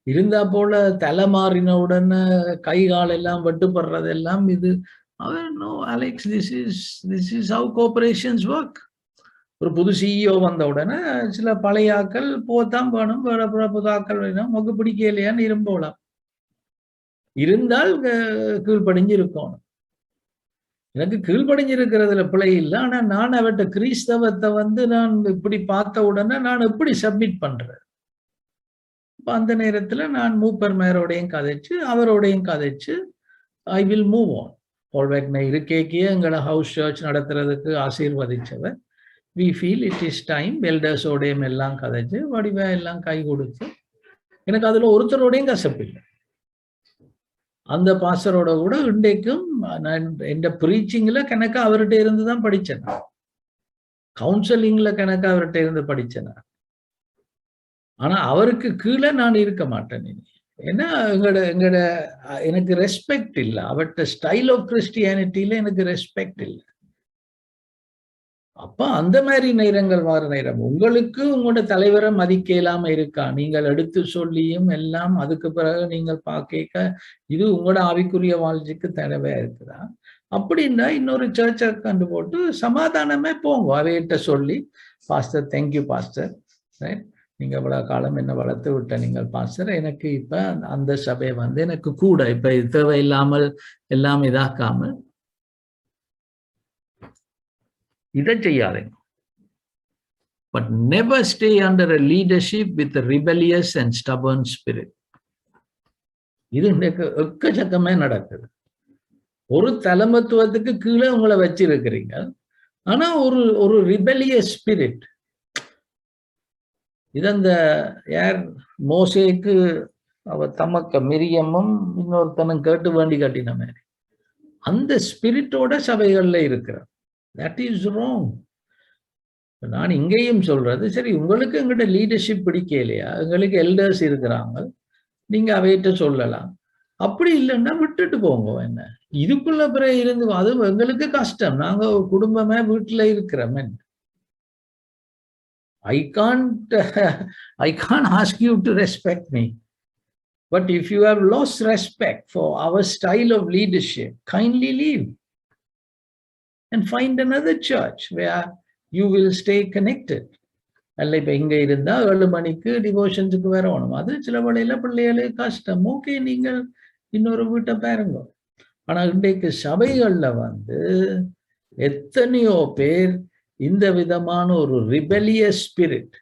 இருந்தா போல தலை மாறின உடனே கை கால் எல்லாம் வெட்டுப்படுறது எல்லாம் இது. No Alex, this is how cooperations work. ஒரு புது சிஇஓ வந்த உடனே சில பழைய ஆக்கள் போத்தான் வேணும், வேற புது ஆக்கள் வேணும், மொக்கு பிடிக்கலையான்னு இரும்போலாம். இருந்தால் கீழ்ப்படிஞ்சு இருக்கணும். எனக்கு கீழ்ப்படிஞ்சு இருக்கிறதுல பிழை இல்லை. ஆனா நான் அவர்கிட்ட கிறிஸ்தவத்தை வந்து நான் இப்படி பார்த்த உடனே நான் எப்படி சப்மிட் பண்றேன்? அந்த நேரத்துல நான் மூப்பர் மேரோடையும் கதைச்சு அவரோடையும் கதைச்சு I will move on. Paul Wagner இருக்கேக்கிய எங்களை ஹவுஸ் சர்ச் நடத்துறதுக்கு ஆசீர்வதிச்சவர். we feel it is time, எல்டர்ஸோடையும் எல்லாம் கதைச்சு வடிவா எல்லாம் கை கொடுத்து, எனக்கு அதுல ஒருத்தரோடையும் கசப்பில்லை. அந்த பாஸ்டரோட கூட இன்றைக்கும் நான் எந்த ப்ரீச்சிங்ல கணக்கு அவர்கிட்ட இருந்து தான் படிச்சேன், கவுன்சிலிங்ல கணக்கு அவர்கிட்ட இருந்து படிச்சேன். ஆனா அவருக்கு கீழே நான் இருக்க மாட்டேன். ஏன்னா எனக்கு ரெஸ்பெக்ட் இல்லை, அவர்கிட்ட ஸ்டைல் ஆஃப் கிறிஸ்டியானிட்டியில எனக்கு ரெஸ்பெக்ட் இல்லை. அப்ப அந்த மாதிரி நேரங்கள் வர நேரம் உங்களுக்கு உங்களோட தலைவரை மதிக்க இல்லாம இருக்கா, நீங்கள் எடுத்து சொல்லியும் எல்லாம் அதுக்கு பிறகு நீங்கள் பார்க்க இது உங்களோட ஆவிக்குரிய வாழ்க்கைக்கு தேவையா இருக்குதா? அப்படின்னா இன்னொரு சர்ச்சை கண்டு போட்டு சமாதானமே போங்க, அவையிட்ட சொல்லி, பாஸ்டர் தேங்க்யூ பாஸ்டர், நீங்க இவ்வளவு காலம் என்ன வளர்த்து விட்ட நீங்கள் பாஸ்டர், எனக்கு இப்ப அந்த சபை வந்து எனக்கு கூட இப்ப தேவையில்லாமல் எல்லாம் இதாக்காமல் இதை செய்யாதீங்க. But never stay under a leadership with a rebellious and stubborn spirit. இது எக்கச்சக்கமே நடக்குது. ஒரு தலைமத்துவத்துக்கு கீழே உங்களை வச்சிருக்கிறீங்க, ஆனா ஒரு ரிபெலியஸ் ஸ்பிரிட். இது அந்த யார் மோசேக்கு அவ தமக்க மிரியமும் இன்னொருத்தனும் கேட்டு வேண்டி காட்டின மாதிரி அந்த ஸ்பிரிட்டோட சபைகள்ல இருக்கிற. That is wrong. நான் இங்கேயும் சொல்றது, சரி உங்களுக்கு எங்கள்கிட்ட லீடர்ஷிப் பிடிக்கலையா, எங்களுக்கு எல்டர்ஸ் இருக்கிறாங்க, நீங்க அவையிட்ட சொல்லலாம். அப்படி இல்லைன்னா விட்டுட்டு போங்க. என்ன இதுக்குள்ள பிறகு இருந்து அது எங்களுக்கு கஷ்டம். நாங்க குடும்பமே வீட்டுல இருக்கிறோம். I can't ask you to respect me. But if you have lost respect for our style of leadership, kindly leave and find another church where you will stay connected. அல்ல இப்ப இங்க இருந்தா 7 மணிக்கு டிவோஷன்ஸுக்கு வரணும், அது சில வேளையில பிள்ளைகளுக்கு கஷ்டம். ஓகே, நீங்கள் இன்னொரு வீட்டை பாருங்க. ஆனா இன்றைக்கு சபைகள்ல எத்தனையோ பேர் இந்த விதமான ஒரு ரிபெலியஸ் ஸ்பிரிட்,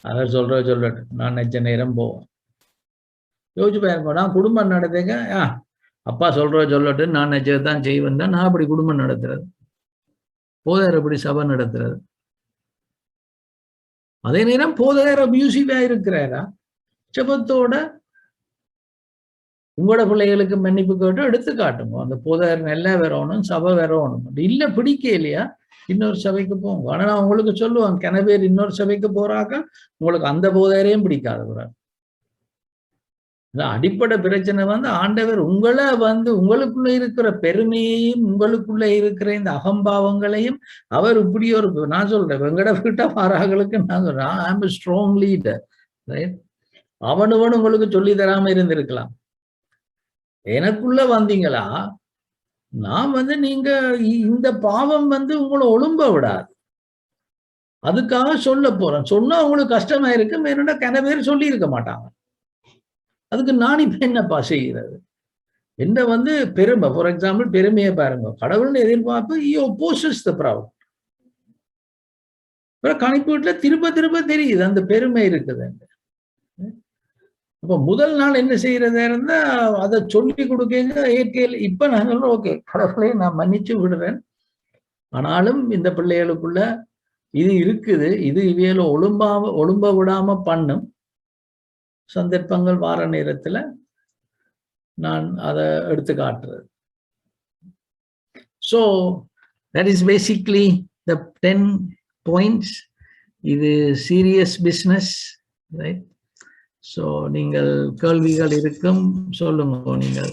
அவர் சொல்லட்டு நான் நெச்ச நேரம் போவேன். யோசிச்சு பாருங்க, நான் குடும்பம் நடத்துங்க, அப்பா சொல்லட்டு நான் நெச்சதான் செய்வேன் தான் நான் அப்படி குடும்பம் நடத்துறது. போதார் அப்படி சபை நடத்துறது. அதே நேரம் போதார் அபியூசிவா இருக்கிறாரா? ஜெபத்தோட உங்களோட பிள்ளைகளுக்கு மன்னிப்பு கேட்டு எடுத்து காட்டுங்க. அந்த போதார் நல்லா வரணும், சபை வரணும். இல்ல பிடிக்க இல்லையா, இன்னொரு சபைக்கு போங்க. ஆனா நான் உங்களுக்கு சொல்லுவாங்க, கிண பேர் இன்னொரு சபைக்கு போறாக்க உங்களுக்கு அந்த போதாரையும் பிடிக்காது. அடிப்படை பிரச்சனை ஆண்டவர் உங்களை உங்களுக்குள்ள இருக்கிற பெருமையையும் உங்களுக்குள்ள இருக்கிற இந்த அகம்பாவங்களையும் அவர் இப்படி ஒரு, நான் சொல்றேன் வெங்கட வீட்ட மாறாங்களுக்கு நான் சொல்றேன், ஐ ஆம் a strong leader, right? அவனு உங்களுக்கு சொல்லி தராம இருந்திருக்கலாம். எனக்குள்ள வந்தீங்களா, நான் நீங்க இந்த பாவம் உங்களை ஒழும்ப விடாது, அதுக்காக சொல்ல போறேன். சொன்னா உங்களுக்கு கஷ்டமா இருக்கு, என்னோட கன பேர் சொல்லி இருக்க மாட்டாங்க. அதுக்கு நான் இப்ப என்னப்பா செய்கிறது? என்ன பெருமை, ஃபார் எக்ஸாம்பிள் பெருமையை பாருங்க, கடவுள்னு எதிர்பார்ப்பு he opposes the proud. கணிப்பீட்டுல திரும்ப திரும்ப தெரியுது அந்த பெருமை இருக்குது. அப்ப முதல் நாள் என்ன செய்யறதா இருந்தா அதை சொல்லி கொடுக்கங்க, ஏற்கையில் இப்ப நான் சொல்றேன், ஓகே கடவுளை நான் மன்னிச்சு விடுறேன், ஆனாலும் இந்த பிள்ளைகளுக்குள்ள இது இருக்குது, இது இவையில ஒழும்ப விடாம பண்ணும் சந்தர்ப்பங்கள் வார நேரத்துல நான் அதை எடுத்து காட்டுறது. So that is basically the 10 points. இது serious business, right? So நீங்கள் கேள்விகள் இருக்கும், சொல்லுங்க நீங்கள்.